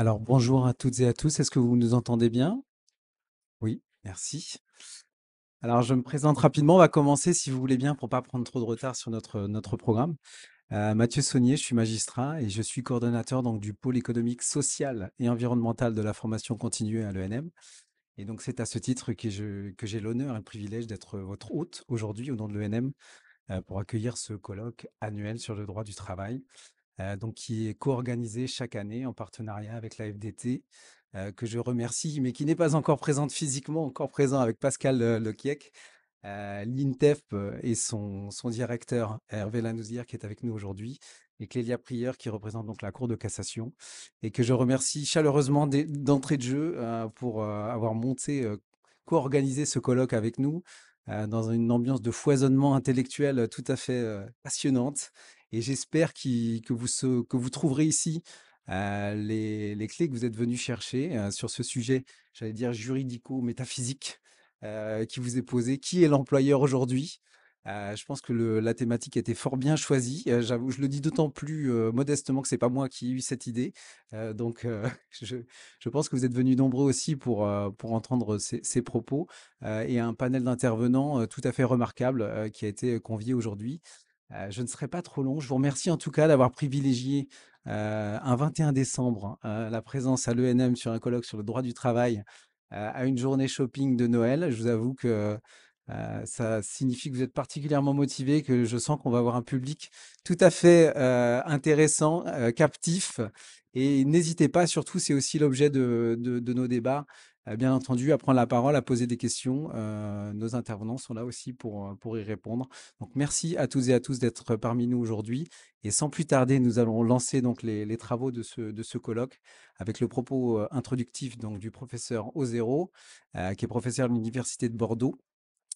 Alors bonjour à toutes et à tous, est-ce que vous nous entendez bien? Oui, merci. Alors je me présente rapidement, on va commencer si vous voulez bien pour pas prendre trop de retard sur notre programme. Mathieu Saunier, je suis magistrat et je suis coordonnateur donc du pôle économique, social et environnemental de la formation continue à l'ENM. Et donc c'est à ce titre que j'ai l'honneur et le privilège d'être votre hôte aujourd'hui au nom de l'ENM pour accueillir ce colloque annuel sur le droit du travail. Donc qui est co-organisée chaque année en partenariat avec la FDT, que je remercie, mais qui n'est pas encore présente physiquement, encore présent avec Pascal Lecquiec, l'INTEF et son directeur Hervé Lanouzière qui est avec nous aujourd'hui, et Clélia Prieur qui représente donc la Cour de cassation, et que je remercie chaleureusement d'entrée de jeu pour avoir monté, co-organisé ce colloque avec nous, dans une ambiance de foisonnement intellectuel tout à fait passionnante. Et j'espère que vous trouverez ici les clés que vous êtes venus chercher sur ce sujet, j'allais dire juridico-métaphysique qui vous est posé. Qui est l'employeur aujourd'hui? Je pense que la thématique était fort bien choisie. J'avoue, je le dis d'autant plus modestement que c'est pas moi qui ai eu cette idée. Donc, je, je pense que vous êtes venus nombreux aussi pour entendre ces propos et un panel d'intervenants tout à fait remarquable qui a été convié aujourd'hui. Je ne serai pas trop long. Je vous remercie en tout cas d'avoir privilégié un 21 décembre la présence à l'ENM sur un colloque sur le droit du travail à une journée shopping de Noël. Je vous avoue que ça signifie que vous êtes particulièrement motivé, que je sens qu'on va avoir un public tout à fait intéressant, captif. Et n'hésitez pas, surtout, c'est aussi l'objet de nos débats, bien entendu, à prendre la parole, à poser des questions. Nos intervenants sont là aussi pour y répondre. Donc, merci à toutes et à tous d'être parmi nous aujourd'hui. Et sans plus tarder, nous allons lancer donc les travaux de ce colloque avec le propos introductif donc, du professeur Ozero, qui est professeur de l'Université de Bordeaux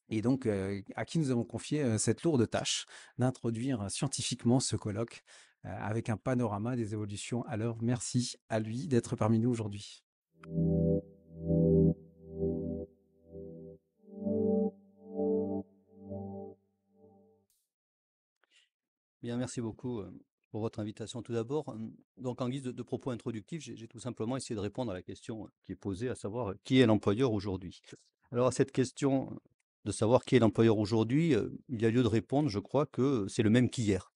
et donc à qui nous avons confié cette lourde tâche d'introduire scientifiquement ce colloque avec un panorama des évolutions à l'œuvre. Merci à lui d'être parmi nous aujourd'hui. Bien, merci beaucoup pour votre invitation tout d'abord. Donc, en guise de propos introductifs, j'ai tout simplement essayé de répondre à la question qui est posée, à savoir qui est l'employeur aujourd'hui. Alors, à cette question de savoir qui est l'employeur aujourd'hui, il y a lieu de répondre, je crois, que c'est le même qu'hier.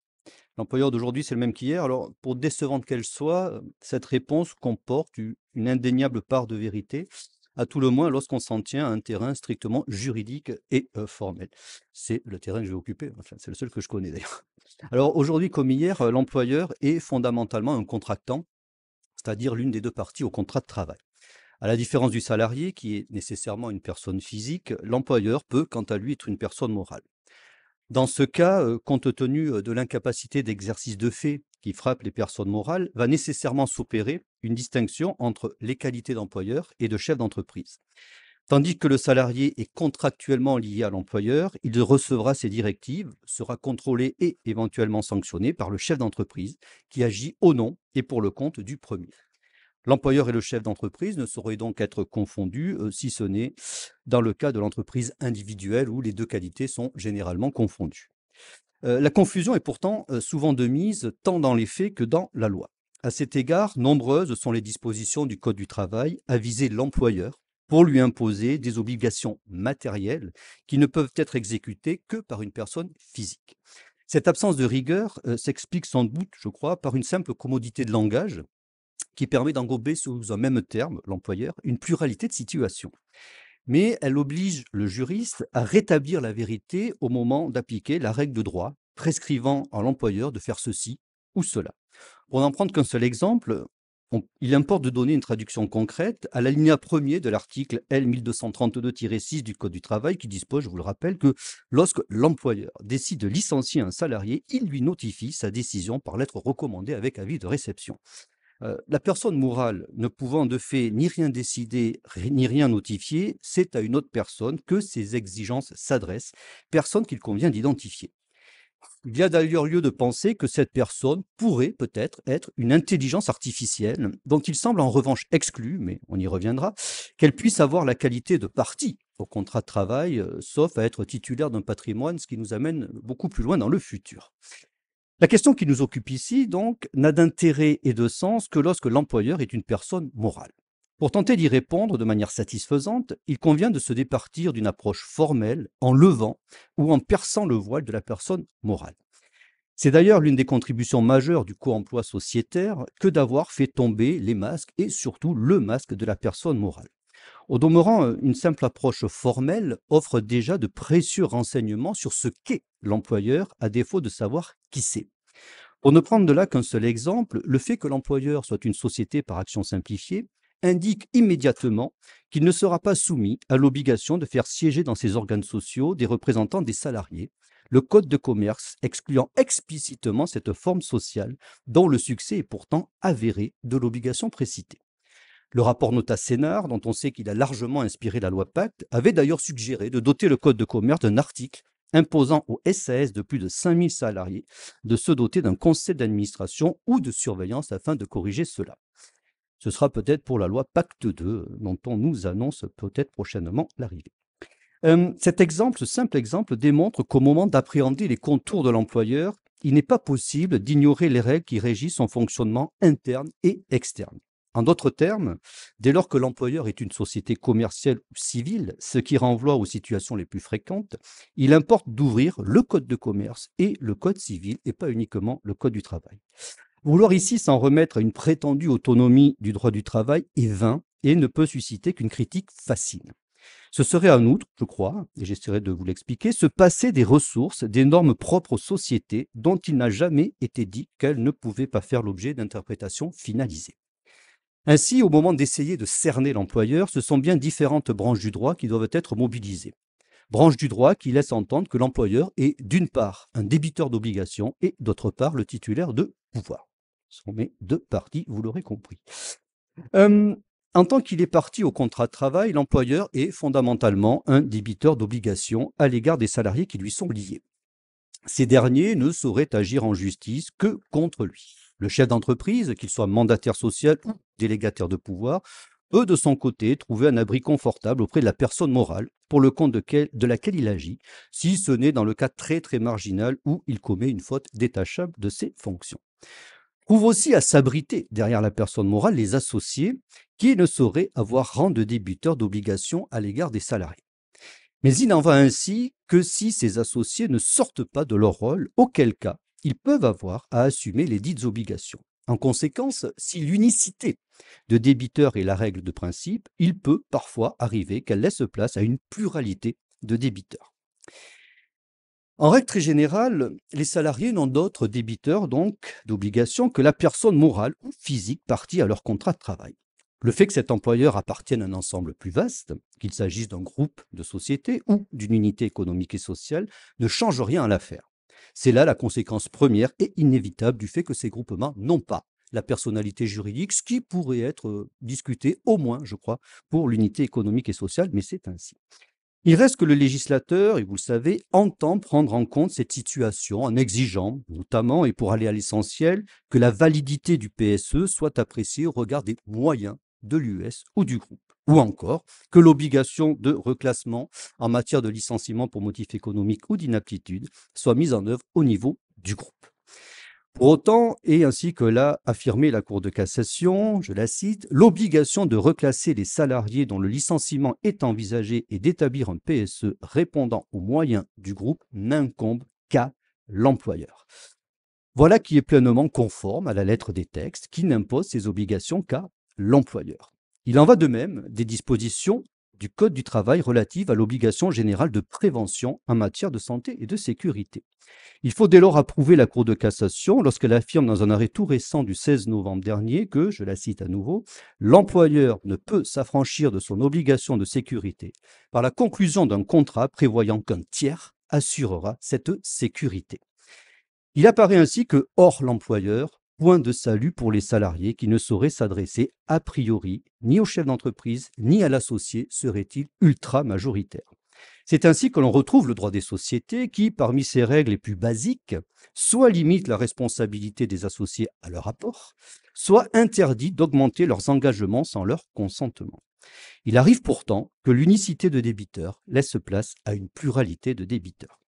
L'employeur d'aujourd'hui, c'est le même qu'hier. Alors, pour décevante qu'elle soit, cette réponse comporte une indéniable part de vérité, à tout le moins lorsqu'on s'en tient à un terrain strictement juridique et formel. C'est le terrain que je vais occuper, enfin, c'est le seul que je connais d'ailleurs. Alors, aujourd'hui comme hier, l'employeur est fondamentalement un contractant, c'est-à-dire l'une des deux parties au contrat de travail. À la différence du salarié, qui est nécessairement une personne physique, l'employeur peut, quant à lui, être une personne morale. Dans ce cas, compte tenu, de l'incapacité d'exercice de fait qui frappe les personnes morales, va nécessairement s'opérer une distinction entre les qualités d'employeur et de chef d'entreprise. Tandis que le salarié est contractuellement lié à l'employeur, il recevra ses directives, sera contrôlé et éventuellement sanctionné par le chef d'entreprise qui agit au nom et pour le compte du premier. L'employeur et le chef d'entreprise ne sauraient donc être confondus, si ce n'est dans le cas de l'entreprise individuelle où les deux qualités sont généralement confondues. La confusion est pourtant souvent de mise tant dans les faits que dans la loi. À cet égard, nombreuses sont les dispositions du Code du travail à viser l'employeur pour lui imposer des obligations matérielles qui ne peuvent être exécutées que par une personne physique. Cette absence de rigueur s'explique sans doute, je crois, par une simple commodité de langage qui permet d'englober sous un même terme, l'employeur, une pluralité de situations. Mais elle oblige le juriste à rétablir la vérité au moment d'appliquer la règle de droit, prescrivant à l'employeur de faire ceci ou cela. Pour n'en prendre qu'un seul exemple, il importe de donner une traduction concrète à l'alinéa premier de l'article L 1232-6 du Code du travail qui dispose, je vous le rappelle, que lorsque l'employeur décide de licencier un salarié, il lui notifie sa décision par lettre recommandée avec avis de réception. La personne morale ne pouvant de fait ni rien décider, ni rien notifier, c'est à une autre personne que ces exigences s'adressent, personne qu'il convient d'identifier. Il y a d'ailleurs lieu de penser que cette personne pourrait peut-être être une intelligence artificielle, dont il semble en revanche exclu, mais on y reviendra, qu'elle puisse avoir la qualité de partie au contrat de travail, sauf à être titulaire d'un patrimoine, ce qui nous amène beaucoup plus loin dans le futur. La question qui nous occupe ici, donc, n'a d'intérêt et de sens que lorsque l'employeur est une personne morale. Pour tenter d'y répondre de manière satisfaisante, il convient de se départir d'une approche formelle en levant ou en perçant le voile de la personne morale. C'est d'ailleurs l'une des contributions majeures du co-emploi sociétaire que d'avoir fait tomber les masques et surtout le masque de la personne morale. Au demeurant, une simple approche formelle offre déjà de précieux renseignements sur ce qu'est l'employeur, à défaut de savoir qui c'est. Pour ne prendre de là qu'un seul exemple, le fait que l'employeur soit une société par action simplifiée indique immédiatement qu'il ne sera pas soumis à l'obligation de faire siéger dans ses organes sociaux des représentants des salariés, le code de commerce excluant explicitement cette forme sociale dont le succès est pourtant avéré de l'obligation précitée. Le rapport Nota Sénard, dont on sait qu'il a largement inspiré la loi Pacte, avait d'ailleurs suggéré de doter le code de commerce d'un article imposant aux SAS de plus de 5000 salariés de se doter d'un conseil d'administration ou de surveillance afin de corriger cela. Ce sera peut-être pour la loi Pacte 2, dont on nous annonce peut-être prochainement l'arrivée. Cet exemple, ce simple exemple, démontre qu'au moment d'appréhender les contours de l'employeur, il n'est pas possible d'ignorer les règles qui régissent son fonctionnement interne et externe. En d'autres termes, dès lors que l'employeur est une société commerciale ou civile, ce qui renvoie aux situations les plus fréquentes, il importe d'ouvrir le code de commerce et le code civil et pas uniquement le code du travail. Vouloir ici s'en remettre à une prétendue autonomie du droit du travail est vain et ne peut susciter qu'une critique facile. Ce serait en outre, je crois, et j'essaierai de vous l'expliquer, se passer des ressources, des normes propres aux sociétés dont il n'a jamais été dit qu'elles ne pouvaient pas faire l'objet d'interprétations finalisées. Ainsi, au moment d'essayer de cerner l'employeur, ce sont bien différentes branches du droit qui doivent être mobilisées. Branches du droit qui laissent entendre que l'employeur est d'une part un débiteur d'obligations et d'autre part le titulaire de pouvoir. Ce sont mes deux parties, vous l'aurez compris. Euh, En tant qu'il est parti au contrat de travail, l'employeur est fondamentalement un débiteur d'obligations à l'égard des salariés qui lui sont liés. Ces derniers ne sauraient agir en justice que contre lui. Le chef d'entreprise, qu'il soit mandataire social ou délégataire de pouvoir, peut de son côté trouver un abri confortable auprès de la personne morale pour le compte de laquelle il agit, si ce n'est dans le cas très très marginal où il commet une faute détachable de ses fonctions. Trouve aussi à s'abriter derrière la personne morale les associés qui ne sauraient avoir rang de débiteur d'obligations à l'égard des salariés. Mais il n'en va ainsi que si ces associés ne sortent pas de leur rôle, auquel cas ils peuvent avoir à assumer les dites obligations. En conséquence, si l'unicité de débiteur est la règle de principe, il peut parfois arriver qu'elle laisse place à une pluralité de débiteurs. En règle très générale, les salariés n'ont d'autres débiteurs, donc d'obligations, que la personne morale ou physique partie à leur contrat de travail. Le fait que cet employeur appartienne à un ensemble plus vaste, qu'il s'agisse d'un groupe de sociétés ou d'une unité économique et sociale, ne change rien à l'affaire. C'est là la conséquence première et inévitable du fait que ces groupements n'ont pas la personnalité juridique, ce qui pourrait être discuté au moins, je crois, pour l'unité économique et sociale, mais c'est ainsi. Il reste que le législateur, et vous le savez, entend prendre en compte cette situation en exigeant, notamment, et pour aller à l'essentiel, que la validité du PSE soit appréciée au regard des moyens de l'US ou du groupe, ou encore que l'obligation de reclassement en matière de licenciement pour motif économique ou d'inaptitude soit mise en œuvre au niveau du groupe. Pour autant, et ainsi que l'a affirmé la Cour de cassation, je la cite, l'obligation de reclasser les salariés dont le licenciement est envisagé et d'établir un PSE répondant aux moyens du groupe n'incombe qu'à l'employeur. Voilà qui est pleinement conforme à la lettre des textes, qui n'impose ces obligations qu'à l'employeur. Il en va de même des dispositions du Code du travail relatives à l'obligation générale de prévention en matière de santé et de sécurité. Il faut dès lors approuver la Cour de cassation lorsqu'elle affirme dans un arrêt tout récent du 16 novembre dernier que, je la cite à nouveau, l'employeur ne peut s'affranchir de son obligation de sécurité par la conclusion d'un contrat prévoyant qu'un tiers assurera cette sécurité. Il apparaît ainsi que, hors l'employeur, point de salut pour les salariés qui ne sauraient s'adresser a priori ni au chef d'entreprise ni à l'associé serait-il ultra majoritaire. C'est ainsi que l'on retrouve le droit des sociétés qui, parmi ses règles les plus basiques, soit limite la responsabilité des associés à leur apport, soit interdit d'augmenter leurs engagements sans leur consentement. Il arrive pourtant que l'unicité de débiteurs laisse place à une pluralité de débiteurs.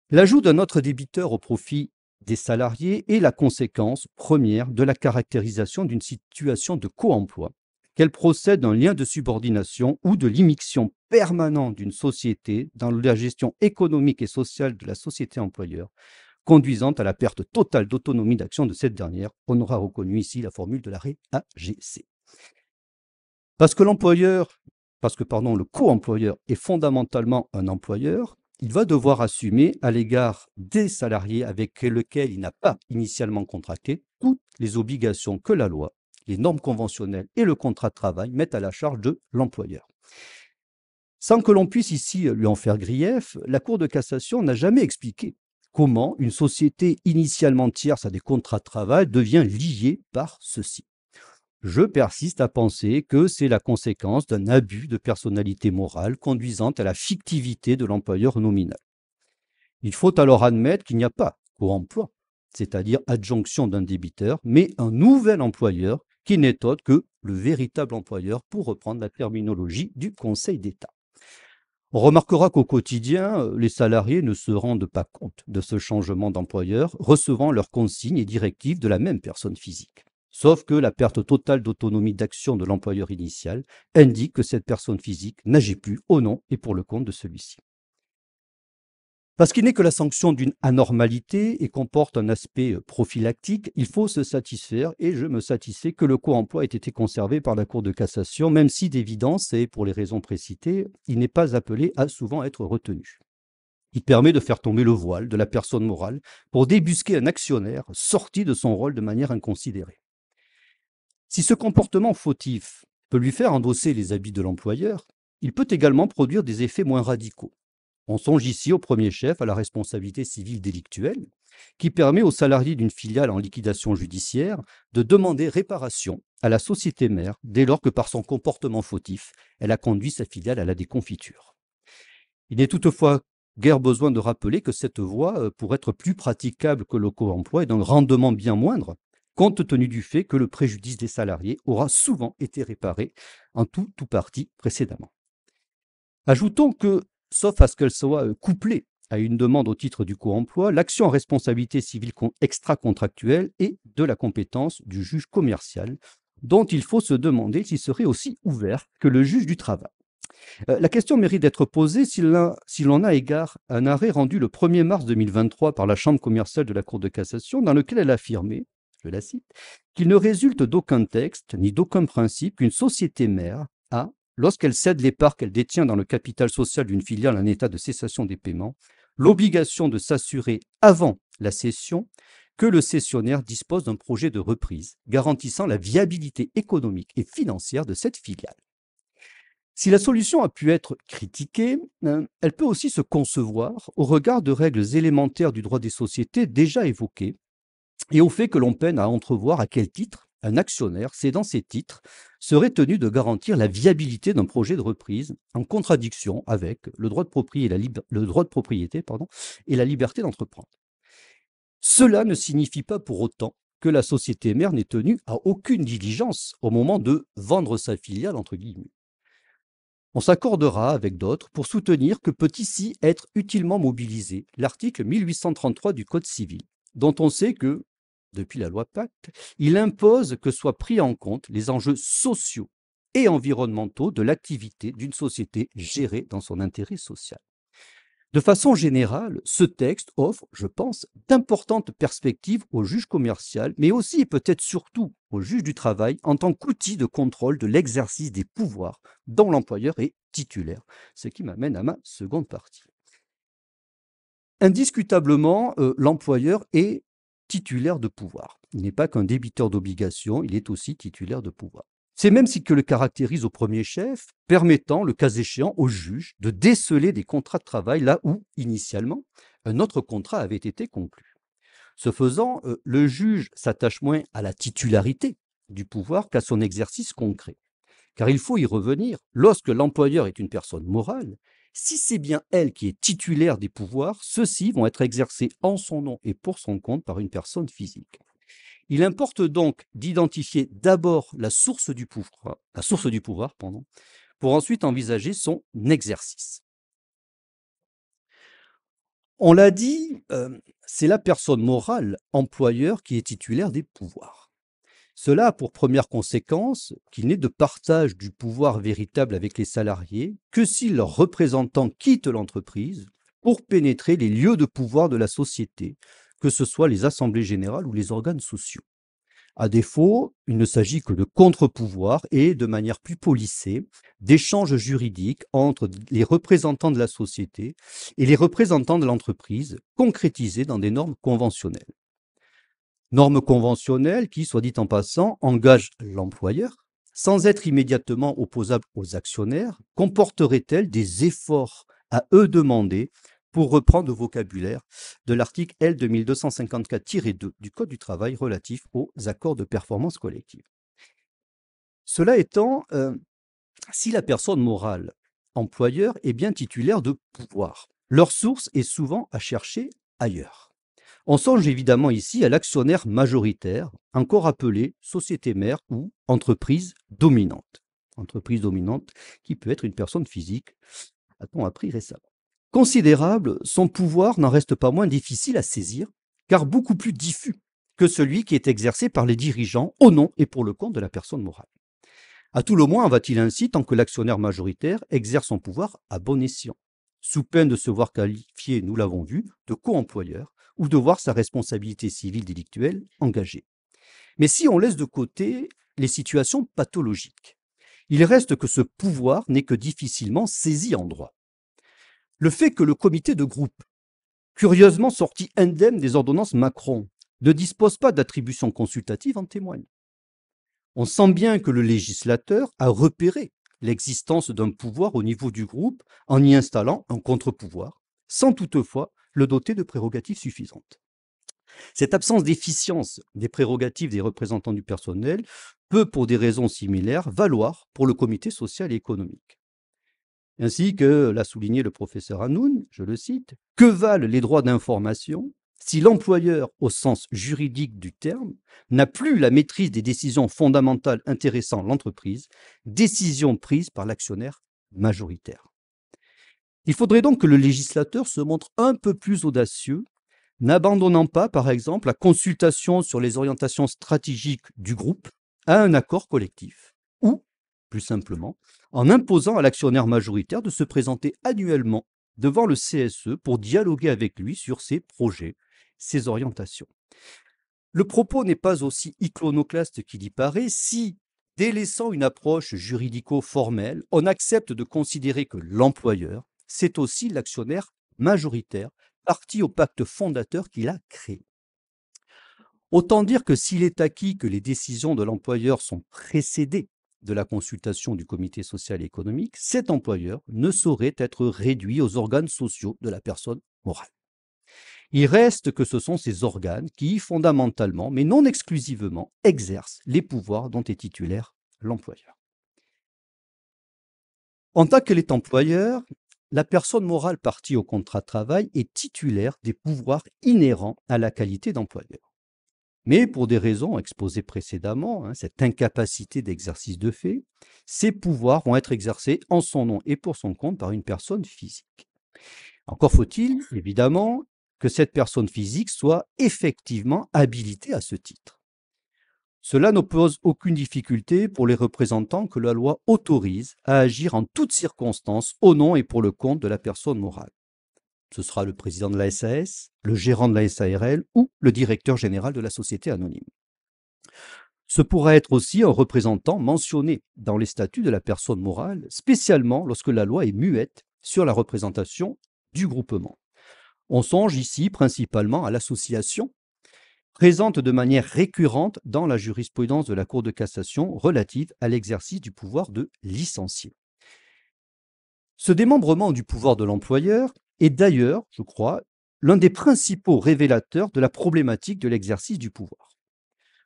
L'ajout d'un autre débiteur au profit des salariés est la conséquence première de la caractérisation d'une situation de co-emploi, qu'elle procède d'un lien de subordination ou de l'immixtion permanente d'une société dans la gestion économique et sociale de la société employeur, conduisant à la perte totale d'autonomie d'action de cette dernière. On aura reconnu ici la formule de l'arrêt AGC. Parce que le co-employeur est fondamentalement un employeur, il va devoir assumer à l'égard des salariés avec lesquels il n'a pas initialement contracté toutes les obligations que la loi, les normes conventionnelles et le contrat de travail mettent à la charge de l'employeur. Sans que l'on puisse ici lui en faire grief, la Cour de cassation n'a jamais expliqué comment une société initialement tierce à des contrats de travail devient liée par ceux-ci. Je persiste à penser que c'est la conséquence d'un abus de personnalité morale conduisant à la fictivité de l'employeur nominal. Il faut alors admettre qu'il n'y a pas co-emploi, c'est-à-dire adjonction d'un débiteur, mais un nouvel employeur qui n'est autre que le véritable employeur, pour reprendre la terminologie du Conseil d'État. On remarquera qu'au quotidien, les salariés ne se rendent pas compte de ce changement d'employeur, recevant leurs consignes et directives de la même personne physique. Sauf que la perte totale d'autonomie d'action de l'employeur initial indique que cette personne physique n'agit plus au nom et pour le compte de celui-ci. Parce qu'il n'est que la sanction d'une anormalité et comporte un aspect prophylactique, il faut se satisfaire, et je me satisfais, que le co-emploi ait été conservé par la Cour de cassation, même si d'évidence, et pour les raisons précitées, il n'est pas appelé à souvent être retenu. Il permet de faire tomber le voile de la personne morale pour débusquer un actionnaire sorti de son rôle de manière inconsidérée. Si ce comportement fautif peut lui faire endosser les habits de l'employeur, il peut également produire des effets moins radicaux. On songe ici au premier chef à la responsabilité civile délictuelle, qui permet aux salariés d'une filiale en liquidation judiciaire de demander réparation à la société mère dès lors que par son comportement fautif, elle a conduit sa filiale à la déconfiture. Il n'est toutefois guère besoin de rappeler que cette voie, pour être plus praticable que le co-emploi, est d'un rendement bien moindre, compte tenu du fait que le préjudice des salariés aura souvent été réparé en tout ou partie précédemment. Ajoutons que, sauf à ce qu'elle soit couplée à une demande au titre du co-emploi, l'action en responsabilité civile extra-contractuelle est de la compétence du juge commercial, dont il faut se demander s'il serait aussi ouvert que le juge du travail. La question mérite d'être posée si l'on a égard à un arrêt rendu le 1er mars 2023 par la Chambre commerciale de la Cour de cassation, dans lequel elle affirmait, je la cite, qu'il ne résulte d'aucun texte ni d'aucun principe qu'une société mère a, lorsqu'elle cède les parts qu'elle détient dans le capital social d'une filiale en état de cessation des paiements, l'obligation de s'assurer avant la cession que le cessionnaire dispose d'un projet de reprise garantissant la viabilité économique et financière de cette filiale. Si la solution a pu être critiquée, elle peut aussi se concevoir au regard de règles élémentaires du droit des sociétés déjà évoquées et au fait que l'on peine à entrevoir à quel titre un actionnaire cédant ses titres serait tenu de garantir la viabilité d'un projet de reprise en contradiction avec le droit de propriété et la liberté d'entreprendre. Cela ne signifie pas pour autant que la société mère n'est tenue à aucune diligence au moment de vendre sa filiale, entre guillemets. On s'accordera avec d'autres pour soutenir que peut ici être utilement mobilisé l'article 1833 du Code civil, dont on sait que, depuis la loi Pacte, il impose que soient pris en compte les enjeux sociaux et environnementaux de l'activité d'une société gérée dans son intérêt social. De façon générale, ce texte offre, je pense, d'importantes perspectives au juge commercial, mais aussi et peut-être surtout au juge du travail en tant qu'outil de contrôle de l'exercice des pouvoirs dont l'employeur est titulaire, ce qui m'amène à ma seconde partie. Indiscutablement, l'employeur est titulaire de pouvoir. Il n'est pas qu'un débiteur d'obligations, il est aussi titulaire de pouvoir. C'est même ce que le caractérise au premier chef, permettant, le cas échéant, au juge de déceler des contrats de travail là où, initialement, un autre contrat avait été conclu. Ce faisant, le juge s'attache moins à la titularité du pouvoir qu'à son exercice concret. Car il faut y revenir, lorsque l'employeur est une personne morale, si c'est bien elle qui est titulaire des pouvoirs, ceux-ci vont être exercés en son nom et pour son compte par une personne physique. Il importe donc d'identifier d'abord la source du pouvoir, pour ensuite envisager son exercice. On l'a dit, c'est la personne morale employeur qui est titulaire des pouvoirs. Cela a pour première conséquence qu'il n'est de partage du pouvoir véritable avec les salariés que si leurs représentants quittent l'entreprise pour pénétrer les lieux de pouvoir de la société, que ce soit les assemblées générales ou les organes sociaux. À défaut, il ne s'agit que de contre-pouvoirs et, de manière plus policée, d'échanges juridiques entre les représentants de la société et les représentants de l'entreprise, concrétisés dans des normes conventionnelles. Normes conventionnelles qui, soit dit en passant, engagent l'employeur, sans être immédiatement opposables aux actionnaires, comporteraient-elles des efforts à eux demander, pour reprendre le vocabulaire de l'article L 2254-2 du Code du travail relatif aux accords de performance collective. Cela étant, si la personne morale employeur est bien titulaire de pouvoir, leur source est souvent à chercher ailleurs. On songe évidemment ici à l'actionnaire majoritaire, encore appelé société mère ou entreprise dominante. Entreprise dominante qui peut être une personne physique, a-t-on appris récemment. Considérable, son pouvoir n'en reste pas moins difficile à saisir, car beaucoup plus diffus que celui qui est exercé par les dirigeants au nom et pour le compte de la personne morale. À tout le moins en va-t-il ainsi tant que l'actionnaire majoritaire exerce son pouvoir à bon escient, sous peine de se voir qualifié, nous l'avons vu, de co-employeur ou de voir sa responsabilité civile délictuelle engagée. Mais si on laisse de côté les situations pathologiques, il reste que ce pouvoir n'est que difficilement saisi en droit. Le fait que le comité de groupe, curieusement sorti indemne des ordonnances Macron, ne dispose pas d'attribution consultative en témoigne. On sent bien que le législateur a repéré l'existence d'un pouvoir au niveau du groupe en y installant un contre-pouvoir, sans toutefois le doter de prérogatives suffisantes. Cette absence d'efficience des prérogatives des représentants du personnel peut, pour des raisons similaires, valoir pour le comité social et économique. Ainsi que l'a souligné le professeur Hanoun, je le cite, « Que valent les droits d'information si l'employeur, au sens juridique du terme, n'a plus la maîtrise des décisions fondamentales intéressant l'entreprise, décisions prises par l'actionnaire majoritaire ?» Il faudrait donc que le législateur se montre un peu plus audacieux, n'abandonnant pas, par exemple, la consultation sur les orientations stratégiques du groupe à un accord collectif, ou, plus simplement, en imposant à l'actionnaire majoritaire de se présenter annuellement devant le CSE pour dialoguer avec lui sur ses projets, ses orientations. Le propos n'est pas aussi iconoclaste qu'il y paraît si, délaissant une approche juridico-formelle, on accepte de considérer que l'employeur, c'est aussi l'actionnaire majoritaire, partie au pacte fondateur qu'il a créé. Autant dire que s'il est acquis que les décisions de l'employeur sont précédées de la consultation du comité social et économique, cet employeur ne saurait être réduit aux organes sociaux de la personne morale. Il reste que ce sont ces organes qui, fondamentalement, mais non exclusivement, exercent les pouvoirs dont est titulaire l'employeur. En tant qu'elle est employeur, la personne morale partie au contrat de travail est titulaire des pouvoirs inhérents à la qualité d'employeur. Mais pour des raisons exposées précédemment, cette incapacité d'exercice de fait, ces pouvoirs vont être exercés en son nom et pour son compte par une personne physique. Encore faut-il, évidemment, que cette personne physique soit effectivement habilitée à ce titre. Cela ne pose aucune difficulté pour les représentants que la loi autorise à agir en toutes circonstances au nom et pour le compte de la personne morale. Ce sera le président de la SAS, le gérant de la SARL ou le directeur général de la société anonyme. Ce pourra être aussi un représentant mentionné dans les statuts de la personne morale, spécialement lorsque la loi est muette sur la représentation du groupement. On songe ici principalement à l'association, présente de manière récurrente dans la jurisprudence de la Cour de cassation relative à l'exercice du pouvoir de licencier. Ce démembrement du pouvoir de l'employeur est d'ailleurs, je crois, l'un des principaux révélateurs de la problématique de l'exercice du pouvoir.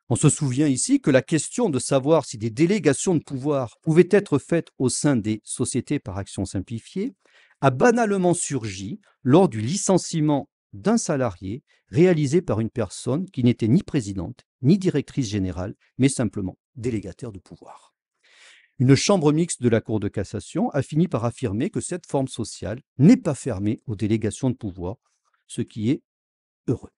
On se souvient ici que la question de savoir si des délégations de pouvoir pouvaient être faites au sein des sociétés par action simplifiée a banalement surgi lors du licenciement d'un salarié réalisé par une personne qui n'était ni présidente, ni directrice générale, mais simplement délégataire de pouvoir. Une chambre mixte de la Cour de cassation a fini par affirmer que cette forme sociale n'est pas fermée aux délégations de pouvoir, ce qui est heureux.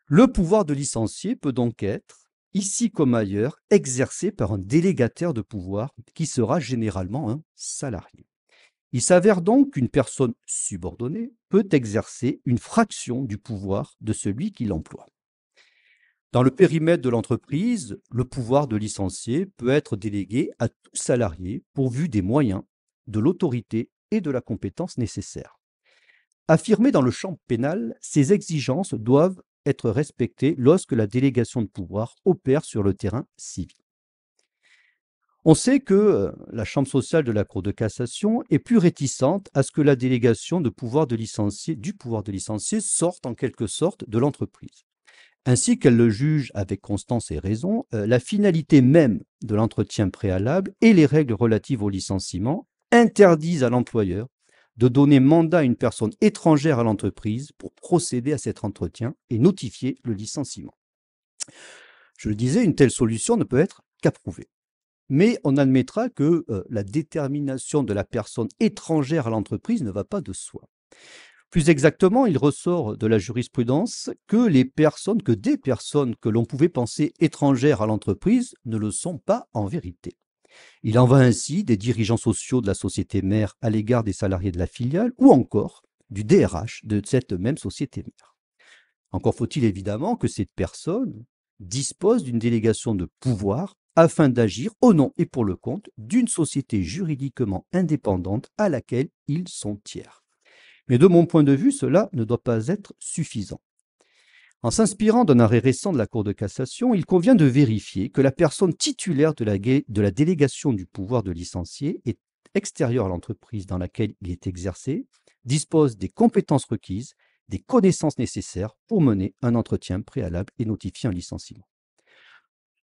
Le pouvoir de licencier peut donc être, ici comme ailleurs, exercé par un délégataire de pouvoir qui sera généralement un salarié. Il s'avère donc qu'une personne subordonnée peut exercer une fraction du pouvoir de celui qui l'emploie. Dans le périmètre de l'entreprise, le pouvoir de licencier peut être délégué à tout salarié pourvu des moyens, de l'autorité et de la compétence nécessaires. Affirmées dans le champ pénal, ces exigences doivent être respectées lorsque la délégation de pouvoir opère sur le terrain civil. On sait que la Chambre sociale de la Cour de cassation est plus réticente à ce que la délégation de pouvoir de licencier, du pouvoir de licencier sorte en quelque sorte de l'entreprise. Ainsi qu'elle le juge avec constance et raison, la finalité même de l'entretien préalable et les règles relatives au licenciement interdisent à l'employeur de donner mandat à une personne étrangère à l'entreprise pour procéder à cet entretien et notifier le licenciement. Je le disais, une telle solution ne peut être qu'approuvée. Mais on admettra que la détermination de la personne étrangère à l'entreprise ne va pas de soi. Plus exactement, il ressort de la jurisprudence que des personnes que l'on pouvait penser étrangères à l'entreprise ne le sont pas en vérité. Il en va ainsi des dirigeants sociaux de la société mère à l'égard des salariés de la filiale ou encore du DRH de cette même société mère. Encore faut-il évidemment que cette personne dispose d'une délégation de pouvoir afin d'agir au nom et pour le compte d'une société juridiquement indépendante à laquelle ils sont tiers. Mais de mon point de vue, cela ne doit pas être suffisant. En s'inspirant d'un arrêt récent de la Cour de cassation, il convient de vérifier que la personne titulaire de la délégation du pouvoir de licencier est extérieure à l'entreprise dans laquelle il est exercé, dispose des compétences requises, des connaissances nécessaires pour mener un entretien préalable et notifier un licenciement.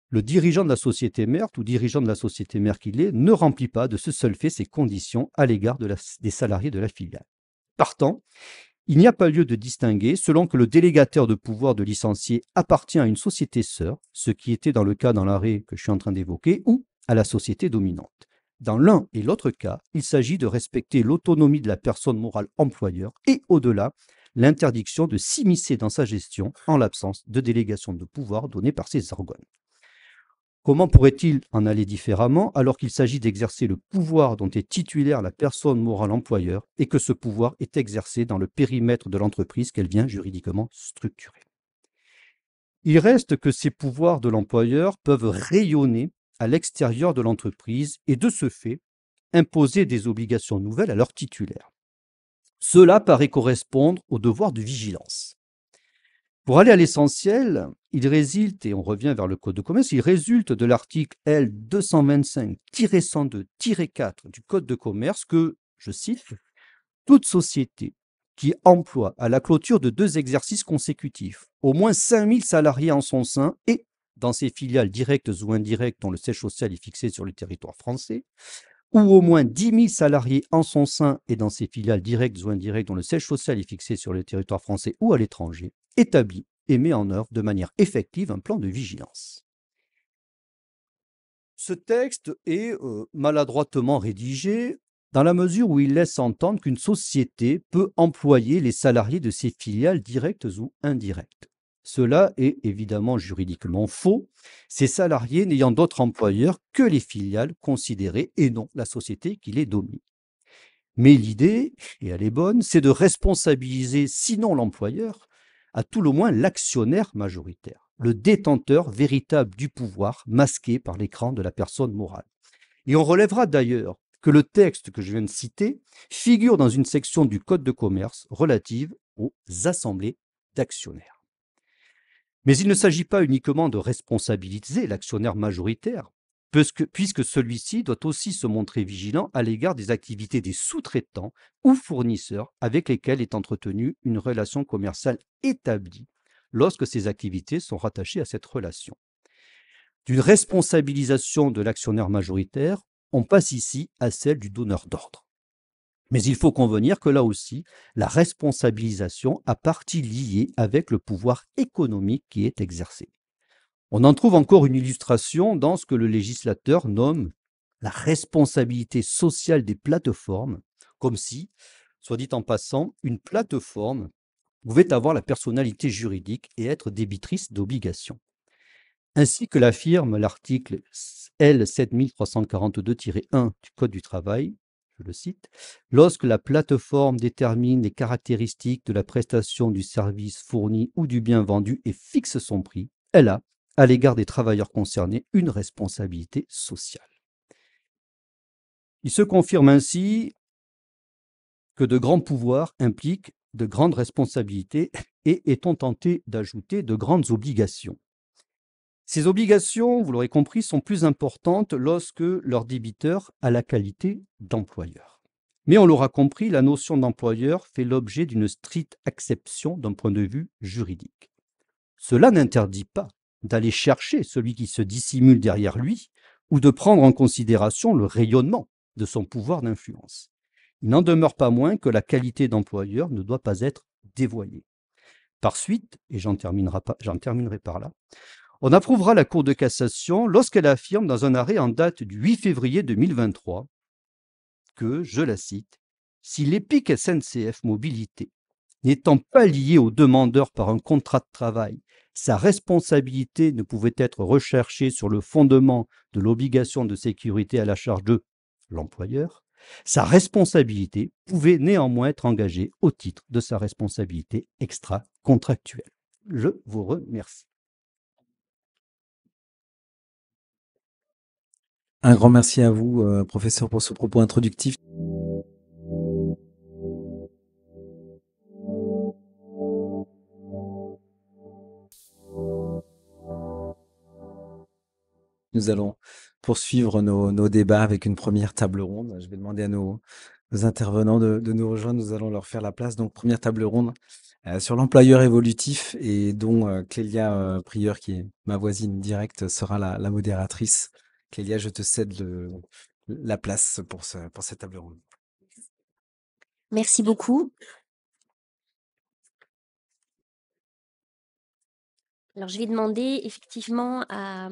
Le dirigeant de la société mère, tout dirigeant de la société mère qu'il est, ne remplit pas de ce seul fait ces conditions à l'égard des salariés de la filiale. Partant, il n'y a pas lieu de distinguer selon que le délégataire de pouvoir de licencier appartient à une société sœur, ce qui était dans le cas dans l'arrêt que je suis en train d'évoquer, ou à la société dominante. Dans l'un et l'autre cas, il s'agit de respecter l'autonomie de la personne morale employeur et, au-delà, l'interdiction de s'immiscer dans sa gestion en l'absence de délégation de pouvoir donnée par ses organes. Comment pourrait-il en aller différemment alors qu'il s'agit d'exercer le pouvoir dont est titulaire la personne morale employeur et que ce pouvoir est exercé dans le périmètre de l'entreprise qu'elle vient juridiquement structurer? Il reste que ces pouvoirs de l'employeur peuvent rayonner à l'extérieur de l'entreprise et de ce fait imposer des obligations nouvelles à leurs titulaires. Cela paraît correspondre au devoir de vigilance. Pour aller à l'essentiel, il résulte, et on revient vers le Code de commerce, il résulte de l'article L 225-102-4 du Code de commerce que, je cite, toute société qui emploie à la clôture de 2 exercices consécutifs au moins 5000 salariés en son sein et dans ses filiales directes ou indirectes dont le siège social est fixé sur le territoire français, ou au moins 10 000 salariés en son sein et dans ses filiales directes ou indirectes dont le siège social est fixé sur le territoire français ou à l'étranger, établit et met en œuvre de manière effective un plan de vigilance. Ce texte est maladroitement rédigé dans la mesure où il laisse entendre qu'une société peut employer les salariés de ses filiales directes ou indirectes. Cela est évidemment juridiquement faux, ces salariés n'ayant d'autre employeur que les filiales considérées et non la société qui les domine. Mais l'idée, et elle est bonne, c'est de responsabiliser, sinon l'employeur, à tout le moins l'actionnaire majoritaire, le détenteur véritable du pouvoir masqué par l'écran de la personne morale. Et on relèvera d'ailleurs que le texte que je viens de citer figure dans une section du Code de commerce relative aux assemblées d'actionnaires. Mais il ne s'agit pas uniquement de responsabiliser l'actionnaire majoritaire, puisque celui-ci doit aussi se montrer vigilant à l'égard des activités des sous-traitants ou fournisseurs avec lesquels est entretenue une relation commerciale établie lorsque ces activités sont rattachées à cette relation. D'une responsabilisation de l'actionnaire majoritaire, on passe ici à celle du donneur d'ordre. Mais il faut convenir que là aussi, la responsabilisation a partie liée avec le pouvoir économique qui est exercé. On en trouve encore une illustration dans ce que le législateur nomme la responsabilité sociale des plateformes, comme si, soit dit en passant, une plateforme pouvait avoir la personnalité juridique et être débitrice d'obligations. Ainsi que l'affirme l'article L 7342-1 du Code du travail, je le cite, lorsque la plateforme détermine les caractéristiques de la prestation du service fourni ou du bien vendu et fixe son prix, elle a, à l'égard des travailleurs concernés, une responsabilité sociale. Il se confirme ainsi que de grands pouvoirs impliquent de grandes responsabilités et, est-on tenté d'ajouter, de grandes obligations. Ces obligations, vous l'aurez compris, sont plus importantes lorsque leur débiteur a la qualité d'employeur. Mais on l'aura compris, la notion d'employeur fait l'objet d'une stricte acception d'un point de vue juridique. Cela n'interdit pas d'aller chercher celui qui se dissimule derrière lui ou de prendre en considération le rayonnement de son pouvoir d'influence. Il n'en demeure pas moins que la qualité d'employeur ne doit pas être dévoyée. Par suite, et j'en terminerai par là, on approuvera la Cour de cassation lorsqu'elle affirme dans un arrêt en date du 8 février 2023 que, je la cite, si l'EPIC SNCF Mobilité n'étant pas lié au demandeur par un contrat de travail, sa responsabilité ne pouvait être recherchée sur le fondement de l'obligation de sécurité à la charge de l'employeur, sa responsabilité pouvait néanmoins être engagée au titre de sa responsabilité extra-contractuelle. Je vous remercie. Un grand merci à vous, professeur, pour ce propos introductif. Nous allons poursuivre nos débats avec une première table ronde. Je vais demander à nos intervenants de nous rejoindre. Nous allons leur faire la place. Donc, première table ronde sur l'employeur évolutif et dont Clélia Prieur, qui est ma voisine directe, sera la modératrice. Clélia, je te cède la place pour cette table ronde. Merci beaucoup. Alors, je vais demander effectivement à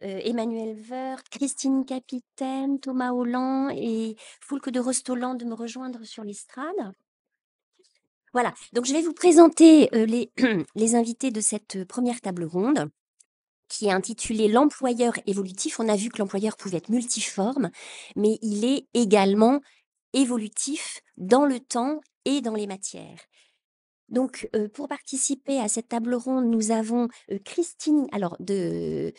Emmanuel Woerth, Christine Capitaine, Thomas Holland et Foulque de Rostolan de me rejoindre sur l'estrade. Voilà, donc je vais vous présenter les invités de cette première table ronde qui est intitulée L'employeur évolutif. On a vu que l'employeur pouvait être multiforme, mais il est également évolutif dans le temps et dans les matières. Donc, pour participer à cette table ronde, nous avons Christine, alors de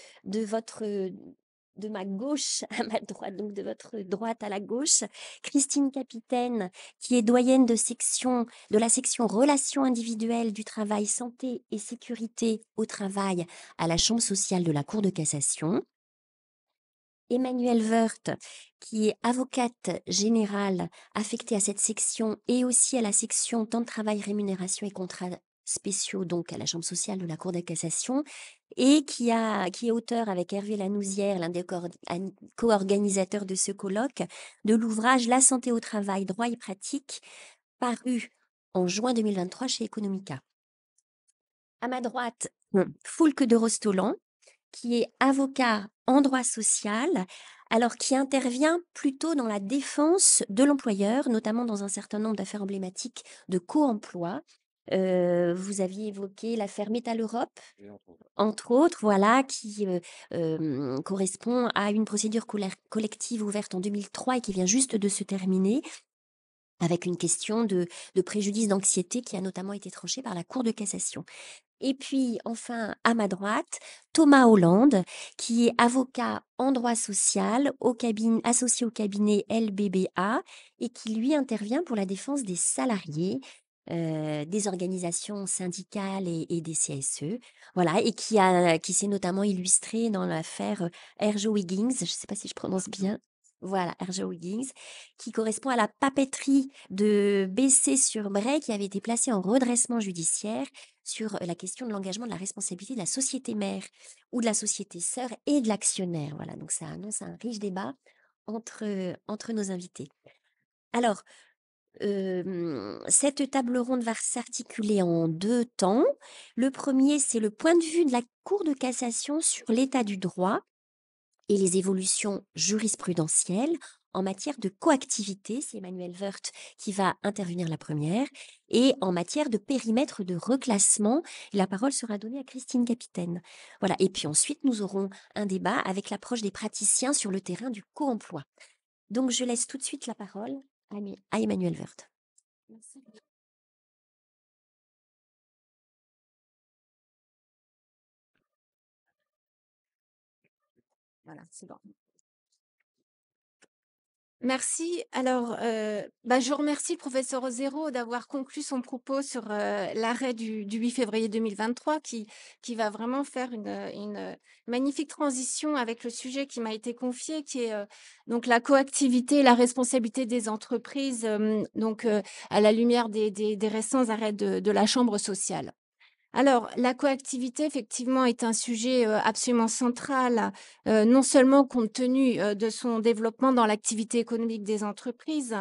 ma gauche à ma droite, donc de votre droite à la gauche, Christine Capitaine, qui est doyenne de la section relations individuelles du travail, santé et sécurité au travail à la Chambre sociale de la Cour de cassation. Emmanuel Woerth, qui est avocate générale affectée à cette section et aussi à la section temps de travail, rémunération et contrats spéciaux, donc à la Chambre sociale de la Cour de cassation, et qui est auteur avec Hervé Lanouzière, l'un des co-organisateurs de ce colloque, de l'ouvrage La santé au travail, droit et pratique, paru en juin 2023 chez Economica. À ma droite, Foulque de Rostolan, qui est avocat en droit social, alors qui intervient plutôt dans la défense de l'employeur, notamment dans un certain nombre d'affaires emblématiques de co-emploi. Vous aviez évoqué l'affaire Metal Europe, entre autres, voilà, qui correspond à une procédure collective ouverte en 2003 et qui vient juste de se terminer, avec une question de préjudice d'anxiété qui a notamment été tranchée par la Cour de cassation. Et puis, enfin, à ma droite, Thomas Holland, qui est avocat en droit social associé au cabinet LBBA et qui, lui, intervient pour la défense des salariés, des organisations syndicales et des CSE. Voilà, et qui s'est notamment illustré dans l'affaire Erjo Higgins, je ne sais pas si je prononce bien. Voilà, Erjo Higgins, qui correspond à la papeterie de Bessé-sur-Bray qui avait été placée en redressement judiciaire sur la question de l'engagement de la responsabilité de la société mère ou de la société sœur et de l'actionnaire. Voilà, donc ça annonce un riche débat entre nos invités. Alors, cette table ronde va s'articuler en 2 temps. Le premier, c'est le point de vue de la Cour de cassation sur l'état du droit et les évolutions jurisprudentielles en matière de coactivité, c'est Emmanuel Woerth qui va intervenir la première, et en matière de périmètre de reclassement, la parole sera donnée à Christine Capitaine. Voilà. Et puis ensuite, nous aurons un débat avec l'approche des praticiens sur le terrain du co-emploi. Donc, je laisse tout de suite la parole à Emmanuel Woerth. Merci. Voilà, c'est bon. Merci. Alors, je remercie le professeur Ozero d'avoir conclu son propos sur l'arrêt du 8 février 2023 qui va vraiment faire une magnifique transition avec le sujet qui m'a été confié, qui est donc la coactivité et la responsabilité des entreprises, à la lumière des récents arrêts de la Chambre sociale. Alors, la coactivité, effectivement, est un sujet absolument central, non seulement compte tenu de son développement dans l'activité économique des entreprises,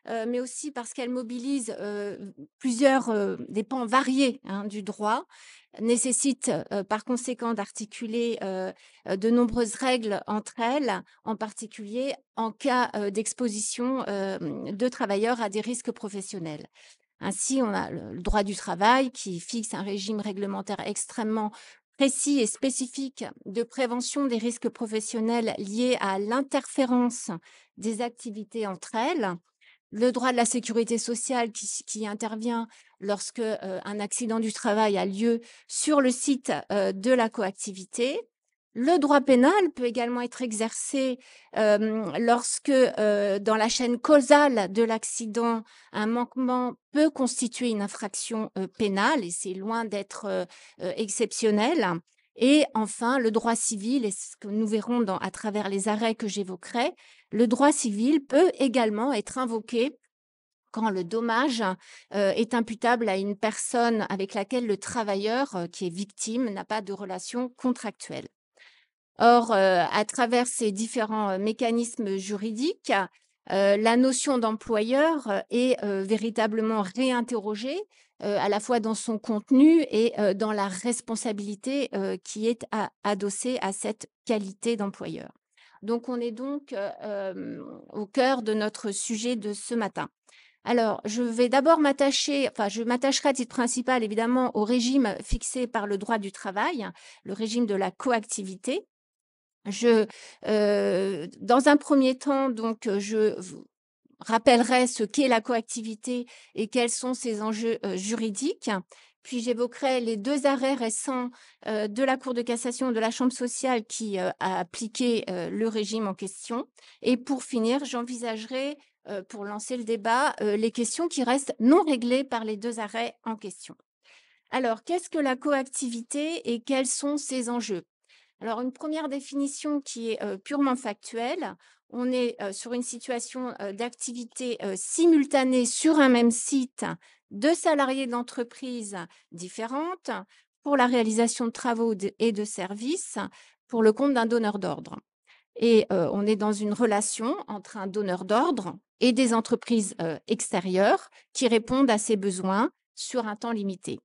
mais aussi parce qu'elle mobilise plusieurs des pans variés du droit, nécessite par conséquent d'articuler de nombreuses règles entre elles, en particulier en cas d'exposition de travailleurs à des risques professionnels. Ainsi, on a le droit du travail qui fixe un régime réglementaire extrêmement précis et spécifique de prévention des risques professionnels liés à l'interférence des activités entre elles. Le droit de la sécurité sociale qui intervient lorsque un accident du travail a lieu sur le site de la coactivité. Le droit pénal peut également être exercé lorsque, dans la chaîne causale de l'accident, un manquement peut constituer une infraction pénale et c'est loin d'être exceptionnel. Et enfin, le droit civil, et ce que nous verrons à travers les arrêts que j'évoquerai, le droit civil peut également être invoqué quand le dommage est imputable à une personne avec laquelle le travailleur qui est victime n'a pas de relation contractuelle. Or, à travers ces différents mécanismes juridiques, la notion d'employeur est véritablement réinterrogée, à la fois dans son contenu et dans la responsabilité qui est adossée à cette qualité d'employeur. Donc, on est donc au cœur de notre sujet de ce matin. Alors, je m'attacherai à titre principal, évidemment, au régime fixé par le droit du travail, le régime de la coactivité. Dans un premier temps, je vous rappellerai ce qu'est la coactivité et quels sont ses enjeux juridiques. Puis j'évoquerai les 2 arrêts récents de la Cour de cassation et de la Chambre sociale qui a appliqué le régime en question. Et pour finir, j'envisagerai, pour lancer le débat, les questions qui restent non réglées par les 2 arrêts en question. Alors, qu'est-ce que la coactivité et quels sont ses enjeux? Alors, une première définition qui est purement factuelle. On est sur une situation d'activité simultanée sur un même site de salariés d'entreprises différentes pour la réalisation de travaux et de services pour le compte d'un donneur d'ordre. Et on est dans une relation entre un donneur d'ordre et des entreprises extérieures qui répondent à ces besoins sur un temps limité.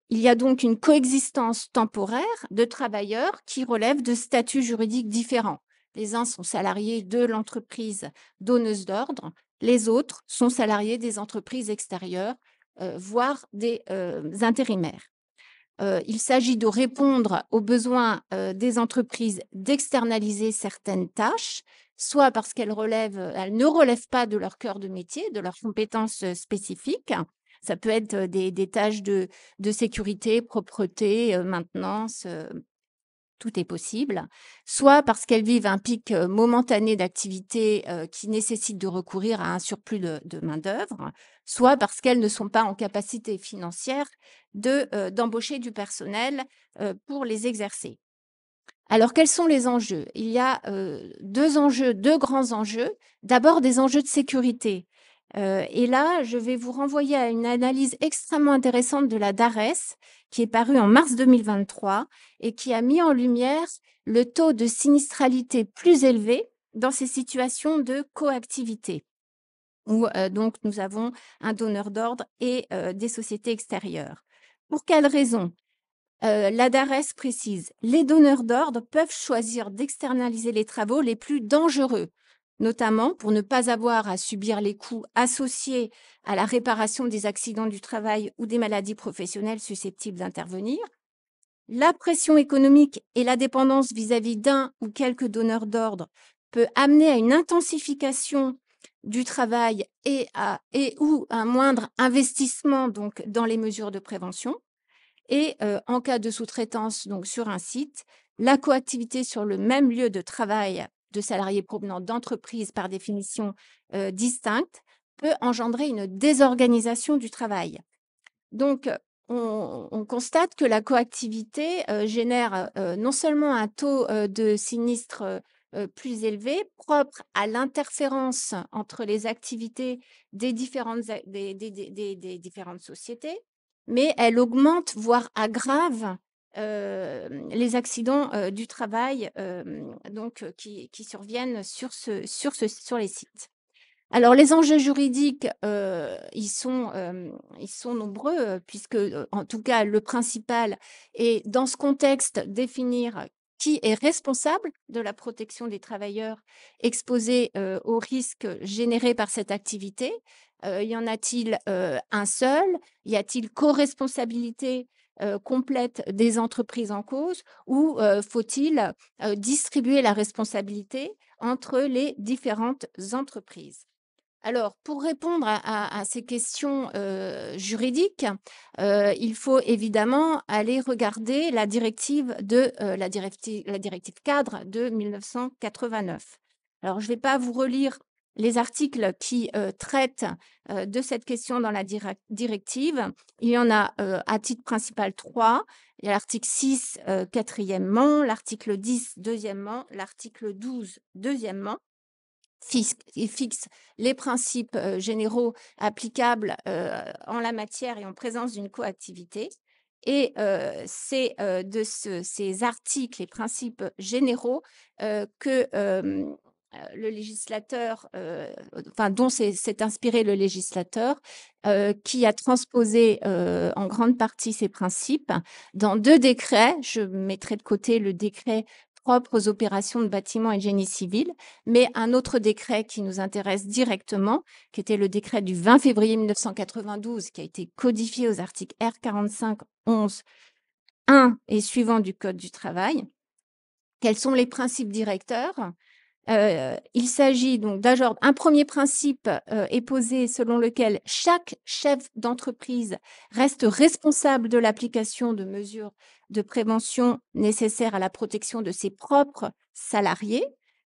Il y a donc une coexistence temporaire de travailleurs qui relèvent de statuts juridiques différents. Les uns sont salariés de l'entreprise donneuse d'ordre, les autres sont salariés des entreprises extérieures, voire des intérimaires. Il s'agit de répondre aux besoins des entreprises d'externaliser certaines tâches, soit parce qu'elles ne relèvent pas de leur cœur de métier, de leurs compétences spécifiques. Ça peut être des tâches de sécurité, propreté, maintenance, tout est possible. Soit parce qu'elles vivent un pic momentané d'activité qui nécessite de recourir à un surplus de main-d'œuvre, soit parce qu'elles ne sont pas en capacité financière d'embaucher du personnel pour les exercer. Alors, quels sont les enjeux? Il y a deux grands enjeux. D'abord, des enjeux de sécurité. Et là, je vais vous renvoyer à une analyse extrêmement intéressante de la DARES, qui est parue en mars 2023 et qui a mis en lumière le taux de sinistralité plus élevé dans ces situations de coactivité, où donc nous avons un donneur d'ordre et des sociétés extérieures. Pour quelles raisons? La DARES précise, les donneurs d'ordre peuvent choisir d'externaliser les travaux les plus dangereux, notamment pour ne pas avoir à subir les coûts associés à la réparation des accidents du travail ou des maladies professionnelles susceptibles d'intervenir. La pression économique et la dépendance vis-à-vis d'un ou quelques donneurs d'ordre peut amener à une intensification du travail ou un moindre investissement donc, dans les mesures de prévention. Et en cas de sous-traitance donc, sur un site, la coactivité sur le même lieu de travail de salariés provenant d'entreprises par définition distinctes peut engendrer une désorganisation du travail. Donc, on constate que la coactivité génère non seulement un taux de sinistre plus élevé, propre à l'interférence entre les activités des différentes sociétés, mais elle augmente, voire aggrave les accidents du travail qui surviennent sur les sites. Alors, les enjeux juridiques, ils sont nombreux, puisque, en tout cas, le principal est, dans ce contexte, définir qui est responsable de la protection des travailleurs exposés aux risques générés par cette activité. Y en a-t-il un seul? Y a-t-il co-responsabilité complète des entreprises en cause? Ou faut-il distribuer la responsabilité entre les différentes entreprises? Alors, pour répondre à ces questions juridiques, il faut évidemment aller regarder la directive cadre de 1989. Alors, je ne vais pas vous relire les articles qui traitent de cette question dans la directive. Il y en a à titre principal 3. Il y a l'article 6, quatrièmement, l'article 10, deuxièmement, l'article 12, deuxièmement. Fixe les principes généraux applicables en la matière et en présence d'une coactivité. Et c'est de ces articles et principes généraux que le législateur, dont s'est inspiré le législateur, qui a transposé en grande partie ces principes dans 2 décrets. Je mettrai de côté le décret propre aux opérations de bâtiment et de génie civil, mais un autre décret qui nous intéresse directement, qui était le décret du 20 février 1992, qui a été codifié aux articles R45, 11, 1 et suivant du Code du travail. Quels sont les principes directeurs? Il s'agit donc un premier principe est posé selon lequel chaque chef d'entreprise reste responsable de l'application de mesures de prévention nécessaires à la protection de ses propres salariés,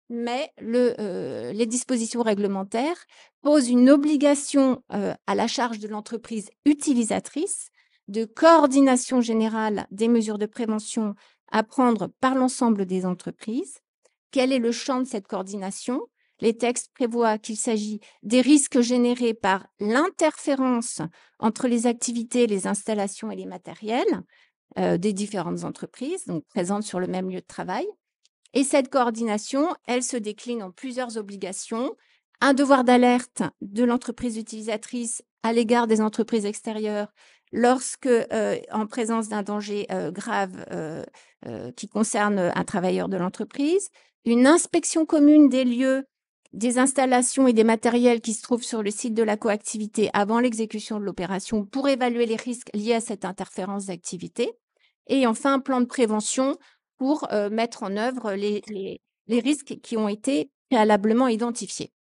mais les dispositions réglementaires posent une obligation à la charge de l'entreprise utilisatrice de coordination générale des mesures de prévention à prendre par l'ensemble des entreprises. Quel est le champ de cette coordination? Les textes prévoient qu'il s'agit des risques générés par l'interférence entre les activités, les installations et les matériels des différentes entreprises, donc présentes sur le même lieu de travail. Et cette coordination, elle se décline en plusieurs obligations. Un devoir d'alerte de l'entreprise utilisatrice à l'égard des entreprises extérieures lorsque, en présence d'un danger grave qui concerne un travailleur de l'entreprise, une inspection commune des lieux, des installations et des matériels qui se trouvent sur le site de la coactivité avant l'exécution de l'opération pour évaluer les risques liés à cette interférence d'activité. Et enfin, un plan de prévention pour mettre en œuvre les risques qui ont été préalablement identifiés.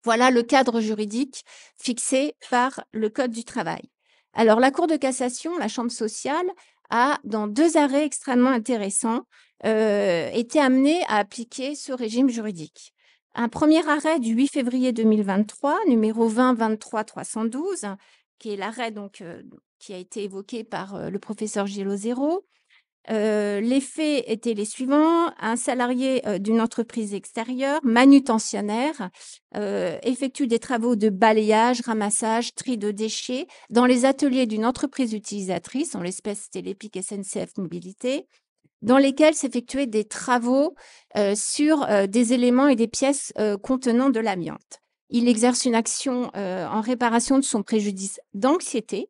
Voilà le cadre juridique fixé par le Code du travail. Alors, la Cour de cassation, la Chambre sociale, a, dans 2 arrêts extrêmement intéressants, été amenée à appliquer ce régime juridique. Un premier arrêt du 8 février 2023, numéro 20-23-312, qui est l'arrêt qui a été évoqué par le professeur Gilles Ozero. Les faits étaient les suivants. Un salarié d'une entreprise extérieure, manutentionnaire, effectue des travaux de balayage, ramassage, tri de déchets dans les ateliers d'une entreprise utilisatrice, en l'espèce c'était l'EPIC SNCF Mobilité, dans lesquels s'effectuaient des travaux sur des éléments et des pièces contenant de l'amiante. Il exerce une action en réparation de son préjudice d'anxiété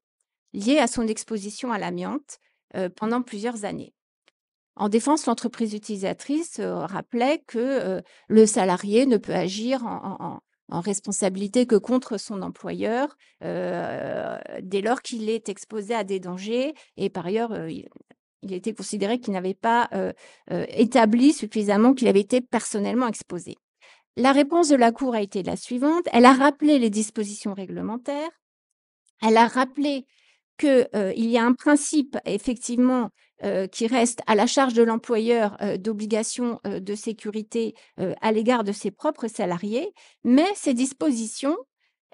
lié à son exposition à l'amiante pendant plusieurs années. En défense, l'entreprise utilisatrice rappelait que le salarié ne peut agir en responsabilité que contre son employeur dès lors qu'il est exposé à des dangers et par ailleurs, il était considéré qu'il n'avait pas établi suffisamment qu'il avait été personnellement exposé. La réponse de la Cour a été la suivante. Elle a rappelé les dispositions réglementaires. Elle a rappelé qu'il y a un principe, effectivement, qui reste à la charge de l'employeur d'obligation de sécurité à l'égard de ses propres salariés, mais ces dispositions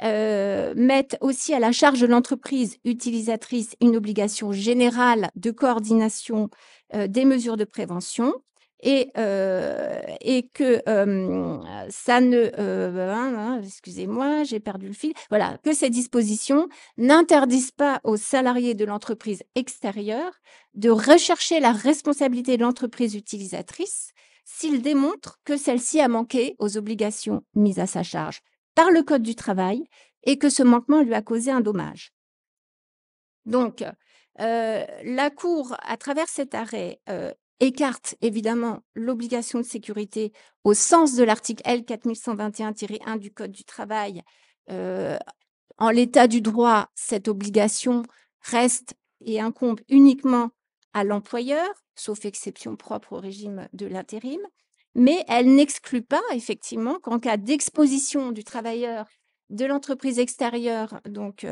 mettent aussi à la charge de l'entreprise utilisatrice une obligation générale de coordination des mesures de prévention et que ça ne... excusez-moi, j'ai perdu le fil. Voilà, que ces dispositions n'interdisent pas aux salariés de l'entreprise extérieure de rechercher la responsabilité de l'entreprise utilisatrice s'ils démontrent que celle-ci a manqué aux obligations mises à sa charge par le Code du travail et que ce manquement lui a causé un dommage. Donc, la Cour, à travers cet arrêt, écarte évidemment l'obligation de sécurité au sens de l'article L. 4121-1 du Code du travail. En l'état du droit, cette obligation reste et incombe uniquement à l'employeur, sauf exception propre au régime de l'intérim, mais elle n'exclut pas effectivement qu'en cas d'exposition du travailleur de l'entreprise extérieure, donc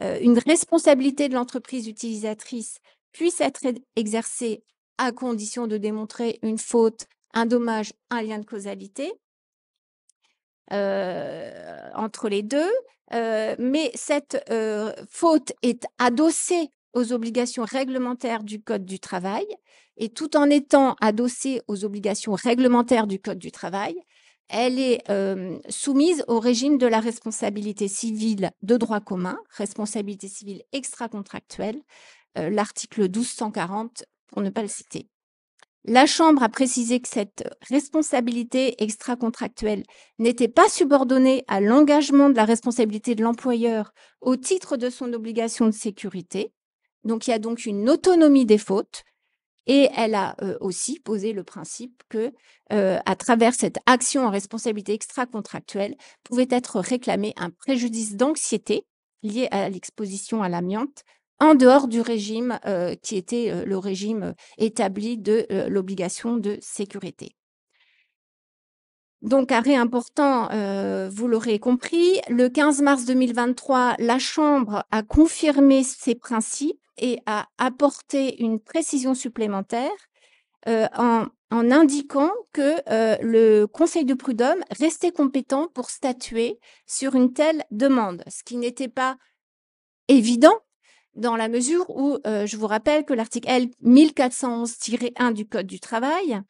une responsabilité de l'entreprise utilisatrice puisse être exercée à condition de démontrer une faute, un dommage, un lien de causalité entre les deux. Mais cette faute est adossée aux obligations réglementaires du Code du travail et tout en étant adossée aux obligations réglementaires du Code du travail, elle est soumise au régime de la responsabilité civile de droit commun, responsabilité civile extra-contractuelle, l'article 1240 pour ne pas le citer. La Chambre a précisé que cette responsabilité extra-contractuelle n'était pas subordonnée à l'engagement de la responsabilité de l'employeur au titre de son obligation de sécurité. Donc, il y a donc une autonomie des fautes. Et elle a aussi posé le principe que, à travers cette action en responsabilité extra-contractuelle, pouvait être réclamé un préjudice d'anxiété lié à l'exposition à l'amiante en dehors du régime qui était le régime établi de l'obligation de sécurité. Donc, arrêt important, vous l'aurez compris, le 15 mars 2023, la Chambre a confirmé ces principes et a apporté une précision supplémentaire en indiquant que le Conseil de prud'homme restait compétent pour statuer sur une telle demande, ce qui n'était pas évident dans la mesure où je vous rappelle que l'article L. 1411-1 du Code du travail,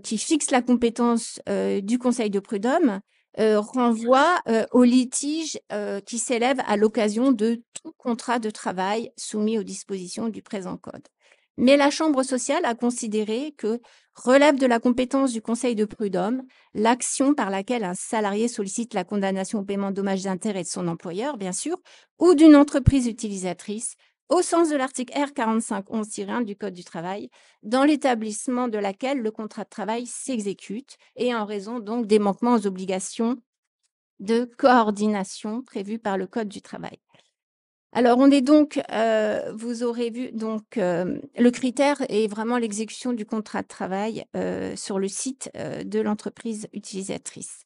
qui fixe la compétence du Conseil de prud'homme, renvoie au litige qui s'élève à l'occasion de tout contrat de travail soumis aux dispositions du présent Code. Mais la Chambre sociale a considéré que relève de la compétence du Conseil de prud'homme l'action par laquelle un salarié sollicite la condamnation au paiement de dommages et intérêts de son employeur, bien sûr, ou d'une entreprise utilisatrice, au sens de l'article R. 4511-1 du Code du travail, dans l'établissement de laquelle le contrat de travail s'exécute et en raison donc des manquements aux obligations de coordination prévues par le Code du travail. Alors, on est donc, vous aurez vu, donc, le critère est vraiment l'exécution du contrat de travail sur le site de l'entreprise utilisatrice.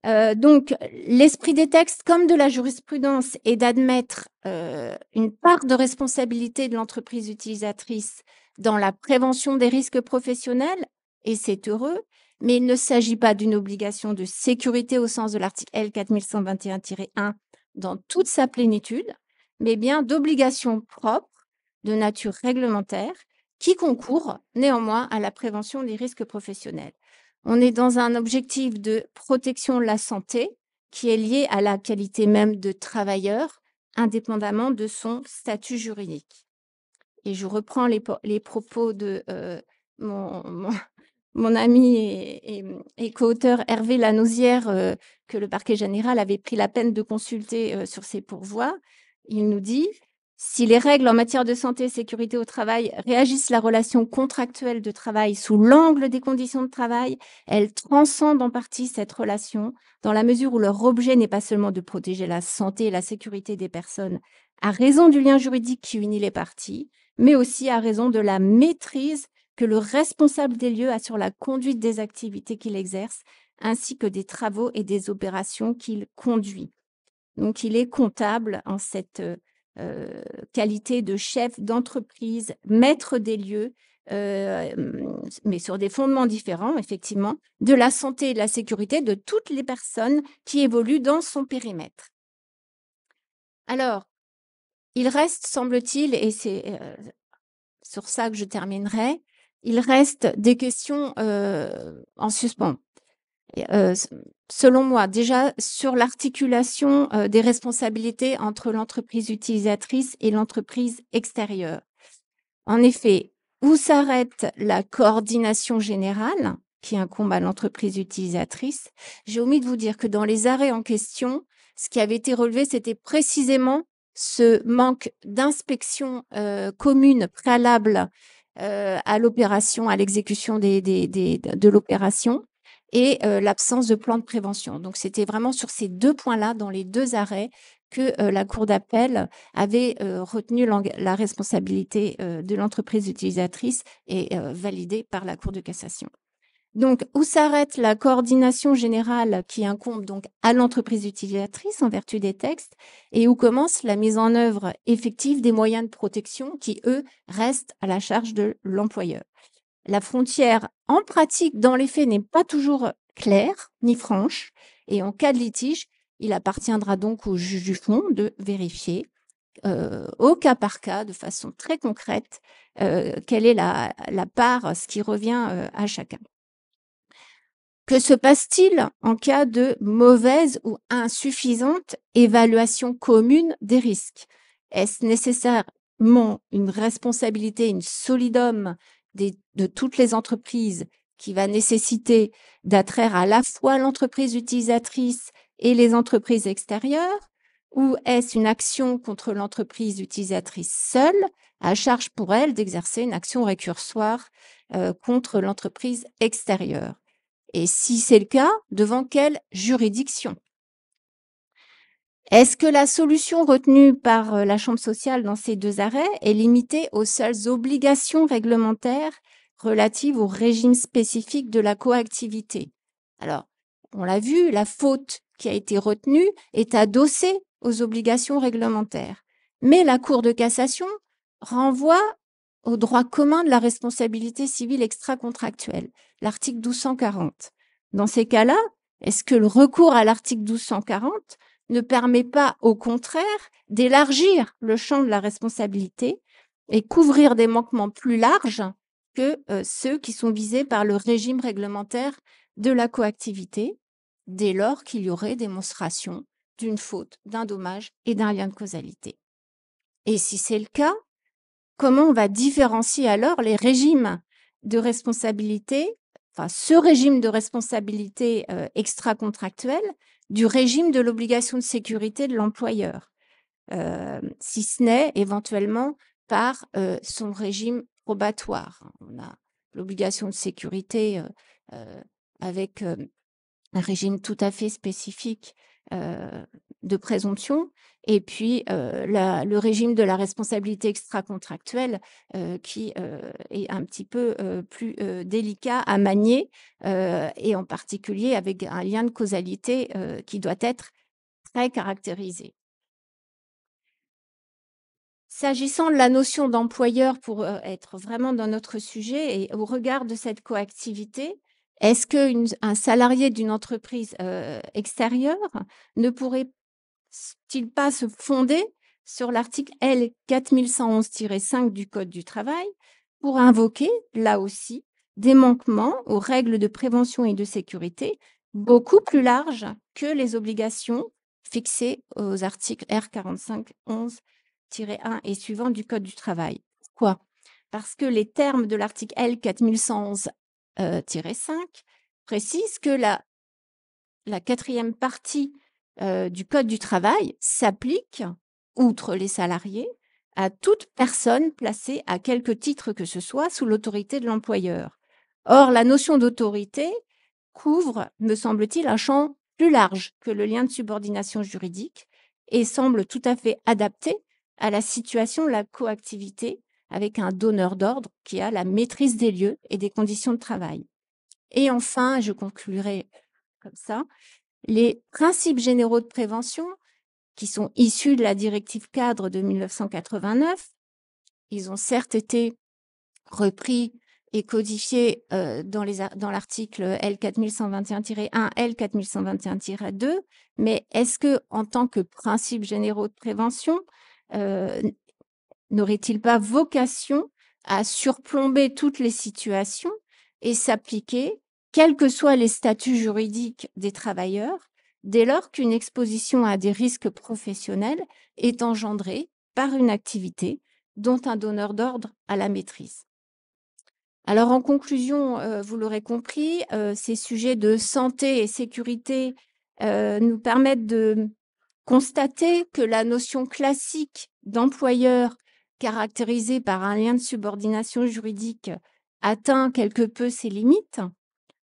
Donc, l'esprit des textes, comme de la jurisprudence, est d'admettre une part de responsabilité de l'entreprise utilisatrice dans la prévention des risques professionnels, et c'est heureux, mais il ne s'agit pas d'une obligation de sécurité au sens de l'article L. 4121-1 dans toute sa plénitude, mais bien d'obligations propres de nature réglementaire qui concourent néanmoins à la prévention des risques professionnels. On est dans un objectif de protection de la santé qui est lié à la qualité même de travailleur, indépendamment de son statut juridique. Et je reprends les propos de mon ami et co-auteur Hervé Lanauzière, que le parquet général avait pris la peine de consulter sur ses pourvois. Il nous dit Si les règles en matière de santé et sécurité au travail réagissent la relation contractuelle de travail sous l'angle des conditions de travail, elles transcendent en partie cette relation dans la mesure où leur objet n'est pas seulement de protéger la santé et la sécurité des personnes à raison du lien juridique qui unit les parties, mais aussi à raison de la maîtrise que le responsable des lieux a sur la conduite des activités qu'il exerce, ainsi que des travaux et des opérations qu'il conduit. Donc, il est comptable en cette qualité de chef d'entreprise, maître des lieux, mais sur des fondements différents, effectivement, de la santé et de la sécurité de toutes les personnes qui évoluent dans son périmètre. Alors, il reste, semble-t-il, et c'est sur ça que je terminerai, il reste des questions en suspens. Selon moi, déjà sur l'articulation des responsabilités entre l'entreprise utilisatrice et l'entreprise extérieure. En effet, où s'arrête la coordination générale qui incombe à l'entreprise utilisatrice? J'ai omis de vous dire que dans les arrêts en question, ce qui avait été relevé, c'était précisément ce manque d'inspection commune préalable à l'opération, à l'exécution de l'opération et l'absence de plan de prévention. Donc, c'était vraiment sur ces deux points-là, dans les deux arrêts, que la Cour d'appel avait retenu la responsabilité de l'entreprise utilisatrice et validée par la Cour de cassation. Donc, où s'arrête la coordination générale qui incombe donc à l'entreprise utilisatrice en vertu des textes et où commence la mise en œuvre effective des moyens de protection qui, eux, restent à la charge de l'employeur. La frontière, en pratique, dans les faits, n'est pas toujours claire ni franche. Et en cas de litige, il appartiendra donc au juge du fond de vérifier au cas par cas, de façon très concrète, quelle est la part, ce qui revient à chacun. Que se passe-t-il en cas de mauvaise ou insuffisante évaluation commune des risques? Est-ce nécessairement une responsabilité, une solidum de toutes les entreprises qui va nécessiter d'attraire à la fois l'entreprise utilisatrice et les entreprises extérieures? Ou est-ce une action contre l'entreprise utilisatrice seule, à charge pour elle d'exercer une action récursoire contre l'entreprise extérieure? Et si c'est le cas, devant quelle juridiction? Est-ce que la solution retenue par la Chambre sociale dans ces deux arrêts est limitée aux seules obligations réglementaires relatives au régime spécifique de la coactivité? Alors, on l'a vu, la faute qui a été retenue est adossée aux obligations réglementaires. Mais la Cour de cassation renvoie au droit commun de la responsabilité civile extra-contractuelle, l'article 1240. Dans ces cas-là, est-ce que le recours à l'article 1240 ne permet pas, au contraire, d'élargir le champ de la responsabilité et couvrir des manquements plus larges que ceux qui sont visés par le régime réglementaire de la coactivité, dès lors qu'il y aurait démonstration d'une faute, d'un dommage et d'un lien de causalité? Et si c'est le cas, comment on va différencier alors les régimes de responsabilité, enfin ce régime de responsabilité extra-contractuelle du régime de l'obligation de sécurité de l'employeur, si ce n'est éventuellement par son régime probatoire? On a l'obligation de sécurité avec un régime tout à fait spécifique de présomption, et puis le régime de la responsabilité extra-contractuelle qui est un petit peu plus délicat à manier, et en particulier avec un lien de causalité qui doit être très caractérisé. S'agissant de la notion d'employeur, pour être vraiment dans notre sujet et au regard de cette coactivité, est-ce qu'un salarié d'une entreprise extérieure ne pourrait-il pas se fonder sur l'article L 4111-5 du Code du travail pour invoquer, là aussi, des manquements aux règles de prévention et de sécurité beaucoup plus larges que les obligations fixées aux articles R4511-1 et suivants du Code du travail? Pourquoi? Parce que les termes de l'article L 4111-5 précisent que la quatrième partie du Code du travail s'applique, outre les salariés, à toute personne placée à quelque titre que ce soit sous l'autorité de l'employeur. Or, la notion d'autorité couvre, me semble-t-il, un champ plus large que le lien de subordination juridique et semble tout à fait adapté à la situation de la coactivité avec un donneur d'ordre qui a la maîtrise des lieux et des conditions de travail. Et enfin, je conclurai comme ça, les principes généraux de prévention qui sont issus de la directive cadre de 1989, ils ont certes été repris et codifiés dans l'article L4121-1, L4121-2, mais est-ce que, en tant que principes généraux de prévention, n'aurait-il pas vocation à surplomber toutes les situations et s'appliquer, quels que soient les statuts juridiques des travailleurs, dès lors qu'une exposition à des risques professionnels est engendrée par une activité dont un donneur d'ordre a la maîtrise? Alors, en conclusion, vous l'aurez compris, ces sujets de santé et sécurité nous permettent de constater que la notion classique d'employeur caractérisée par un lien de subordination juridique atteint quelque peu ses limites,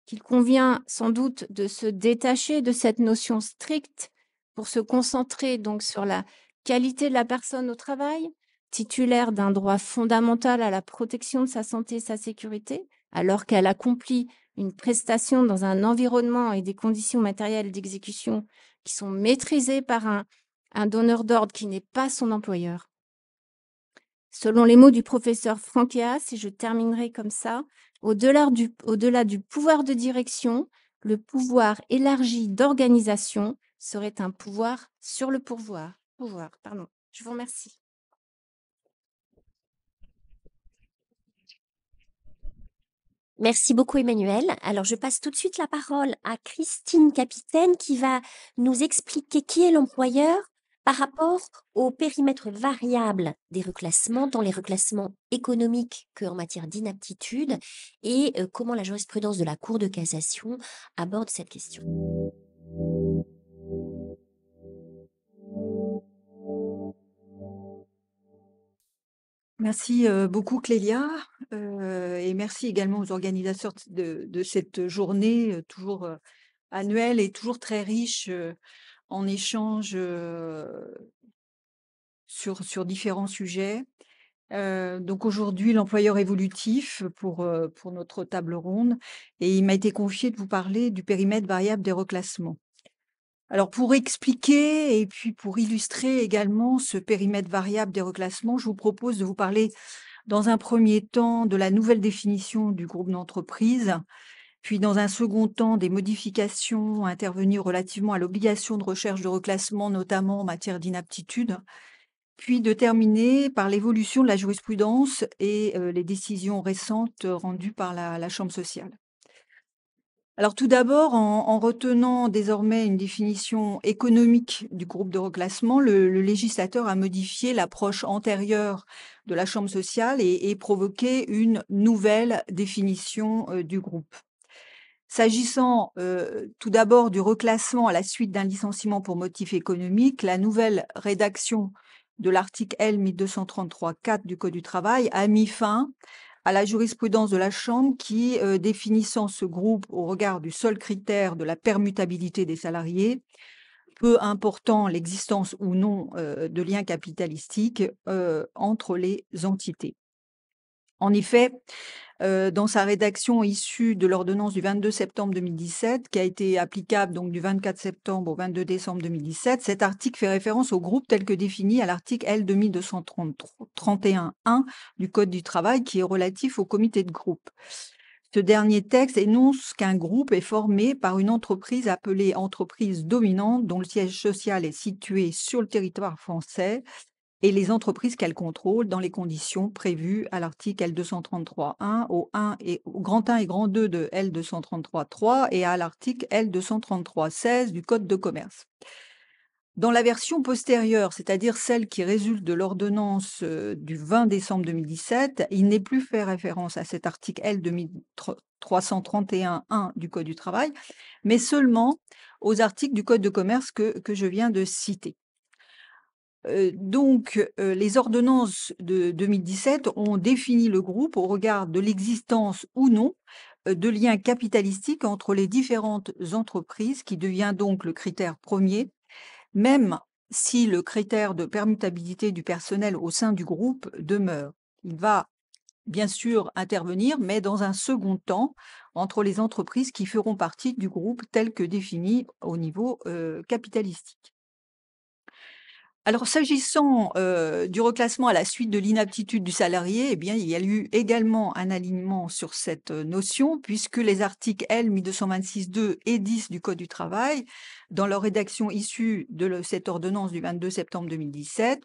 qu'il convient sans doute de se détacher de cette notion stricte pour se concentrer donc sur la qualité de la personne au travail, titulaire d'un droit fondamental à la protection de sa santé et sa sécurité, alors qu'elle accomplit une prestation dans un environnement et des conditions matérielles d'exécution qui sont maîtrisées par un donneur d'ordre qui n'est pas son employeur. Selon les mots du professeur Franqueas, et je terminerai comme ça, au-delà du pouvoir de direction, le pouvoir élargi d'organisation serait un pouvoir sur le pouvoir. Je vous remercie. Merci beaucoup, Emmanuel. Alors, je passe tout de suite la parole à Christine Capitaine qui va nous expliquer qui est l'employeur par rapport au périmètre variable des reclassements, tant les reclassements économiques qu'en matière d'inaptitude, et comment la jurisprudence de la Cour de cassation aborde cette question. Merci beaucoup Clélia et merci également aux organisateurs de cette journée toujours annuelle et toujours très riche en échanges sur différents sujets. Donc aujourd'hui, l'employeur évolutif pour notre table ronde, et il m'a été confié de vous parler du périmètre variable des reclassements. Alors pour expliquer et puis pour illustrer également ce périmètre variable des reclassements, je vous propose de vous parler dans un premier temps de la nouvelle définition du groupe d'entreprise, puis dans un second temps des modifications à intervenir relativement à l'obligation de recherche de reclassement, notamment en matière d'inaptitude, puis de terminer par l'évolution de la jurisprudence et les décisions récentes rendues par la Chambre sociale. Alors tout d'abord, en retenant désormais une définition économique du groupe de reclassement, le législateur a modifié l'approche antérieure de la Chambre sociale et provoqué une nouvelle définition du groupe. S'agissant tout d'abord du reclassement à la suite d'un licenciement pour motif économique, la nouvelle rédaction de l'article L. 1233-4 du Code du travail a mis fin à la jurisprudence de la Chambre qui, définissant ce groupe au regard du seul critère de la permutabilité des salariés, peu important l'existence ou non de liens capitalistiques entre les entités. En effet, dans sa rédaction issue de l'ordonnance du 22 septembre 2017, qui a été applicable donc du 24 septembre au 22 décembre 2017, cet article fait référence au groupe tel que défini à l'article L. 2231-1 du Code du travail, qui est relatif au comité de groupe. Ce dernier texte énonce qu'un groupe est formé par une entreprise appelée entreprise dominante dont le siège social est situé sur le territoire français et les entreprises qu'elle contrôle dans les conditions prévues à l'article L233-1, au grand 1 et grand 2 de L233-3 et à l'article L233-16 du Code de commerce. Dans la version postérieure, c'est-à-dire celle qui résulte de l'ordonnance du 20 décembre 2017, il n'est plus fait référence à cet article L2331-1 du Code du travail, mais seulement aux articles du Code de commerce que je viens de citer. Les ordonnances de 2017 ont défini le groupe au regard de l'existence ou non de liens capitalistiques entre les différentes entreprises, qui devient donc le critère premier, même si le critère de permutabilité du personnel au sein du groupe demeure. Il va bien sûr intervenir, mais dans un second temps, entre les entreprises qui feront partie du groupe tel que défini au niveau capitalistique. Alors, s'agissant du reclassement à la suite de l'inaptitude du salarié, eh bien, il y a eu également un alignement sur cette notion, puisque les articles L 1226-2 et 10 du Code du travail, dans leur rédaction issue de cette ordonnance du 22 septembre 2017,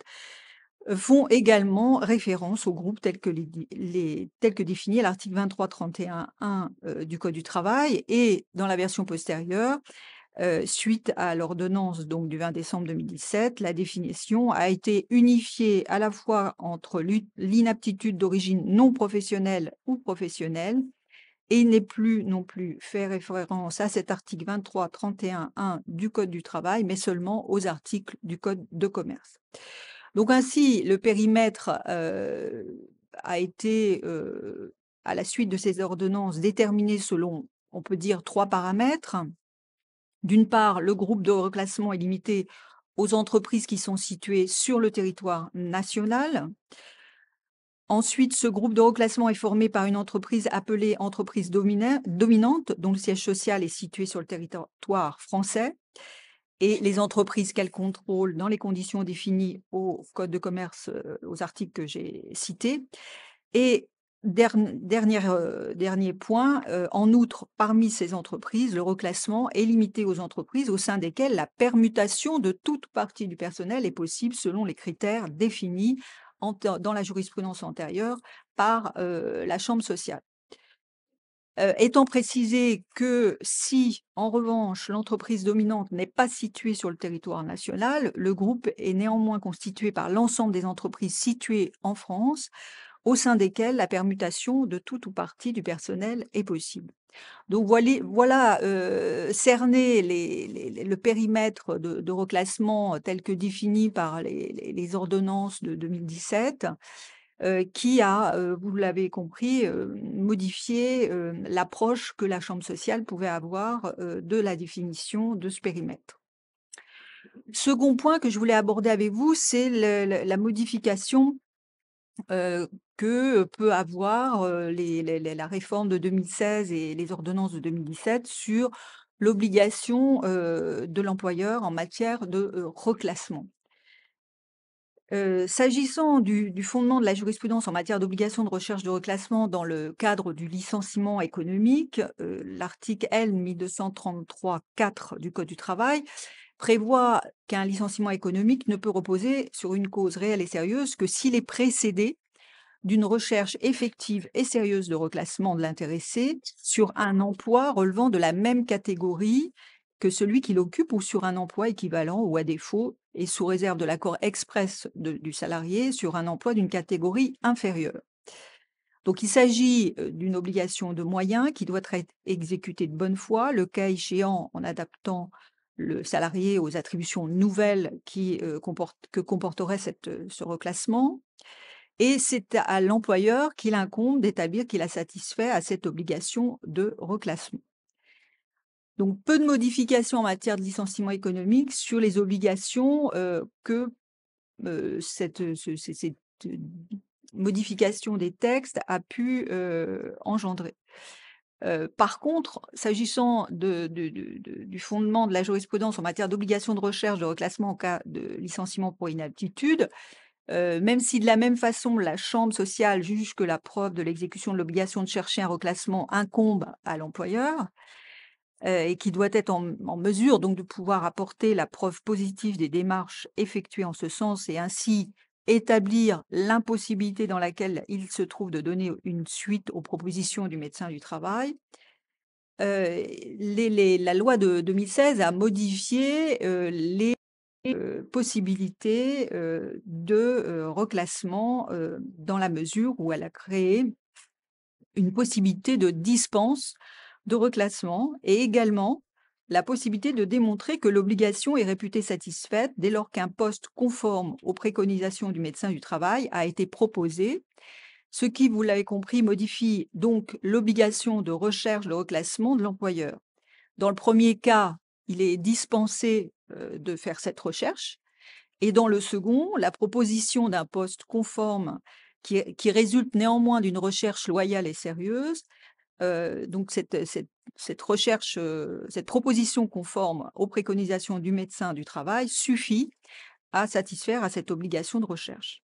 font également référence au groupe tel que défini à l'article 2331-1 du Code du travail, et dans la version postérieure, suite à l'ordonnance donc du 20 décembre 2017, la définition a été unifiée à la fois entre l'inaptitude d'origine non professionnelle ou professionnelle, et il n'est plus non plus fait référence à cet article 2331-1 du Code du travail, mais seulement aux articles du Code de commerce. Donc ainsi, le périmètre a été, à la suite de ces ordonnances, déterminé selon, on peut dire, 3 paramètres. D'une part, le groupe de reclassement est limité aux entreprises qui sont situées sur le territoire national. Ensuite, ce groupe de reclassement est formé par une entreprise appelée entreprise dominante, dont le siège social est situé sur le territoire français, et les entreprises qu'elle contrôle dans les conditions définies au Code de commerce, aux articles que j'ai cités. Et dernier point, en outre, parmi ces entreprises, le reclassement est limité aux entreprises au sein desquelles la permutation de toute partie du personnel est possible selon les critères définis dans la jurisprudence antérieure par la Chambre sociale. Étant précisé que si, en revanche, l'entreprise dominante n'est pas située sur le territoire national, le groupe est néanmoins constitué par l'ensemble des entreprises situées en France, au sein desquelles la permutation de tout ou partie du personnel est possible. Donc voilà cerné le périmètre de reclassement tel que défini par les ordonnances de 2017, qui a, vous l'avez compris, modifié l'approche que la Chambre sociale pouvait avoir de la définition de ce périmètre. Second point que je voulais aborder avec vous, c'est la modification que peut avoir la réforme de 2016 et les ordonnances de 2017 sur l'obligation de l'employeur en matière de reclassement. S'agissant du fondement de la jurisprudence en matière d'obligation de recherche de reclassement dans le cadre du licenciement économique, l'article L 1233-4 du Code du travail prévoit qu'un licenciement économique ne peut reposer sur une cause réelle et sérieuse que s'il est précédé d'une recherche effective et sérieuse de reclassement de l'intéressé sur un emploi relevant de la même catégorie que celui qu'il occupe ou sur un emploi équivalent ou à défaut, et sous réserve de l'accord express du salarié, sur un emploi d'une catégorie inférieure. Donc il s'agit d'une obligation de moyens qui doit être exécutée de bonne foi, le cas échéant en adaptant le salarié aux attributions nouvelles que comporterait ce reclassement. Et c'est à l'employeur qu'il incombe d'établir qu'il a satisfait à cette obligation de reclassement. Donc, peu de modifications en matière de licenciement économique sur les obligations que cette modification des textes a pu engendrer. Par contre, s'agissant du fondement de la jurisprudence en matière d'obligation de recherche de reclassement en cas de licenciement pour inaptitude, même si de la même façon, la Chambre sociale juge que la preuve de l'exécution de l'obligation de chercher un reclassement incombe à l'employeur, et qui doit être en mesure donc de pouvoir apporter la preuve positive des démarches effectuées en ce sens et ainsi établir l'impossibilité dans laquelle il se trouve de donner une suite aux propositions du médecin du travail. La loi de 2016 a modifié les possibilités de reclassement dans la mesure où elle a créé une possibilité de dispense de reclassement et également la possibilité de démontrer que l'obligation est réputée satisfaite dès lors qu'un poste conforme aux préconisations du médecin du travail a été proposé, ce qui, vous l'avez compris, modifie donc l'obligation de recherche de reclassement de l'employeur. Dans le premier cas, il est dispensé de faire cette recherche. Et dans le second, la proposition d'un poste conforme qui résulte néanmoins d'une recherche loyale et sérieuse, donc cette recherche, cette proposition conforme aux préconisations du médecin du travail suffit à satisfaire à cette obligation de recherche.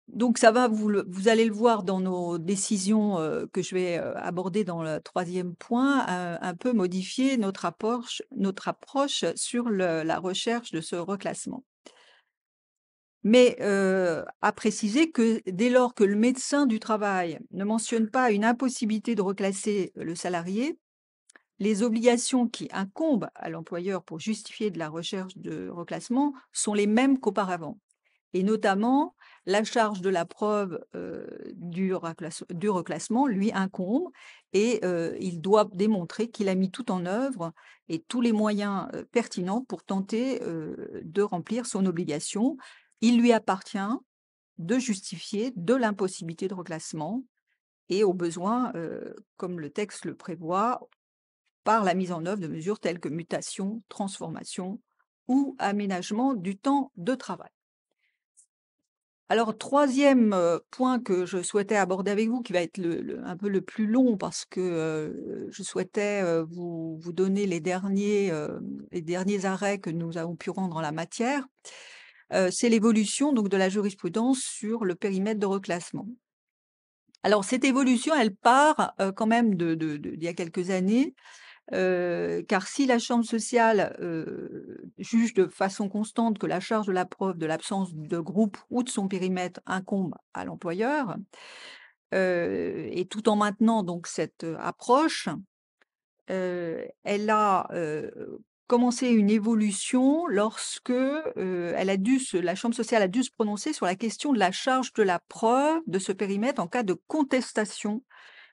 Donc ça va, vous allez le voir dans nos décisions que je vais aborder dans le troisième point, un peu modifier notre approche sur la recherche de ce reclassement. Mais à préciser que dès lors que le médecin du travail ne mentionne pas une impossibilité de reclasser le salarié, les obligations qui incombent à l'employeur pour justifier de la recherche de reclassement sont les mêmes qu'auparavant. Et notamment, la charge de la preuve du reclassement lui incombe et il doit démontrer qu'il a mis tout en œuvre et tous les moyens pertinents pour tenter de remplir son obligation. Il lui appartient de justifier de l'impossibilité de reclassement et au besoin, comme le texte le prévoit, par la mise en œuvre de mesures telles que mutation, transformation ou aménagement du temps de travail. Alors, troisième point que je souhaitais aborder avec vous, qui va être un peu le plus long parce que je souhaitais vous donner les derniers arrêts que nous avons pu rendre en la matière, c'est l'évolution donc de la jurisprudence sur le périmètre de reclassement. Alors, cette évolution, elle part quand même d'il y a quelques années, car si la chambre sociale juge de façon constante que la charge de la preuve de l'absence de groupe ou de son périmètre incombe à l'employeur, et tout en maintenant donc cette approche, elle a commencé une évolution lorsque la chambre sociale a dû se prononcer sur la question de la charge de la preuve de ce périmètre en cas de contestation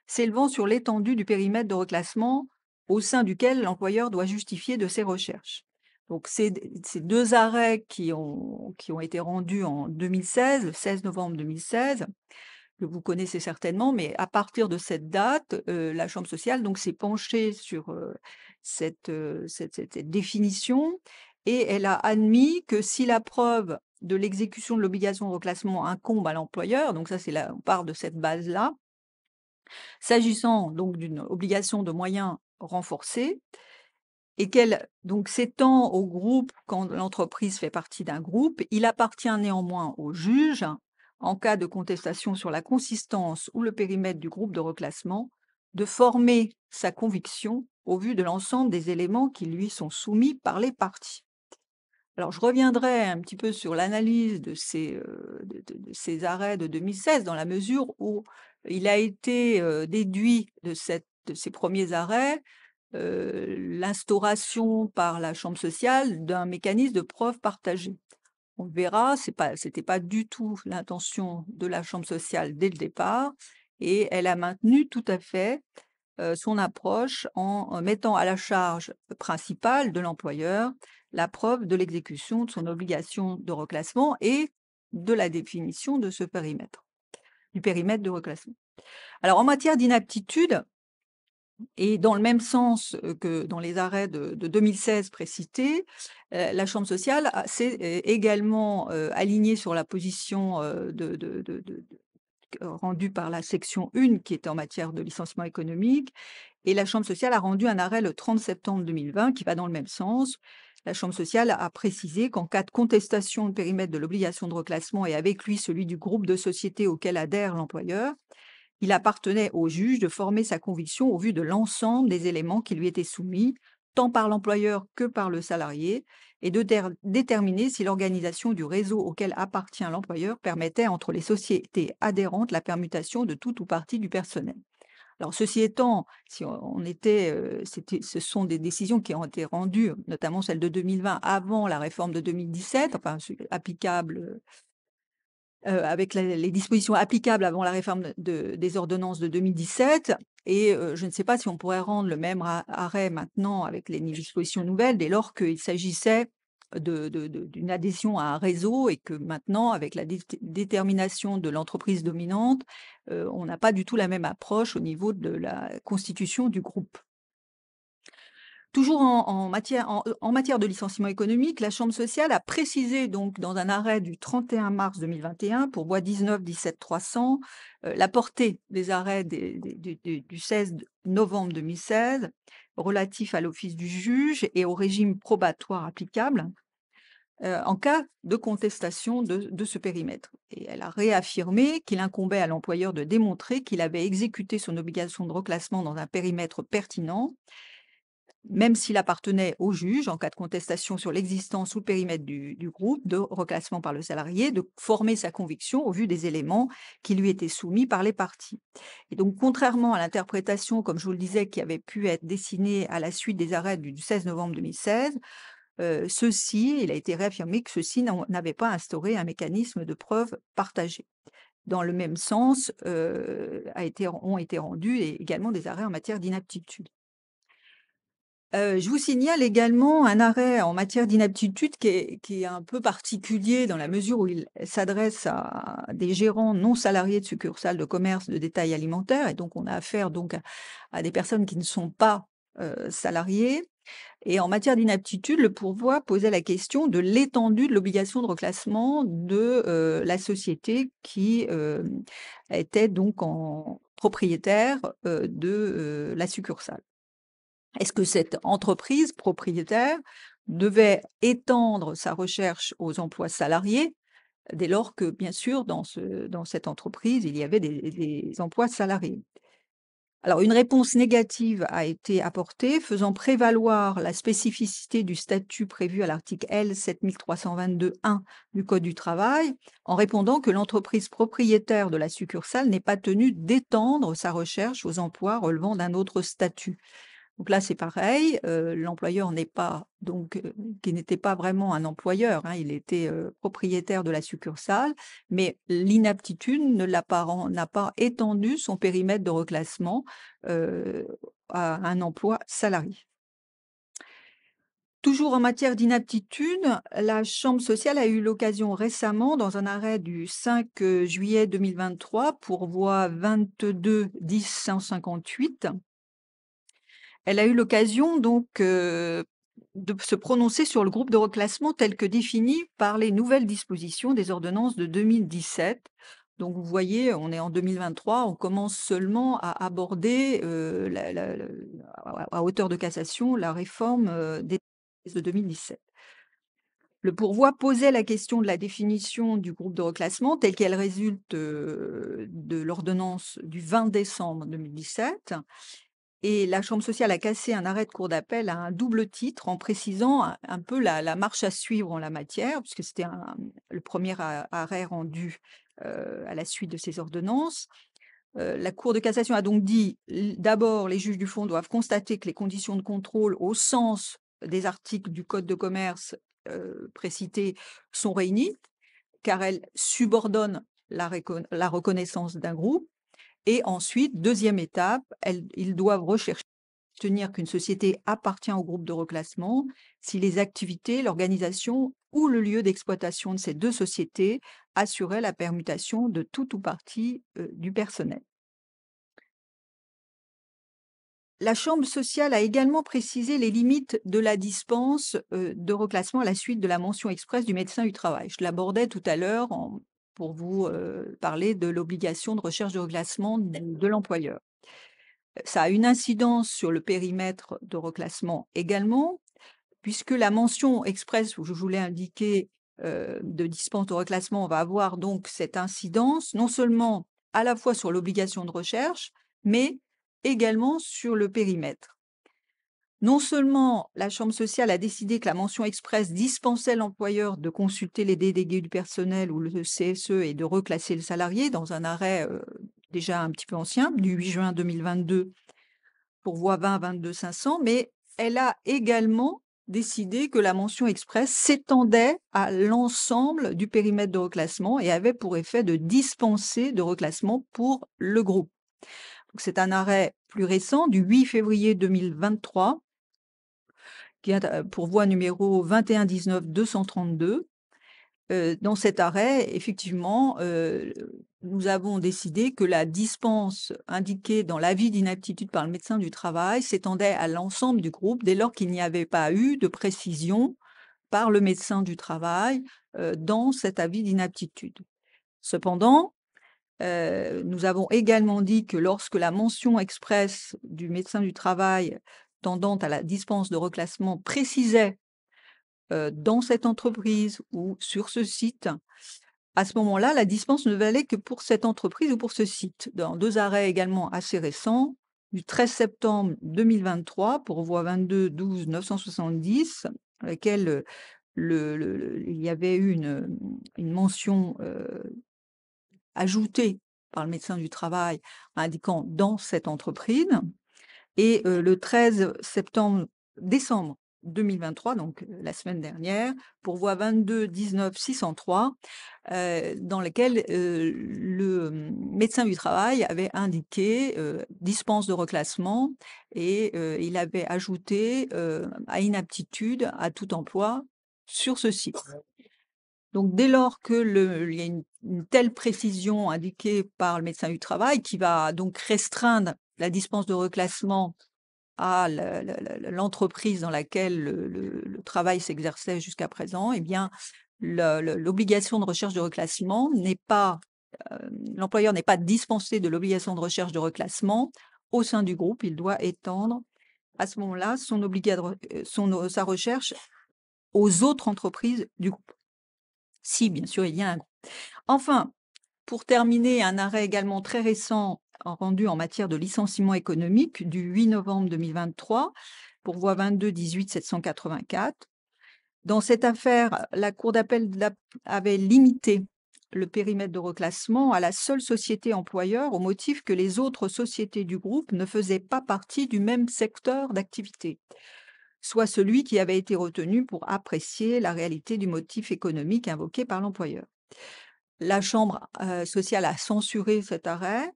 s'élevant sur l'étendue du périmètre de reclassement au sein duquel l'employeur doit justifier de ses recherches. Donc, ces deux arrêts qui ont été rendus en 2016, le 16 novembre 2016, que vous connaissez certainement, mais à partir de cette date, la chambre sociale donc s'est penchée sur cette définition et elle a admis que si la preuve de l'exécution de l'obligation de reclassement incombe à l'employeur, donc ça c'est là, on part de cette base-là, s'agissant donc d'une obligation de moyens renforcée et qu'elle donc s'étend au groupe quand l'entreprise fait partie d'un groupe, il appartient néanmoins au juge, en cas de contestation sur la consistance ou le périmètre du groupe de reclassement, de former sa conviction au vu de l'ensemble des éléments qui lui sont soumis par les parties. Alors, je reviendrai un petit peu sur l'analyse de ces arrêts de 2016 dans la mesure où il a été déduit de ces premiers arrêts l'instauration par la chambre sociale d'un mécanisme de preuve partagée. On le verra, c'était pas du tout l'intention de la chambre sociale dès le départ et elle a maintenu tout à fait son approche en mettant à la charge principale de l'employeur la preuve de l'exécution de son obligation de reclassement et de la définition de ce périmètre, du périmètre de reclassement. Alors, en matière d'inaptitude, et dans le même sens que dans les arrêts de 2016 précités, la chambre sociale s'est également alignée sur la position rendue par la section 1 qui était en matière de licenciement économique. Et la chambre sociale a rendu un arrêt le 30 septembre 2020 qui va dans le même sens. La chambre sociale a précisé qu'en cas de contestation de périmètre de l'obligation de reclassement et avec lui celui du groupe de sociétés auquel adhère l'employeur, il appartenait au juge de former sa conviction au vu de l'ensemble des éléments qui lui étaient soumis, tant par l'employeur que par le salarié, et de déterminer si l'organisation du réseau auquel appartient l'employeur permettait entre les sociétés adhérentes la permutation de tout ou partie du personnel. Alors, ceci étant, si ce sont des décisions qui ont été rendues, notamment celle de 2020, avant la réforme de 2017, enfin, applicable avec les dispositions applicables avant la réforme des ordonnances de 2017. Et je ne sais pas si on pourrait rendre le même arrêt maintenant avec les dispositions nouvelles, dès lors qu'il s'agissait d'une adhésion à un réseau et que maintenant, avec la détermination de l'entreprise dominante, on n'a pas du tout la même approche au niveau de la constitution du groupe. Toujours en matière de licenciement économique, la Chambre sociale a précisé donc dans un arrêt du 31 mars 2021 pour Bois 19 17 300 la portée des arrêts du 16 novembre 2016 relatifs à l'office du juge et au régime probatoire applicable en cas de contestation de ce périmètre. Et elle a réaffirmé qu'il incombait à l'employeur de démontrer qu'il avait exécuté son obligation de reclassement dans un périmètre pertinent, même s'il appartenait au juge, en cas de contestation sur l'existence ou le périmètre du groupe de reclassement par le salarié, de former sa conviction au vu des éléments qui lui étaient soumis par les parties. Et donc, contrairement à l'interprétation, comme je vous le disais, qui avait pu être dessinée à la suite des arrêts du 16 novembre 2016, il a été réaffirmé que ceux-ci n'avaient pas instauré un mécanisme de preuve partagé. Dans le même sens, ont été rendus également des arrêts en matière d'inaptitude. Je vous signale également un arrêt en matière d'inaptitude qui est un peu particulier dans la mesure où il s'adresse à des gérants non salariés de succursales de commerce de détail alimentaire et donc on a affaire donc à des personnes qui ne sont pas salariées. Et en matière d'inaptitude, le pourvoi posait la question de l'étendue de l'obligation de reclassement de la société qui était donc en propriétaire de la succursale. Est-ce que cette entreprise propriétaire devait étendre sa recherche aux emplois salariés, dès lors que, bien sûr, dans cette entreprise, il y avait des emplois salariés? Alors, une réponse négative a été apportée, faisant prévaloir la spécificité du statut prévu à l'article L. 7322-1 du Code du travail, en répondant que l'entreprise propriétaire de la succursale n'est pas tenue d'étendre sa recherche aux emplois relevant d'un autre statut. Donc là, c'est pareil, l'employeur qui n'était pas vraiment un employeur, hein, il était propriétaire de la succursale, mais l'inaptitude n'a pas étendu son périmètre de reclassement à un emploi salarié. Toujours en matière d'inaptitude, la Chambre sociale a eu l'occasion récemment, dans un arrêt du 5 juillet 2023, pourvoi 22 10 158, elle a eu l'occasion donc de se prononcer sur le groupe de reclassement tel que défini par les nouvelles dispositions des ordonnances de 2017. Donc vous voyez, on est en 2023, on commence seulement à aborder à hauteur de cassation la réforme des de 2017. Le pourvoi posait la question de la définition du groupe de reclassement telle qu'elle résulte de l'ordonnance du 20 décembre 2017. Et la Chambre sociale a cassé un arrêt de cour d'appel à un double titre en précisant un peu la marche à suivre en la matière, puisque c'était le premier arrêt rendu à la suite de ces ordonnances. La Cour de cassation a donc dit, d'abord, les juges du fond doivent constater que les conditions de contrôle au sens des articles du Code de commerce précités sont réunies, car elles subordonnent la reconnaissance d'un groupe. Et ensuite, deuxième étape, ils doivent rechercher à obtenir qu'une société appartient au groupe de reclassement si les activités, l'organisation ou le lieu d'exploitation de ces deux sociétés assuraient la permutation de tout ou partie du personnel. La Chambre sociale a également précisé les limites de la dispense de reclassement à la suite de la mention expresse du médecin du travail. Je l'abordais tout à l'heure pour vous parler de l'obligation de recherche de reclassement de l'employeur. Ça a une incidence sur le périmètre de reclassement également, puisque la mention expresse, où je voulais indiquer, de dispense de reclassement va avoir donc cette incidence, non seulement à la fois sur l'obligation de recherche, mais également sur le périmètre. Non seulement la Chambre sociale a décidé que la mention expresse dispensait l'employeur de consulter les délégués du personnel ou le CSE et de reclasser le salarié dans un arrêt déjà un petit peu ancien, du 8 juin 2022, pourvoi 20 22 500, mais elle a également décidé que la mention express s'étendait à l'ensemble du périmètre de reclassement et avait pour effet de dispenser de reclassement pour le groupe. Donc, c'est un arrêt plus récent du 8 février 2023 qui a pour voie numéro 21 19 232. Dans cet arrêt, effectivement, nous avons décidé que la dispense indiquée dans l'avis d'inaptitude par le médecin du travail s'étendait à l'ensemble du groupe dès lors qu'il n'y avait pas eu de précision par le médecin du travail dans cet avis d'inaptitude. Cependant, nous avons également dit que lorsque la mention expresse du médecin du travail tendant à la dispense de reclassement précisait dans cette entreprise ou sur ce site, à ce moment-là, la dispense ne valait que pour cette entreprise ou pour ce site. Dans 2 arrêts également assez récents, du 13 septembre 2023 pour voie 22 12 970, dans laquelle il y avait eu une mention ajoutée par le médecin du travail indiquant dans cette entreprise. Et le 13 décembre 2023, donc la semaine dernière, pour voie 22 19 603, dans laquelle le médecin du travail avait indiqué dispense de reclassement et il avait ajouté à inaptitude à tout emploi sur ce site. Donc, dès lors qu'il y a une telle précision indiquée par le médecin du travail qui va donc restreindre la dispense de reclassement à l'entreprise dans laquelle le travail s'exerçait jusqu'à présent, eh bien, l'obligation de recherche de reclassement n'est pas, l'employeur n'est pas dispensé de l'obligation de recherche de reclassement au sein du groupe. Il doit étendre à ce moment-là sa recherche aux autres entreprises du groupe. Si, bien sûr, il y a un groupe. Enfin, pour terminer, un arrêt également très récent rendu en matière de licenciement économique du 8 novembre 2023 pour voie 22 18 784. Dans cette affaire, la Cour d'appel avait limité le périmètre de reclassement à la seule société employeur au motif que les autres sociétés du groupe ne faisaient pas partie du même secteur d'activité, soit celui qui avait été retenu pour apprécier la réalité du motif économique invoqué par l'employeur. La Chambre sociale a censuré cet arrêt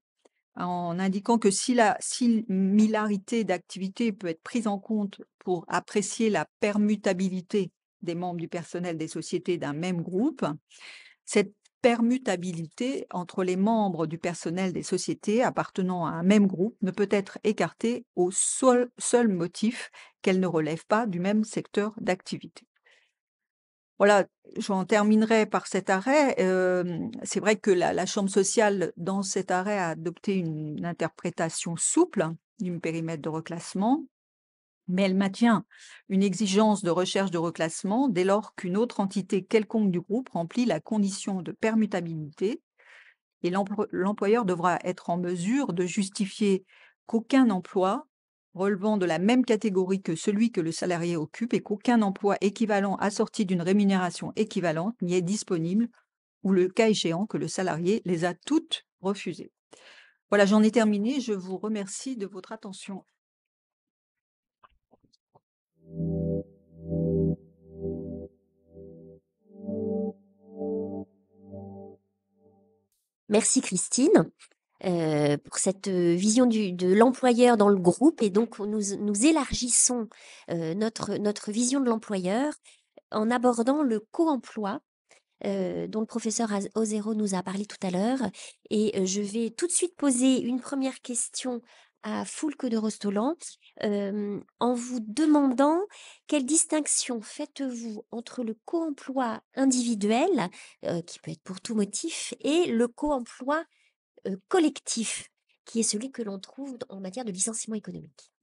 en indiquant que si la similarité d'activité peut être prise en compte pour apprécier la permutabilité des membres du personnel des sociétés d'un même groupe, cette permutabilité entre les membres du personnel des sociétés appartenant à un même groupe ne peut être écartée au seul motif qu'elle ne relève pas du même secteur d'activité. Voilà, j'en terminerai par cet arrêt. C'est vrai que la chambre sociale, dans cet arrêt, a adopté une interprétation souple du périmètre de reclassement, mais elle maintient une exigence de recherche de reclassement dès lors qu'une autre entité quelconque du groupe remplit la condition de permutabilité et l'employeur devra être en mesure de justifier qu'aucun emploi relevant de la même catégorie que celui que le salarié occupe et qu'aucun emploi équivalent assorti d'une rémunération équivalente n'y est disponible ou, le cas échéant, que le salarié les a toutes refusées. Voilà, j'en ai terminé. Je vous remercie de votre attention. Merci Christine pour cette vision de l'employeur dans le groupe. Et donc, nous élargissons notre vision de l'employeur en abordant le co-emploi dont le professeur Ozero nous a parlé tout à l'heure. Et je vais tout de suite poser une première question à Foulque de Rostolan en vous demandant quelle distinction faites-vous entre le co-emploi individuel, qui peut être pour tout motif, et le co-emploi collectif, qui est celui que l'on trouve en matière de licenciement économique.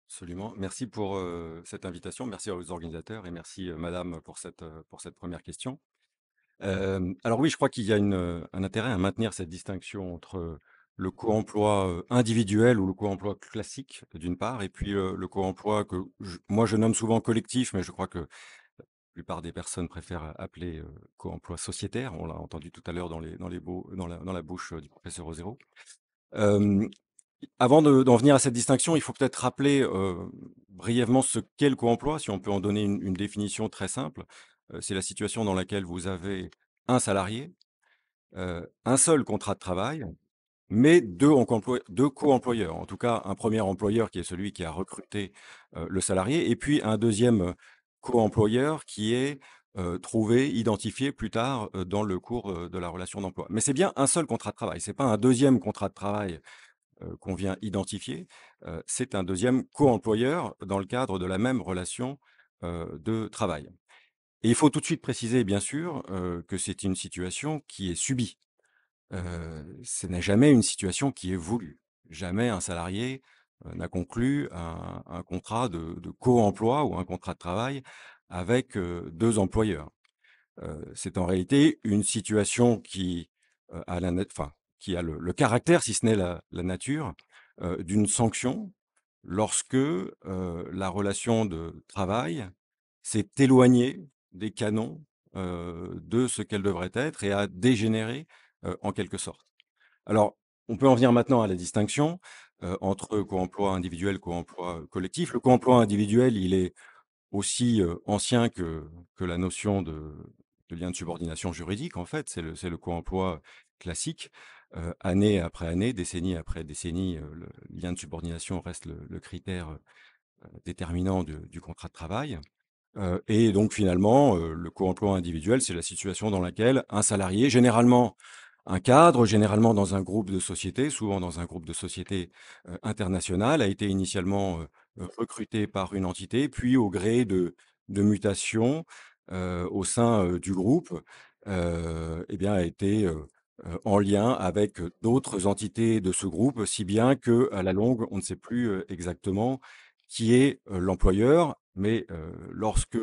Absolument. Merci pour cette invitation. Merci aux organisateurs et merci, madame, pour cette première question. Alors oui, je crois qu'il y a un intérêt à maintenir cette distinction entre le co-emploi individuel ou le co-emploi classique, d'une part, et puis le co-emploi que moi je nomme souvent collectif, mais je crois que la plupart des personnes préfèrent appeler co-emploi sociétaire. On l'a entendu tout à l'heure dans la bouche du professeur Ozero. Avant d'en venir à cette distinction, il faut peut-être rappeler brièvement ce qu'est le co-emploi, si on peut en donner une définition très simple. C'est la situation dans laquelle vous avez un salarié, un seul contrat de travail, mais deux co-employeurs. En tout cas, un premier employeur qui est celui qui a recruté le salarié, et puis un deuxième co-employeur qui est trouvé, identifié plus tard dans le cours de la relation d'emploi. Mais c'est bien un seul contrat de travail. C'est pas un deuxième contrat de travail qu'on vient identifier. C'est un deuxième co-employeur dans le cadre de la même relation de travail. Et il faut tout de suite préciser, bien sûr, que c'est une situation qui est subie. Ce n'est jamais une situation qui est voulue. Jamais un salarié n'a conclu un contrat de co-emploi ou un contrat de travail avec deux employeurs. C'est en réalité une situation qui a qui a le caractère, si ce n'est la nature, d'une sanction lorsque la relation de travail s'est éloignée des canons de ce qu'elle devrait être et a dégénéré en quelque sorte. Alors, on peut en venir maintenant à la distinction entre co-emploi individuel, co-emploi collectif. Le co-emploi individuel, il est aussi ancien que la notion de lien de subordination juridique, en fait. C'est le co-emploi classique. Année après année, décennie après décennie, le lien de subordination reste le critère déterminant du contrat de travail. Et donc finalement, le co-emploi individuel, c'est la situation dans laquelle un salarié, généralement un cadre, généralement dans un groupe de société, souvent dans un groupe de société international, a été initialement recruté par une entité, puis au gré de mutations au sein du groupe, eh bien, a été en lien avec d'autres entités de ce groupe, si bien qu'à la longue, on ne sait plus exactement qui est l'employeur, mais lorsque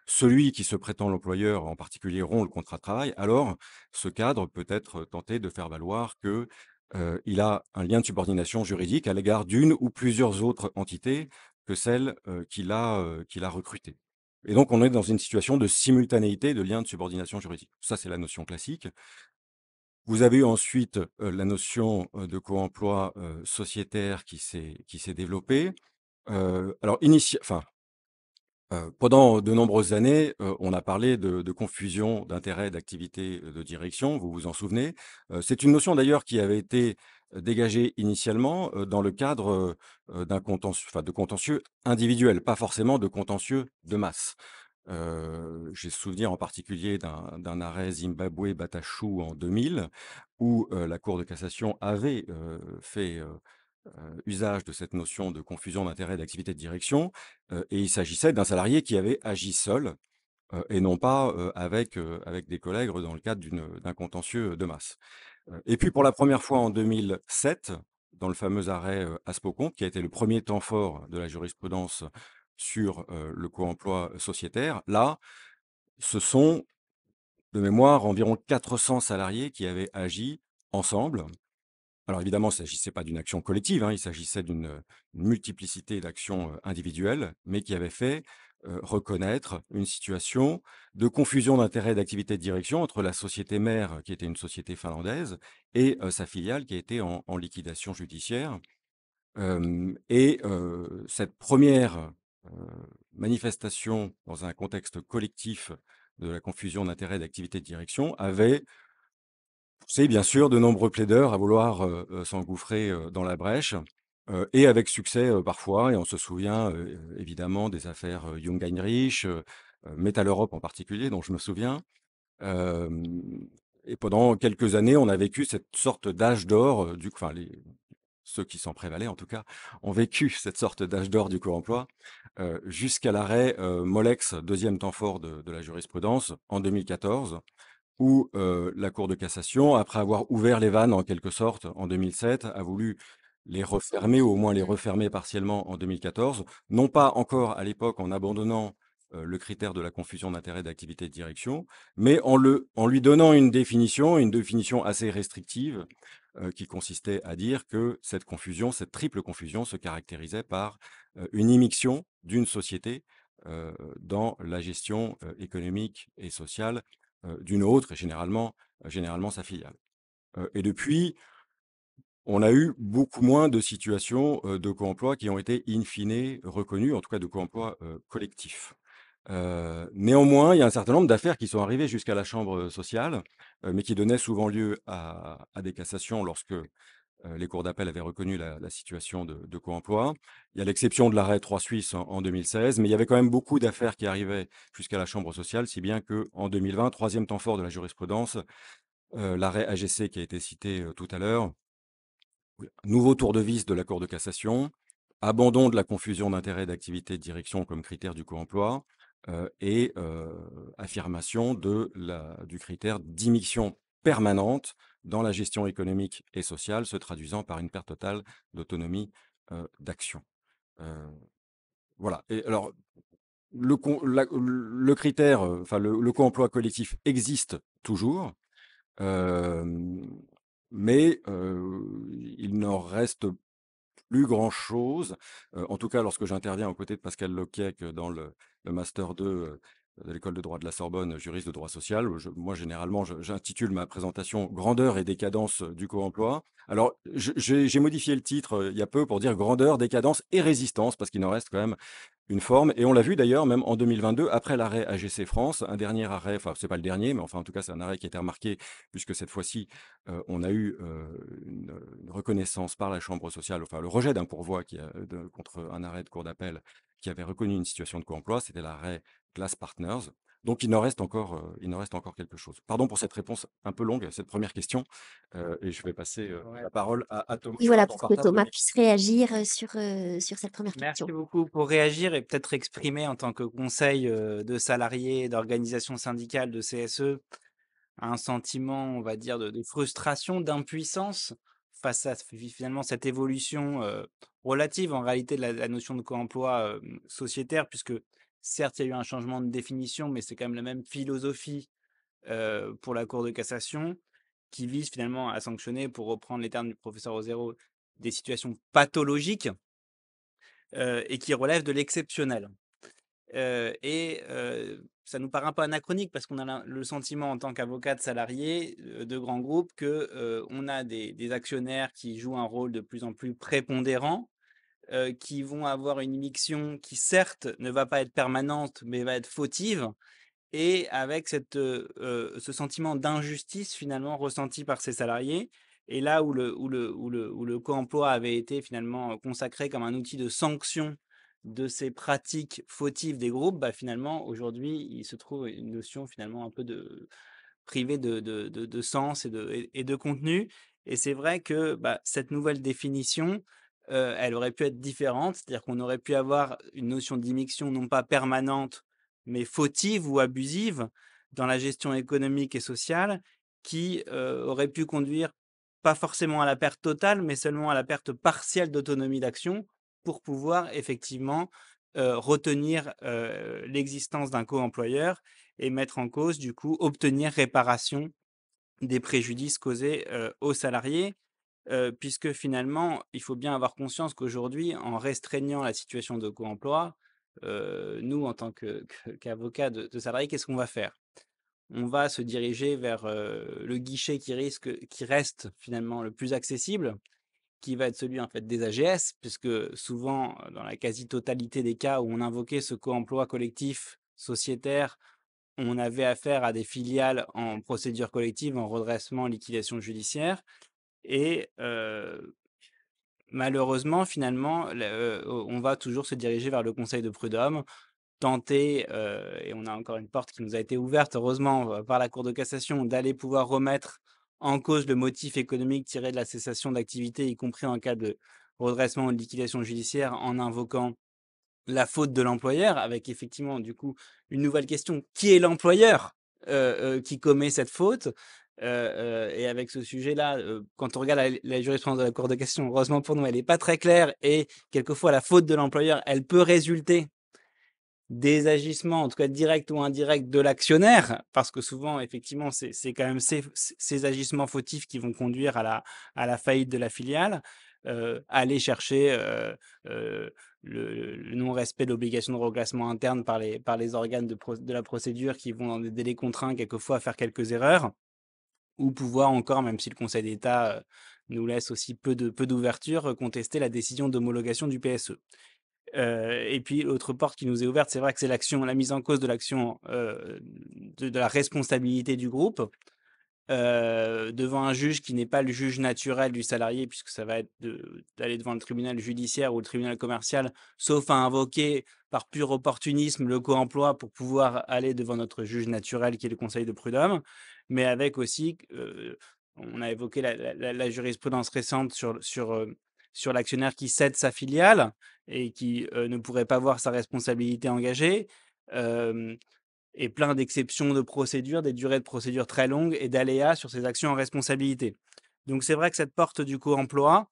celui qui se prétend l'employeur, en particulier, rompt le contrat de travail, alors ce cadre peut être tenté de faire valoir que il a un lien de subordination juridique à l'égard d'une ou plusieurs autres entités que celle qu'il a recrutée. Et donc, on est dans une situation de simultanéité de lien de subordination juridique. Ça, c'est la notion classique. Vous avez eu ensuite la notion de co-emploi sociétaire qui s'est développée. Alors, pendant de nombreuses années, on a parlé de confusion d'intérêts, d'activités, de direction, vous vous en souvenez. C'est une notion d'ailleurs qui avait été dégagée initialement dans le cadre d'un de contentieux individuel, pas forcément de contentieux de masse. J'ai souvenir en particulier d'un arrêt Zimbabwe Batachu en 2000 où la Cour de cassation avait fait usage de cette notion de confusion d'intérêts et d'activité de direction, et il s'agissait d'un salarié qui avait agi seul, et non pas avec des collègues dans le cadre d'un contentieux de masse. Et puis pour la première fois en 2007, dans le fameux arrêt Aspocombe, qui a été le premier temps fort de la jurisprudence sur le co-emploi sociétaire, là, ce sont, de mémoire, environ 400 salariés qui avaient agi ensemble. Alors évidemment, il ne s'agissait pas d'une action collective, hein, il s'agissait d'une multiplicité d'actions individuelles, mais qui avaient fait reconnaître une situation de confusion d'intérêts et d'activité de direction entre la société mère, qui était une société finlandaise, et sa filiale qui était en liquidation judiciaire. Cette première manifestation dans un contexte collectif de la confusion d'intérêts et d'activité de direction avait poussé bien sûr de nombreux plaideurs à vouloir s'engouffrer dans la brèche, et avec succès parfois. Et on se souvient évidemment des affaires Jung Heinrich, Metal Europe en particulier, dont je me souviens. Hem, et pendant quelques années, on a vécu cette sorte d'âge d'or enfin ceux qui s'en prévalaient en tout cas, ont vécu cette sorte d'âge d'or du co-emploi, jusqu'à l'arrêt Molex, deuxième temps fort de la jurisprudence, en 2014, où la Cour de cassation, après avoir ouvert les vannes en quelque sorte en 2007, a voulu les refermer ou au moins les refermer partiellement en 2014. Non pas encore à l'époque en abandonnant le critère de la confusion d'intérêts d'activité de direction, mais en lui donnant une définition assez restrictive, qui consistait à dire que cette confusion, cette triple confusion se caractérisait par une immixtion d'une société dans la gestion économique et sociale d'une autre, et généralement sa filiale. Et depuis, on a eu beaucoup moins de situations de co-emploi qui ont été in fine reconnues, en tout cas de co-emploi collectif. Néanmoins, il y a un certain nombre d'affaires qui sont arrivées jusqu'à la chambre sociale, mais qui donnaient souvent lieu à des cassations lorsque les cours d'appel avaient reconnu la situation de co-emploi. Il y a l'exception de l'arrêt 3 Suisse en 2016, mais il y avait quand même beaucoup d'affaires qui arrivaient jusqu'à la chambre sociale, si bien qu'en 2020, troisième temps fort de la jurisprudence, l'arrêt AGC qui a été cité tout à l'heure, nouveau tour de vis de la Cour de cassation, abandon de la confusion d'intérêt d'activité de direction comme critère du co-emploi et affirmation du critère d'immixtion permanente dans la gestion économique et sociale, se traduisant par une perte totale d'autonomie d'action. Voilà. Et alors, le critère, enfin le co-emploi collectif existe toujours, mais il n'en reste plus grand-chose. En tout cas, lorsque j'interviens aux côtés de Pascal Loquiec dans le master 2 de l'école de droit de la Sorbonne, juriste de droit social, moi, généralement, j'intitule ma présentation Grandeur et décadence du co-emploi. Alors, j'ai modifié le titre il y a peu pour dire Grandeur, décadence et résistance, parce qu'il en reste quand même une forme. Et on l'a vu d'ailleurs, même en 2022, après l'arrêt AGC France, un dernier arrêt, enfin, c'est pas le dernier, mais enfin, en tout cas, c'est un arrêt qui a été remarqué, puisque cette fois-ci, on a eu une reconnaissance par la Chambre sociale, enfin, le rejet d'un pourvoi contre un arrêt de cour d'appel qui avait reconnu une situation de co-emploi, c'était l'arrêt Glass Partners. Donc, il en reste encore quelque chose. Pardon pour cette réponse un peu longue à cette première question, et je vais passer la parole à Thomas. Oui, voilà, pour que Thomas puisse réagir sur cette première Merci question. beaucoup pour réagir et peut-être exprimer en tant que conseil de salariés, d'organisations syndicales, de CSE, un sentiment, on va dire, de frustration, d'impuissance face à finalement cette évolution relative en réalité de la notion de co-emploi sociétaire, puisque certes, il y a eu un changement de définition, mais c'est quand même la même philosophie pour la Cour de cassation qui vise finalement à sanctionner, pour reprendre les termes du professeur Ozero, des situations pathologiques et qui relèvent de l'exceptionnel. Ça nous paraît un peu anachronique parce qu'on a le sentiment en tant qu'avocat de salarié de grands groupes que on a des actionnaires qui jouent un rôle de plus en plus prépondérant, qui vont avoir une immixtion qui certes ne va pas être permanente, mais va être fautive et avec ce sentiment d'injustice finalement ressenti par ces salariés. Et là où le co-emploi avait été finalement consacré comme un outil de sanction de ces pratiques fautives des groupes, bah, finalement aujourd'hui il se trouve une notion finalement un peu privée de sens et de contenu. Et c'est vrai que bah, cette nouvelle définition, elle aurait pu être différente, c'est-à-dire qu'on aurait pu avoir une notion d'immixtion non pas permanente, mais fautive ou abusive dans la gestion économique et sociale qui aurait pu conduire pas forcément à la perte totale, mais seulement à la perte partielle d'autonomie d'action pour pouvoir effectivement retenir l'existence d'un co-employeur et mettre en cause, du coup, obtenir réparation des préjudices causés aux salariés. Puisque finalement, il faut bien avoir conscience qu'aujourd'hui, en restreignant la situation de co-emploi, nous, en tant qu'avocats de salariés, qu'est-ce qu'on va faire? On va se diriger vers le guichet qui reste finalement le plus accessible, qui va être celui en fait des AGS, puisque souvent, dans la quasi-totalité des cas où on invoquait ce co-emploi collectif sociétaire, on avait affaire à des filiales en procédure collective, en redressement, en liquidation judiciaire. Et malheureusement, finalement, on va toujours se diriger vers le conseil de prud'homme, tenter, et on a encore une porte qui nous a été ouverte, heureusement, par la Cour de cassation, d'aller pouvoir remettre en cause le motif économique tiré de la cessation d'activité, y compris en cas de redressement ou de liquidation judiciaire, en invoquant la faute de l'employeur, avec effectivement, du coup, une nouvelle question: qui est l'employeur qui commet cette faute? Et avec ce sujet-là, quand on regarde la jurisprudence de la Cour de cassation, heureusement pour nous, elle n'est pas très claire et quelquefois la faute de l'employeur, elle peut résulter des agissements, en tout cas directs ou indirects, de l'actionnaire, parce que souvent, effectivement, c'est quand même ces agissements fautifs qui vont conduire à la faillite de la filiale. Aller chercher le non-respect de l'obligation de reclassement interne par les organes de la procédure qui vont dans des délais contraints, quelquefois, faire quelques erreurs, ou pouvoir encore, même si le Conseil d'État nous laisse aussi peu d'ouverture, contester la décision d'homologation du PSE. Et puis l'autre porte qui nous est ouverte, c'est vrai que c'est la mise en cause de l'action, de la responsabilité du groupe, devant un juge qui n'est pas le juge naturel du salarié, puisque ça va être d'aller devant le tribunal judiciaire ou le tribunal commercial, sauf à invoquer par pur opportunisme le co-emploi pour pouvoir aller devant notre juge naturel qui est le conseil de prud'homme, mais avec aussi, on a évoqué la jurisprudence récente sur l'actionnaire qui cède sa filiale et qui ne pourrait pas voir sa responsabilité engagée. euh, et plein d'exceptions de procédures, des durées de procédure très longues et d'aléas sur ces actions en responsabilité. Donc c'est vrai que cette porte du co-emploi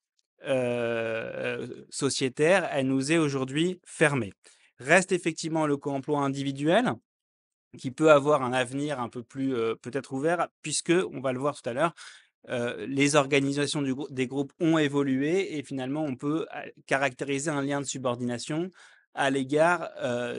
sociétaire, elle nous est aujourd'hui fermée. Reste effectivement le co-emploi individuel qui peut avoir un avenir un peu plus peut-être ouvert, puisque, on va le voir tout à l'heure, les organisations des groupes ont évolué et finalement on peut caractériser un lien de subordination à l'égard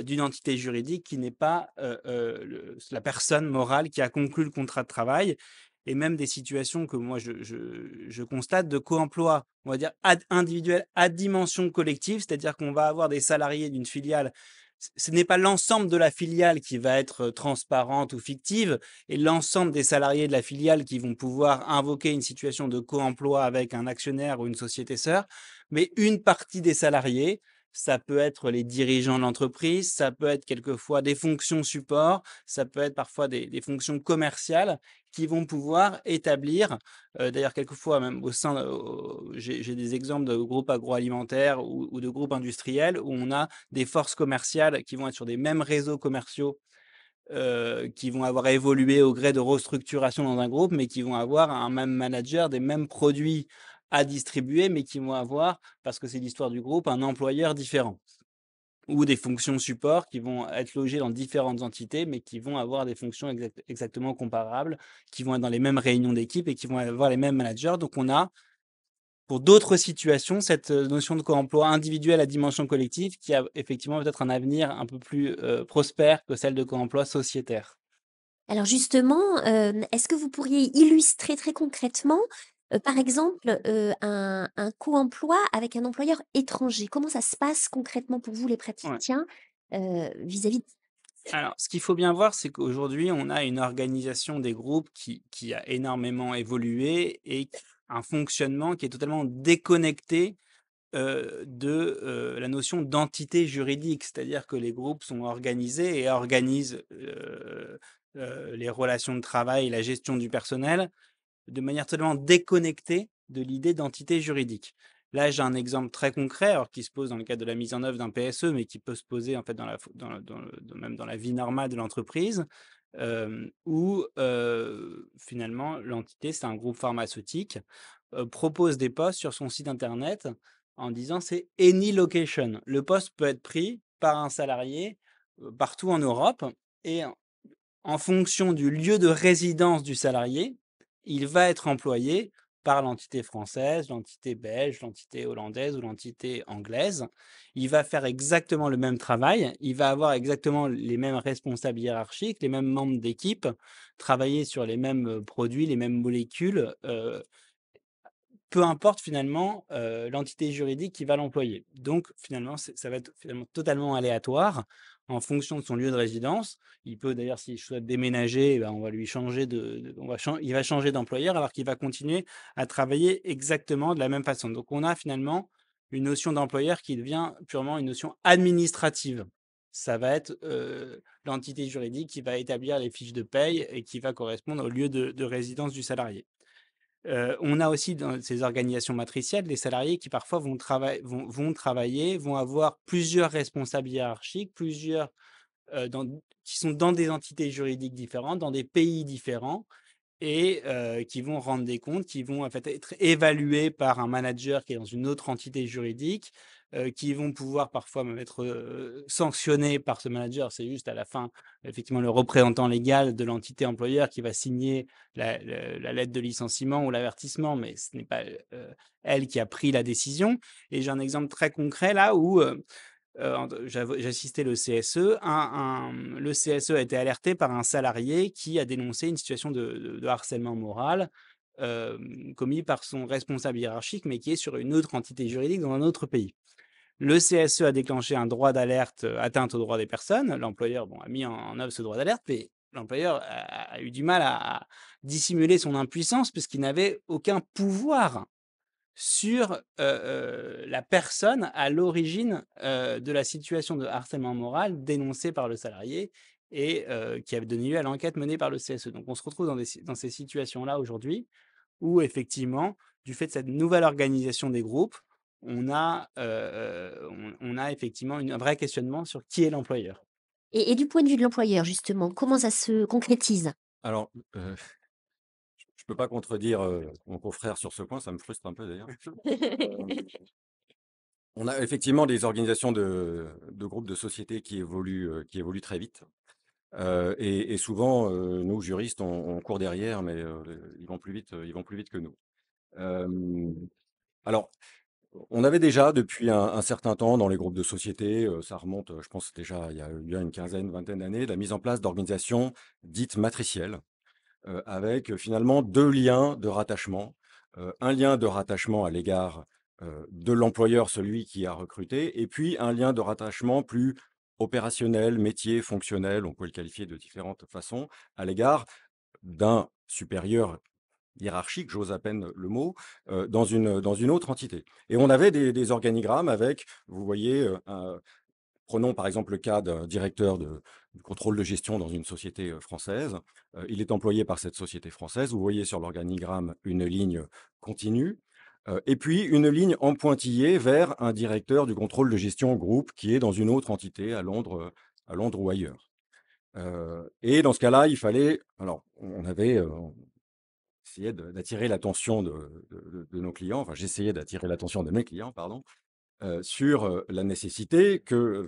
d'une entité juridique qui n'est pas la personne morale qui a conclu le contrat de travail, et même des situations que moi je constate de co-emploi, on va dire individuel à dimension collective, c'est-à-dire qu'on va avoir des salariés d'une filiale. Ce n'est pas l'ensemble de la filiale qui va être transparente ou fictive, et l'ensemble des salariés de la filiale qui vont pouvoir invoquer une situation de co-emploi avec un actionnaire ou une société sœur, mais une partie des salariés, ça peut être les dirigeants de l'entreprise, ça peut être quelquefois des fonctions support, ça peut être parfois des fonctions commerciales qui vont pouvoir établir, d'ailleurs quelquefois même au sein, j'ai des exemples de groupes agroalimentaires ou de groupes industriels où on a des forces commerciales qui vont être sur des mêmes réseaux commerciaux, qui vont avoir évolué au gré de restructuration dans un groupe, mais qui vont avoir un même manager, des mêmes produits à distribuer, mais qui vont avoir, parce que c'est l'histoire du groupe, un employeur différent. Ou des fonctions support qui vont être logées dans différentes entités, mais qui vont avoir des fonctions exactement comparables, qui vont être dans les mêmes réunions d'équipe et qui vont avoir les mêmes managers. Donc on a, pour d'autres situations, cette notion de co-emploi individuel à dimension collective qui a effectivement peut-être un avenir un peu plus prospère que celle de co-emploi sociétaire. Alors justement, est-ce que vous pourriez illustrer très concrètement, par exemple, un co-emploi avec un employeur étranger? Comment ça se passe concrètement pour vous les Ouais. praticiens, vis-à-vis de Alors, ce qu'il faut bien voir, c'est qu'aujourd'hui, on a une organisation des groupes qui a énormément évolué et un fonctionnement qui est totalement déconnecté de la notion d'entité juridique. C'est-à-dire que les groupes sont organisés et organisent les relations de travail et la gestion du personnel de manière totalement déconnectée de l'idée d'entité juridique. Là, j'ai un exemple très concret, alors qui se pose dans le cadre de la mise en œuvre d'un PSE, mais qui peut se poser en fait même dans la vie normale de l'entreprise, où finalement l'entité, c'est un groupe pharmaceutique, propose des postes sur son site internet en disant c'est any location. Le poste peut être pris par un salarié partout en Europe, et en fonction du lieu de résidence du salarié, il va être employé par l'entité française, l'entité belge, l'entité hollandaise ou l'entité anglaise. Il va faire exactement le même travail, il va avoir exactement les mêmes responsables hiérarchiques, les mêmes membres d'équipe, travailler sur les mêmes produits, les mêmes molécules, peu importe finalement l'entité juridique qui va l'employer. Donc finalement, ça va être finalement totalement aléatoire en fonction de son lieu de résidence. Il peut d'ailleurs, s'il souhaite déménager, on va lui changer il va changer d'employeur alors qu'il va continuer à travailler exactement de la même façon. Donc on a finalement une notion d'employeur qui devient purement une notion administrative. Ça va être l'entité juridique qui va établir les fiches de paye et qui va correspondre au lieu de résidence du salarié. On a aussi dans ces organisations matricielles des salariés qui parfois vont travailler, vont avoir plusieurs responsables hiérarchiques, plusieurs, qui sont dans des entités juridiques différentes, dans des pays différents, et qui vont rendre des comptes, qui vont en fait être évalués par un manager qui est dans une autre entité juridique, qui vont pouvoir parfois même être sanctionnés par ce manager. C'est juste à la fin, effectivement, le représentant légal de l'entité employeur qui va signer la lettre de licenciement ou l'avertissement, mais ce n'est pas elle qui a pris la décision. Et j'ai un exemple très concret là où j'assistais le CSE. Le CSE a été alerté par un salarié qui a dénoncé une situation de harcèlement moral commis par son responsable hiérarchique, mais qui est sur une autre entité juridique dans un autre pays. Le CSE a déclenché un droit d'alerte atteinte aux droits des personnes. L'employeur a mis en œuvre ce droit d'alerte, mais l'employeur a eu du mal à dissimuler son impuissance puisqu'il n'avait aucun pouvoir sur la personne à l'origine de la situation de harcèlement moral dénoncée par le salarié et qui avait donné lieu à l'enquête menée par le CSE. Donc on se retrouve dans ces situations-là aujourd'hui où effectivement, du fait de cette nouvelle organisation des groupes, on a effectivement un vrai questionnement sur qui est l'employeur. Et du point de vue de l'employeur, justement, comment ça se concrétise? Alors, je peux pas contredire, mon confrère sur ce point, ça me frustre un peu d'ailleurs. On a effectivement des organisations de groupes de sociétés qui évoluent très vite. Et souvent, nous juristes, on court derrière, mais ils vont plus vite que nous. Hem, alors, on avait déjà depuis un certain temps dans les groupes de sociétés, ça remonte, je pense déjà il y a bien une quinzaine, vingtaine d'années, la mise en place d'organisations dites matricielles, avec finalement 2 liens de rattachement. Un lien de rattachement à l'égard, de l'employeur, celui qui a recruté, et puis un lien de rattachement plus opérationnel, métier, fonctionnel, on peut le qualifier de différentes façons, à l'égard d'un supérieur hiérarchique, j'ose à peine le mot, dans une autre entité. Et on avait des organigrammes avec, vous voyez, prenons par exemple le cas d'un directeur du contrôle de gestion dans une société française. Il est employé par cette société française. Vous voyez sur l'organigramme une ligne continue et puis une ligne en pointillé vers un directeur du contrôle de gestion groupe qui est dans une autre entité à Londres ou ailleurs. Et dans ce cas-là, il fallait, alors on avait essayé d'attirer l'attention de nos clients, enfin j'essayais d'attirer l'attention de mes clients, pardon, sur la nécessité que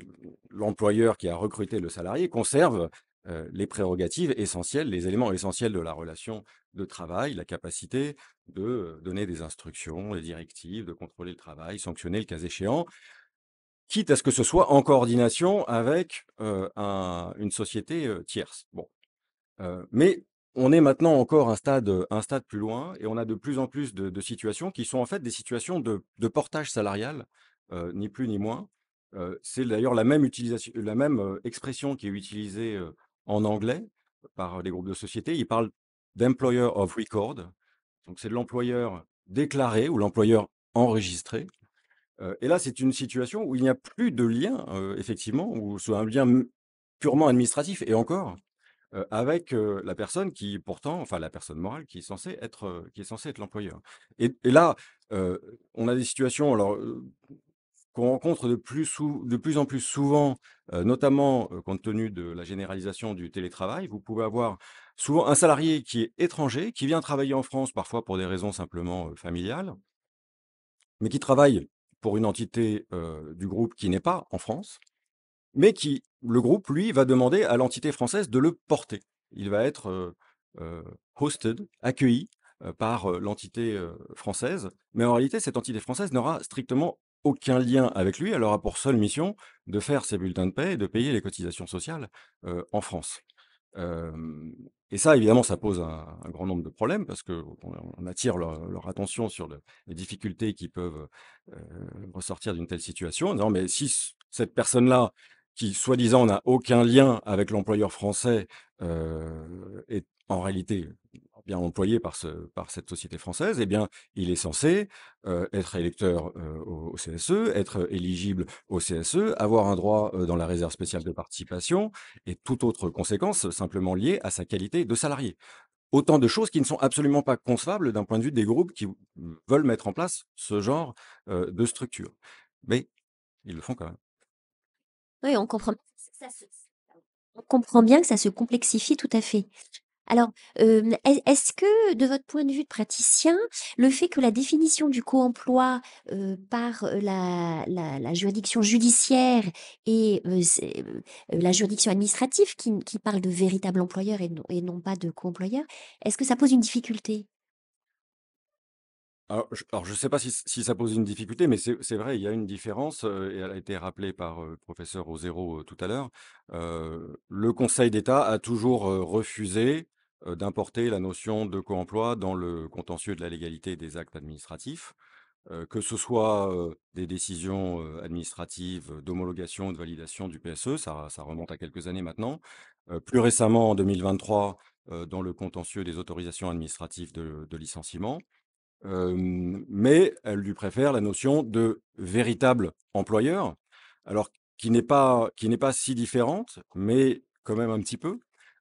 l'employeur qui a recruté le salarié conserve les prérogatives essentielles, les éléments essentiels de la relation de travail, la capacité de donner des instructions, des directives, de contrôler le travail, sanctionner le cas échéant, quitte à ce que ce soit en coordination avec une société tierce. Bon. Mais on est maintenant encore un stade plus loin et on a de plus en plus de situations qui sont en fait des situations de portage salarial, ni plus ni moins. C'est d'ailleurs la même expression qui est utilisée en anglais par les groupes de sociétés. Ils parlent d'employer of record. Donc c'est de l'employeur déclaré ou l'employeur enregistré. Et là, c'est une situation où il n'y a plus de lien, effectivement, où c'est un lien purement administratif et encore avec, la personne qui pourtant enfin la personne morale qui est censée être l'employeur. Et là, on a des situations alors, qu'on rencontre de plus en plus souvent, notamment, compte tenu de la généralisation du télétravail. Vous pouvez avoir souvent un salarié qui est étranger, qui vient travailler en France, parfois pour des raisons simplement, familiales, mais qui travaille pour une entité, du groupe qui n'est pas en France, mais qui le groupe, lui, va demander à l'entité française de le porter. Il va être, hosted, accueilli, par, l'entité, française, mais en réalité, cette entité française n'aura strictement aucun lien avec lui. Elle aura pour seule mission de faire ses bulletins de paie et de payer les cotisations sociales, en France. Hem Et ça, évidemment, ça pose un grand nombre de problèmes parce qu'on attire leur attention sur les difficultés qui peuvent, ressortir d'une telle situation en disant: «Mais si cette personne-là, qui soi-disant n'a aucun lien avec l'employeur français, est en réalité bien employé par cette société française, eh bien, il est censé, être électeur, au CSE, être éligible au CSE, avoir un droit, dans la réserve spéciale de participation et toute autre conséquence simplement liée à sa qualité de salarié. Autant de choses qui ne sont absolument pas concevables d'un point de vue des groupes qui veulent mettre en place ce genre, de structure. Mais ils le font quand même. Oui, on comprend bien que ça se complexifie tout à fait. Alors, est-ce que, de votre point de vue de praticien, le fait que la définition du co-emploi, par, la juridiction judiciaire et la juridiction administrative qui parle de véritable employeur et non pas de co-employeur, est-ce que ça pose une difficulté? Alors je sais pas si ça pose une difficulté, mais c'est vrai, il y a une différence, et elle a été rappelée par, le professeur Ozero, tout à l'heure. Le Conseil d'État a toujours, refusé d'importer la notion de co-emploi dans le contentieux de la légalité des actes administratifs, que ce soit des décisions administratives d'homologation ou de validation du PSE, ça remonte à quelques années maintenant. Plus récemment, en 2023, dans le contentieux des autorisations administratives de licenciement. Mais elle lui préfère la notion de véritable employeur, alors qui n'est pas si différente, mais quand même un petit peu.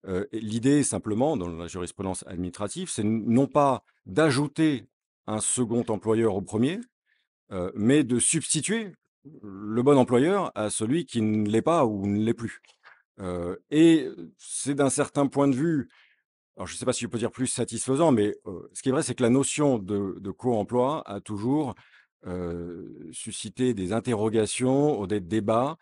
Et l'idée, simplement, dans la jurisprudence administrative, c'est non pas d'ajouter un second employeur au premier, mais de substituer le bon employeur à celui qui ne l'est pas ou ne l'est plus. Et c'est d'un certain point de vue, alors je ne sais pas si je peux dire plus satisfaisant, mais ce qui est vrai, c'est que la notion de co-emploi a toujours suscité des interrogations ou des débats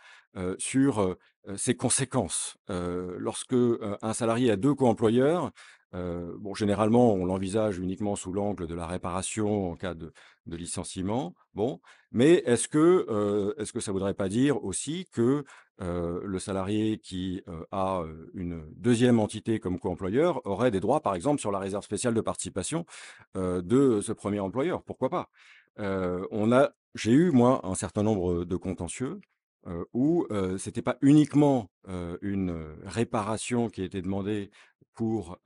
sur ses conséquences. Lorsque un salarié a deux co-employeurs, bon, généralement, on l'envisage uniquement sous l'angle de la réparation en cas de licenciement. Bon, mais est-ce que ça ne voudrait pas dire aussi que le salarié qui a une deuxième entité comme co-employeur aurait des droits, par exemple, sur la réserve spéciale de participation de ce premier employeur? Pourquoi pas? J'ai eu, moi, un certain nombre de contentieux où c'était pas uniquement une réparation qui était demandée pour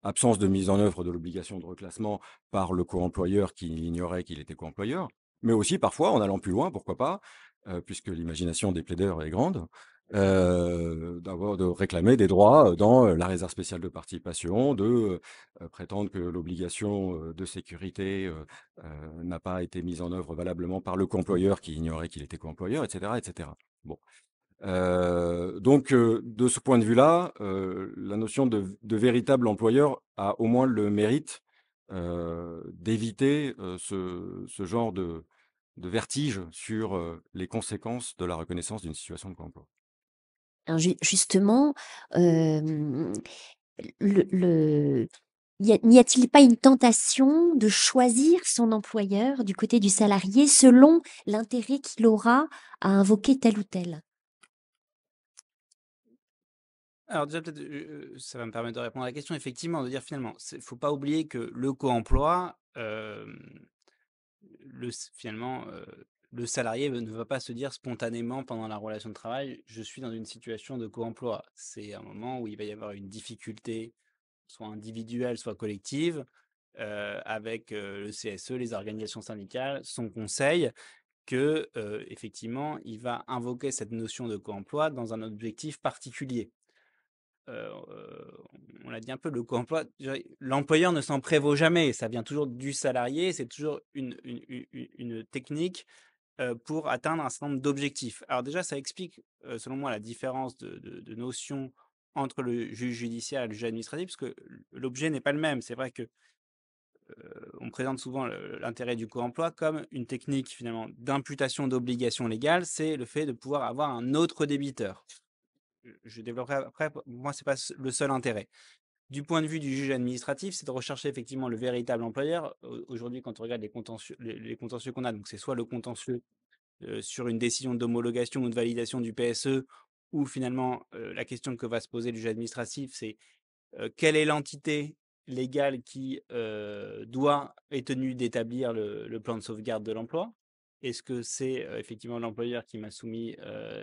absence de mise en œuvre de l'obligation de reclassement par le co-employeur qui ignorait qu'il était co-employeur, mais aussi parfois, en allant plus loin, pourquoi pas, puisque l'imagination des plaideurs est grande, de réclamer des droits dans la réserve spéciale de participation, de prétendre que l'obligation de sécurité n'a pas été mise en œuvre valablement par le co-employeur qui ignorait qu'il était co-employeur, etc., etc. Bon. Donc, de ce point de vue-là, la notion de véritable employeur a au moins le mérite d'éviter ce genre de vertige sur les conséquences de la reconnaissance d'une situation de co-emploi. Alors justement, hem, le n'y a-t-il pas une tentation de choisir son employeur du côté du salarié selon l'intérêt qu'il aura à invoquer tel ou tel? Alors déjà peut-être, ça va me permettre de répondre à la question. Effectivement, de dire finalement, faut pas oublier que le co-emploi, finalement, le salarié ne va pas se dire spontanément pendant la relation de travail: «Je suis dans une situation de co-emploi». C'est un moment où il va y avoir une difficulté, soit individuelle, soit collective, avec, le CSE, les organisations syndicales, son conseil, que, effectivement, il va invoquer cette notion de co-emploi dans un objectif particulier. On l'a dit un peu, le co-emploi, je dirais, l'employeur ne s'en prévaut jamais, ça vient toujours du salarié, c'est toujours une technique, pour atteindre un certain nombre d'objectifs. Alors déjà, ça explique, selon moi, la différence de notion entre le juge judiciaire et le juge administratif, parce que l'objet n'est pas le même. C'est vrai que, on présente souvent l'intérêt du co-emploi comme une technique finalement d'imputation d'obligations légales, c'est le fait de pouvoir avoir un autre débiteur. Je développerai après, pour moi, c'est pas le seul intérêt. Du point de vue du juge administratif, c'est de rechercher effectivement le véritable employeur. Aujourd'hui, quand on regarde les contentieux qu'on a, donc c'est soit le contentieux sur une décision d'homologation ou de validation du PSE, ou finalement la question que va se poser le juge administratif, c'est quelle est l'entité légale qui est tenue d'établir le plan de sauvegarde de l'emploi? Est-ce que c'est effectivement l'employeur qui m'a soumis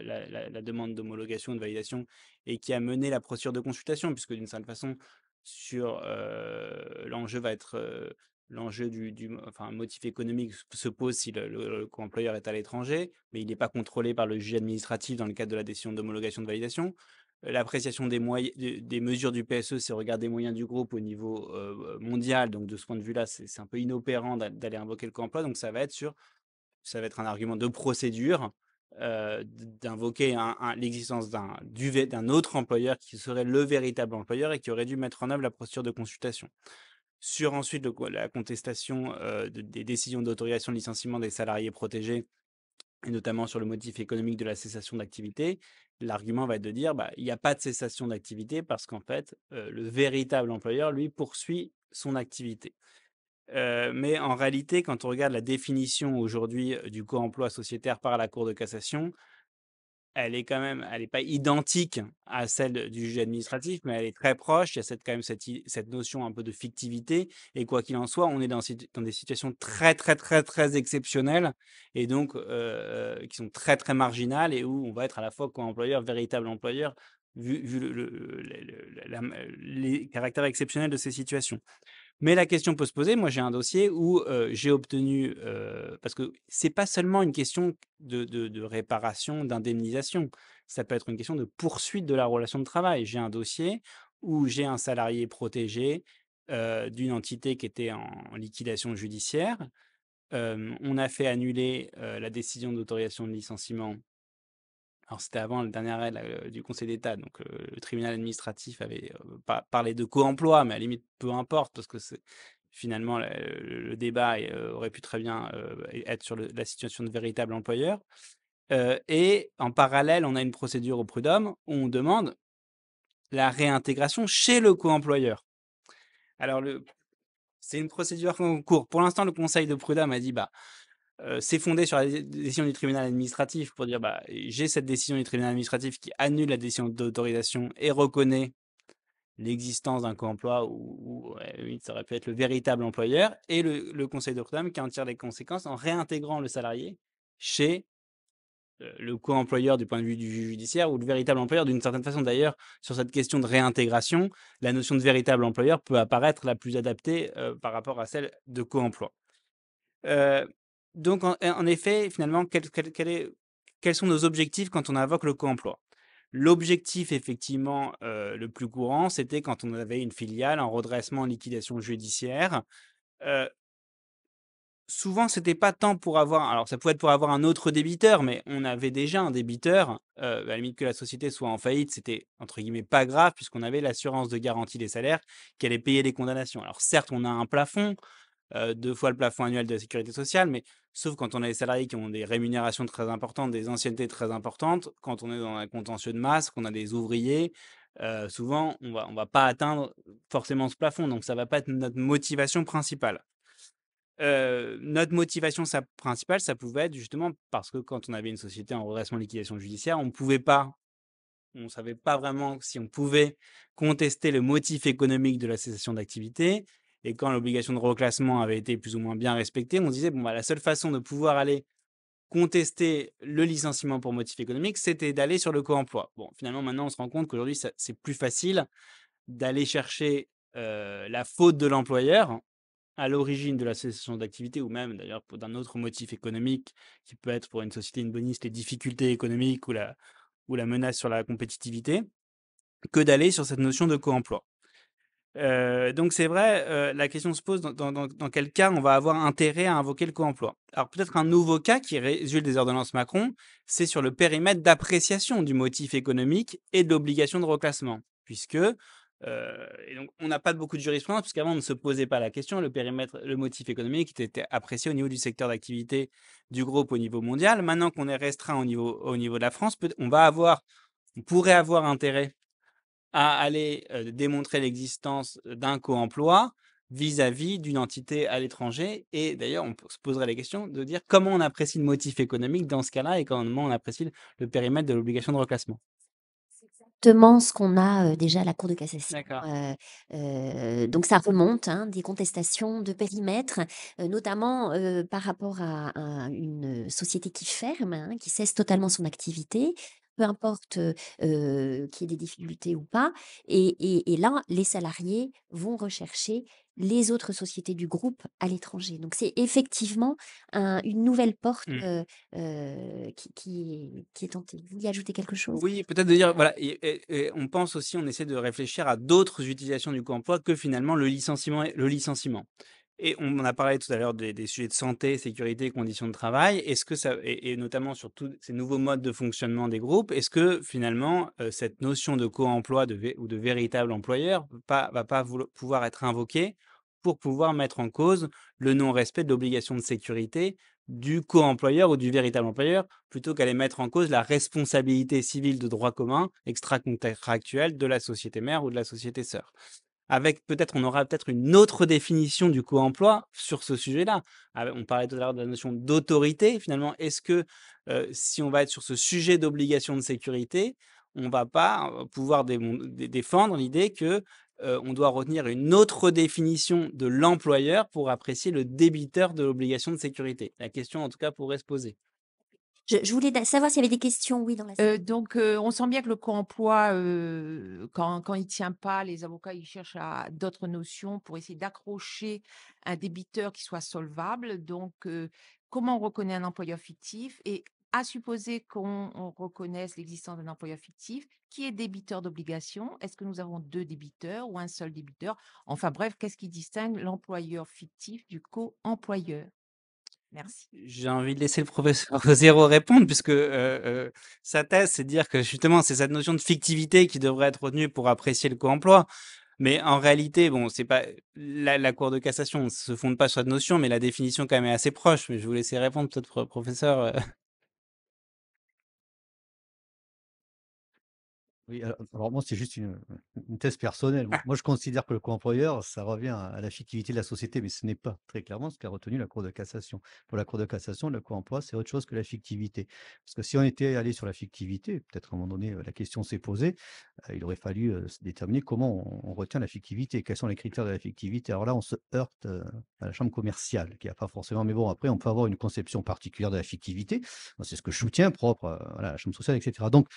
la demande d'homologation, de validation et qui a mené la procédure de consultation? Puisque d'une certaine façon, l'enjeu va être l'enjeu enfin, motif économique se pose si le co-employeur est à l'étranger, mais il n'est pas contrôlé par le juge administratif dans le cadre de la décision d'homologation, de validation. L'appréciation des mesures du PSE, c'est regarder les moyens du groupe au niveau mondial. Donc, de ce point de vue-là, c'est un peu inopérant d'aller invoquer le co-emploi. Donc, ça va être un argument de procédure d'invoquer l'existence d'un autre employeur qui serait le véritable employeur et qui aurait dû mettre en œuvre la procédure de consultation. Sur ensuite la contestation des décisions d'autorisation de licenciement des salariés protégés, et notamment sur le motif économique de la cessation d'activité, l'argument va être de dire, bah, il n'y a pas de cessation d'activité parce qu'en fait, le véritable employeur, lui, poursuit son activité. Mais en réalité, quand on regarde la définition aujourd'hui du co-emploi sociétaire par la Cour de cassation, elle est quand même, elle n'est pas identique à celle du juge administratif, mais elle est très proche. Il y a quand même cette notion un peu de fictivité. Et quoi qu'il en soit, on est dans des situations très, très, très, très exceptionnelles et donc qui sont très, très marginales et où on va être à la fois co-employeur, véritable employeur, vu les caractères exceptionnels de ces situations. Mais la question peut se poser. Moi, j'ai un dossier où j'ai obtenu, parce que c'est pas seulement une question de réparation, d'indemnisation. Ça peut être une question de poursuite de la relation de travail. J'ai un dossier où j'ai un salarié protégé d'une entité qui était en liquidation judiciaire. On a fait annuler la décision d'autorisation de licenciement. Alors, c'était avant le dernier arrêt du Conseil d'État, donc le tribunal administratif avait parlé de co-emploi, mais à la limite, peu importe, parce que finalement, le débat aurait pu très bien être sur la situation de véritable employeur. Et en parallèle, on a une procédure au prud'homme où on demande la réintégration chez le co-employeur. Alors, c'est une procédure en cours. Pour l'instant, le conseil de prud'homme a dit, bah, c'est fondé sur la décision du tribunal administratif pour dire, bah, j'ai cette décision du tribunal administratif qui annule la décision d'autorisation et reconnaît l'existence d'un co-emploi où oui, ça aurait pu être le véritable employeur, et le conseil de prud'homme qui en tire les conséquences en réintégrant le salarié chez le co-employeur du point de vue du juge judiciaire ou le véritable employeur d'une certaine façon. D'ailleurs, sur cette question de réintégration, la notion de véritable employeur peut apparaître la plus adaptée par rapport à celle de co-emploi. Donc, en effet, finalement, quels sont nos objectifs quand on invoque le co-emploi? L'objectif, effectivement, le plus courant, c'était quand on avait une filiale en redressement, en liquidation judiciaire. Souvent, c'était pas tant pour avoir, alors ça pouvait être pour avoir un autre débiteur, mais on avait déjà un débiteur. À la limite que la société soit en faillite, c'était entre guillemets pas grave puisqu'on avait l'assurance de garantie des salaires qui allait payer les condamnations. Alors certes, on a un plafond, 2 fois le plafond annuel de la sécurité sociale, mais sauf quand on a des salariés qui ont des rémunérations très importantes, des anciennetés très importantes, quand on est dans un contentieux de masse, qu'on a des ouvriers, souvent on va pas atteindre forcément ce plafond, donc ça va pas être notre motivation principale. Notre motivation principale, ça pouvait être justement parce que quand on avait une société en redressement liquidation judiciaire, on savait pas vraiment si on pouvait contester le motif économique de la cessation d'activité. Et quand l'obligation de reclassement avait été plus ou moins bien respectée, on se disait, bon, bah, la seule façon de pouvoir aller contester le licenciement pour motif économique, c'était d'aller sur le co-emploi. Bon, finalement, maintenant, on se rend compte qu'aujourd'hui, c'est plus facile d'aller chercher la faute de l'employeur à l'origine de la cessation d'activité, ou même d'ailleurs d'un autre motif économique qui peut être pour une société, une boniste, les difficultés économiques ou la menace sur la compétitivité, que d'aller sur cette notion de co-emploi. Donc c'est vrai, la question se pose dans quel cas on va avoir intérêt à invoquer le co-emploi. Alors peut-être un nouveau cas qui résulte des ordonnances Macron, c'est sur le périmètre d'appréciation du motif économique et de l'obligation de reclassement. Puisque, et donc on n'a pas beaucoup de jurisprudence, puisqu'avant on ne se posait pas la question, le motif économique était apprécié au niveau du secteur d'activité du groupe au niveau mondial. Maintenant qu'on est restreint au niveau de la France, on pourrait avoir intérêt à aller démontrer l'existence d'un co-emploi vis-à-vis d'une entité à l'étranger. Et d'ailleurs, on se poserait la question de dire comment on apprécie le motif économique dans ce cas-là et comment on apprécie le périmètre de l'obligation de reclassement. Exactement ce qu'on a déjà à la Cour de cassation. D'accord. Donc ça remonte, hein, des contestations de périmètre, notamment par rapport à une société qui ferme, hein, qui cesse totalement son activité, peu importe qu'il y ait des difficultés ou pas. Et là, les salariés vont rechercher les autres sociétés du groupe à l'étranger. Donc c'est effectivement une nouvelle porte Mmh. qui est tentée. Vous vouliez ajouter quelque chose? Oui, peut-être de dire, voilà, et on pense aussi, on essaie de réfléchir à d'autres utilisations du co-emploi que finalement le licenciement. Et on en a parlé tout à l'heure des sujets de santé, sécurité, conditions de travail. Est-ce que ça, et notamment sur tous ces nouveaux modes de fonctionnement des groupes, est-ce que finalement cette notion de co-emploi ou de véritable employeur va pas pouvoir être invoquée pour pouvoir mettre en cause le non-respect de l'obligation de sécurité du co-employeur ou du véritable employeur, plutôt qu'aller mettre en cause la responsabilité civile de droit commun extra-contractuelle de la société mère ou de la société sœur. avec peut-être on aura peut-être une autre définition du co-emploi sur ce sujet-là. On parlait tout à l'heure de la notion d'autorité. Finalement, est-ce que, si on va être sur ce sujet d'obligation de sécurité, on va pas, pouvoir défendre l'idée que, on doit retenir une autre définition de l'employeur pour apprécier le débiteur de l'obligation de sécurité? La question, en tout cas, pourrait se poser. Je voulais savoir s'il y avait des questions, oui, dans la salle. Donc, on sent bien que le co-emploi, quand il tient pas, les avocats, ils cherchent à d'autres notions pour essayer d'accrocher un débiteur qui soit solvable. Donc, comment on reconnaît un employeur fictif? Et à supposer qu'on reconnaisse l'existence d'un employeur fictif, qui est débiteur d'obligation? Est-ce que nous avons 2 débiteurs ou un seul débiteur? Enfin bref, qu'est-ce qui distingue l'employeur fictif du co-employeur? Merci. J'ai envie de laisser le professeur Zéro répondre puisque, sa thèse, c'est de dire que justement, c'est cette notion de fictivité qui devrait être retenue pour apprécier le co-emploi. Mais en réalité, bon, c'est pas la Cour de cassation ne se fonde pas sur cette notion, mais la définition quand même est assez proche. Mais je vais vous laisser répondre peut-être professeur, Oui, alors moi, c'est juste une thèse personnelle. Moi, je considère que le co-employeur, ça revient à la fictivité de la société, mais ce n'est pas très clairement ce qu'a retenu la Cour de cassation. Pour la Cour de cassation, le co-emploi, c'est autre chose que la fictivité. Parce que si on était allé sur la fictivité, peut-être à un moment donné, la question s'est posée, il aurait fallu se déterminer comment on retient la fictivité, quels sont les critères de la fictivité. Alors là, on se heurte à la chambre commerciale, qui n'a pas forcément, mais bon, après, on peut avoir une conception particulière de la fictivité. Moi, c'est ce que je soutiens, propre voilà, à la chambre sociale, etc. Donc,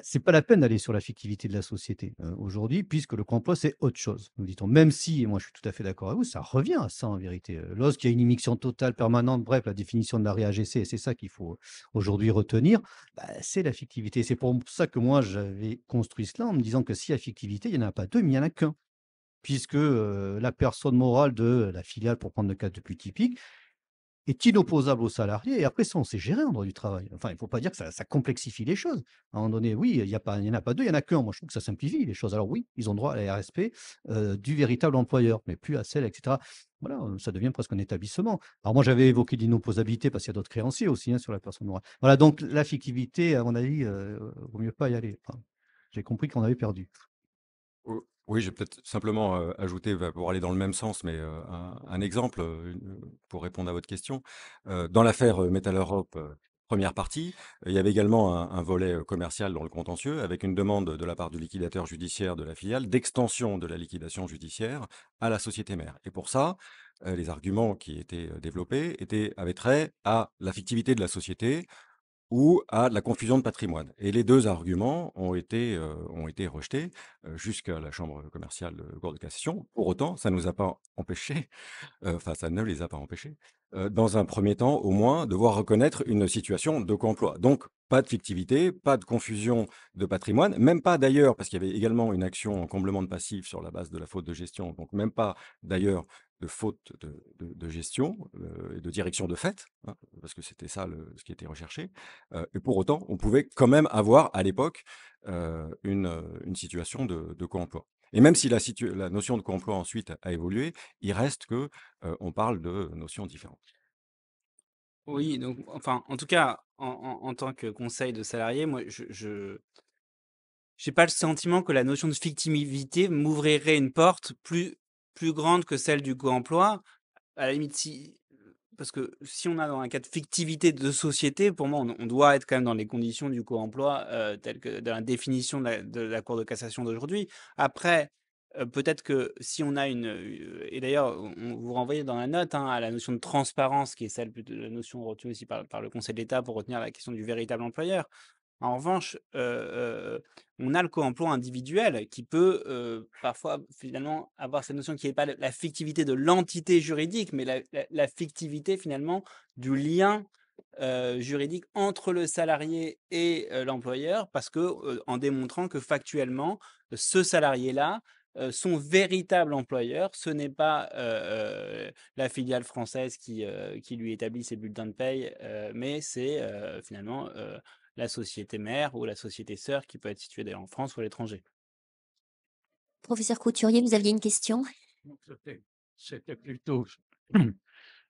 c'est pas la peine d'aller sur la fictivité de la société, aujourd'hui, puisque le co-emploi, c'est autre chose, nous dit-on. Même si, et moi je suis tout à fait d'accord avec vous, ça revient à ça en vérité, lorsqu'il y a une immixtion totale, permanente, bref, la définition de l'arrêt AGC, et c'est ça qu'il faut aujourd'hui retenir, bah, c'est la fictivité. C'est pour ça que moi j'avais construit cela en me disant que si la fictivité, il y en a pas 2, mais il y en a qu'un. Puisque, la personne morale de la filiale, pour prendre le cas le plus typique, est inopposable aux salariés et après ça, on sait gérer en droit du travail. Enfin, il ne faut pas dire que ça complexifie les choses. À un moment donné, oui, il y en a pas 2, il y en a qu'un. Moi, je trouve que ça simplifie les choses. Alors oui, ils ont droit à la RSP, du véritable employeur, mais plus à celle et cetera. Voilà, ça devient presque un établissement. Alors moi, j'avais évoqué l'inopposabilité parce qu'il y a d'autres créanciers aussi, hein, sur la personne morale. Voilà, donc la fictivité, à mon avis, vaut mieux pas y aller. Enfin, j'ai compris qu'on avait perdu. Oui, je vais peut-être simplement, ajouter, bah, pour aller dans le même sens, mais, un exemple, pour répondre à votre question. Dans l'affaire, Metal Europe, 1re partie, il y avait également un volet, commercial dans le contentieux avec une demande de la part du liquidateur judiciaire de la filiale d'extension de la liquidation judiciaire à la société mère et pour ça, les arguments qui étaient, développés avaient trait à la fictivité de la société ou à de la confusion de patrimoine. Et les 2 arguments ont été rejetés, jusqu'à la chambre commerciale de Cour de cassation. Pour autant, ça nous a pas empêchés, enfin ça ne les a pas empêchés, dans un premier temps au moins, de devoir reconnaître une situation de co-emploi. Donc pas de fictivité, pas de confusion de patrimoine, même pas d'ailleurs, parce qu'il y avait également une action en comblement de passif sur la base de la faute de gestion, donc même pas d'ailleurs de faute de gestion, et de direction de fait, hein, parce que c'était ça ce qui était recherché. Et pour autant, on pouvait quand même avoir à l'époque, une situation de co-emploi. Et même si la notion de co-emploi ensuite a évolué, il reste que, on parle de notions différentes. oui, donc enfin, en tout cas, en tant que conseil de salarié, moi, je j'ai pas le sentiment que la notion de fictivité m'ouvrirait une porte plus grande que celle du co-emploi. À la limite, si parce que si on a dans un cas de fictivité de société, pour moi, on doit être quand même dans les conditions du co-emploi, telles que dans la définition de la Cour de cassation d'aujourd'hui. Après, peut-être que si on a et d'ailleurs, on vous renvoyez dans la note, hein, à la notion de transparence qui est celle de la notion retenue aussi par le Conseil d'État pour retenir la question du véritable employeur. En revanche, on a le co-emploi individuel qui peut, parfois finalement avoir cette notion qui est pas la fictivité de l'entité juridique, mais la fictivité finalement du lien, juridique entre le salarié et l'employeur parce que, en démontrant que factuellement, ce salarié-là, son véritable employeur, ce n'est pas, la filiale française qui lui établit ses bulletins de paye, mais c'est, finalement, la société mère ou la société sœur qui peut être située d'ailleurs en France ou à l'étranger. Professeur Couturier, vous aviez une question? Donc c'était plutôt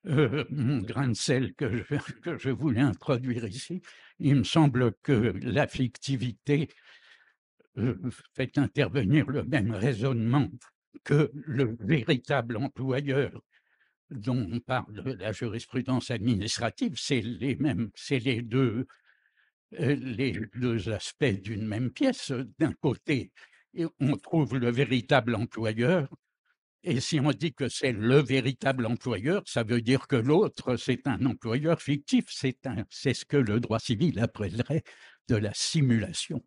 mon grain de sel que je voulais introduire ici. Il me semble que la fictivité fait intervenir le même raisonnement que le véritable employeur dont on parle de la jurisprudence administrative, c'est les 2 aspects d'une même pièce. D'un côté, et on trouve le véritable employeur, et si on dit que c'est le véritable employeur, ça veut dire que l'autre, c'est un employeur fictif. C'est ce que le droit civil appellerait de la simulation.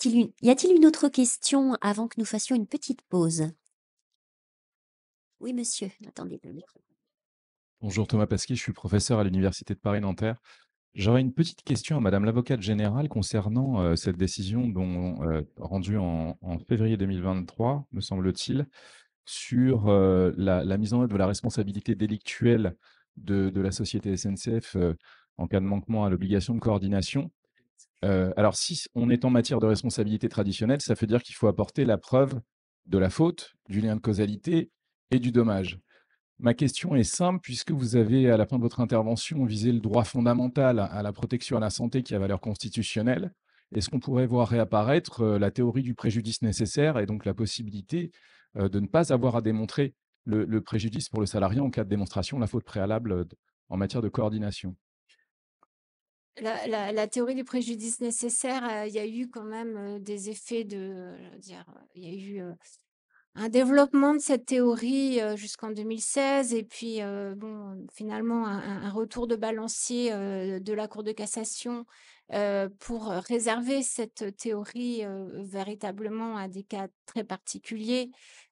Y a-t-il une autre question avant que nous fassions une petite pause? Oui, monsieur, attendez le micro. Bonjour Thomas Pasquier, je suis professeur à l'Université de Paris-Nanterre. J'aurais une petite question à Madame l'avocate générale concernant cette décision rendue en février 2023, me semble-t-il, sur la mise en œuvre de la responsabilité délictuelle de la société SNCF en cas de manquement à l'obligation de coordination. Alors, si on est en matière de responsabilité traditionnelle, ça veut dire qu'il faut apporter la preuve de la faute, du lien de causalité et du dommage. Ma question est simple, puisque vous avez, à la fin de votre intervention, visé le droit fondamental à la protection à la santé qui a valeur constitutionnelle. Est-ce qu'on pourrait voir réapparaître la théorie du préjudice nécessaire et donc la possibilité de ne pas avoir à démontrer le préjudice pour le salarié en cas de démonstration de la faute préalable en matière de coordination? La théorie du préjudice nécessaire, il y a eu quand même des effets je veux dire, il y a eu un développement de cette théorie jusqu'en 2016 et puis bon, finalement un retour de balancier de la Cour de cassation pour réserver cette théorie véritablement à des cas très particuliers.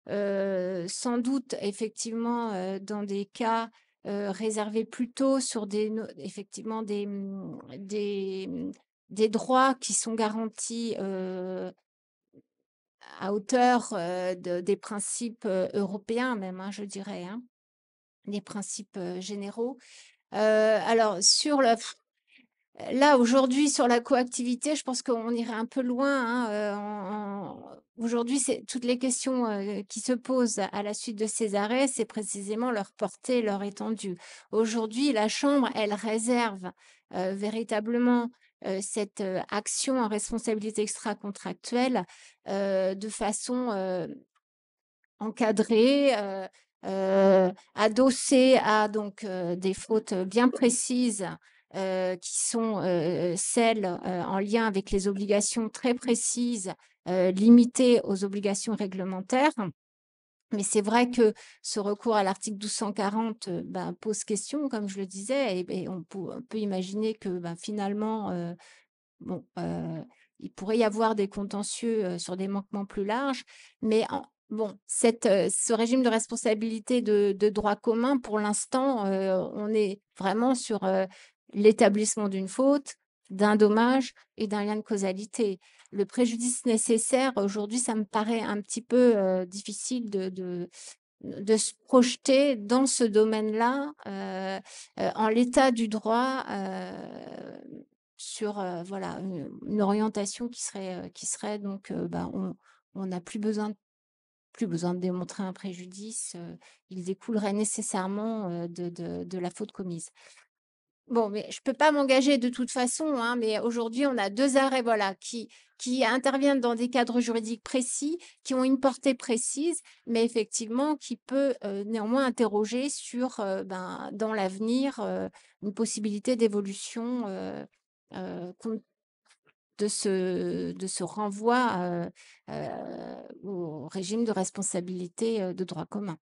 Sans doute, effectivement, dans des cas réservés plutôt sur effectivement des droits qui sont garantis à hauteur des principes européens même, hein, je dirais, hein, des principes généraux. Alors, là, aujourd'hui, sur la coactivité, je pense qu'on irait un peu loin, hein, aujourd'hui, c'est toutes les questions qui se posent à la suite de ces arrêts, c'est précisément leur portée, leur étendue. Aujourd'hui, la Chambre, elle réserve véritablement cette action en responsabilité extra-contractuelle de façon encadrée, adossée à donc des fautes bien précises qui sont celles en lien avec les obligations très précises limitées aux obligations réglementaires. Mais c'est vrai que ce recours à l'article 1240 ben, pose question, comme je le disais, et on peut imaginer que ben, finalement, bon, il pourrait y avoir des contentieux sur des manquements plus larges, mais bon, ce régime de responsabilité de droit commun, pour l'instant, on est vraiment sur l'établissement d'une faute, d'un dommage et d'un lien de causalité. Le préjudice nécessaire, aujourd'hui, ça me paraît un petit peu difficile de se projeter dans ce domaine-là, en l'état du droit, sur voilà, une orientation qui serait donc, bah, on n'a plus besoin de démontrer un préjudice, il découlerait nécessairement de la faute commise. Bon, mais je peux pas m'engager de toute façon, hein, mais aujourd'hui, on a 2 arrêts, voilà, qui interviennent dans des cadres juridiques précis, qui ont une portée précise, mais effectivement qui peut, néanmoins interroger sur, ben, dans l'avenir, une possibilité d'évolution, compte de ce renvoi, au régime de responsabilité, de droit commun.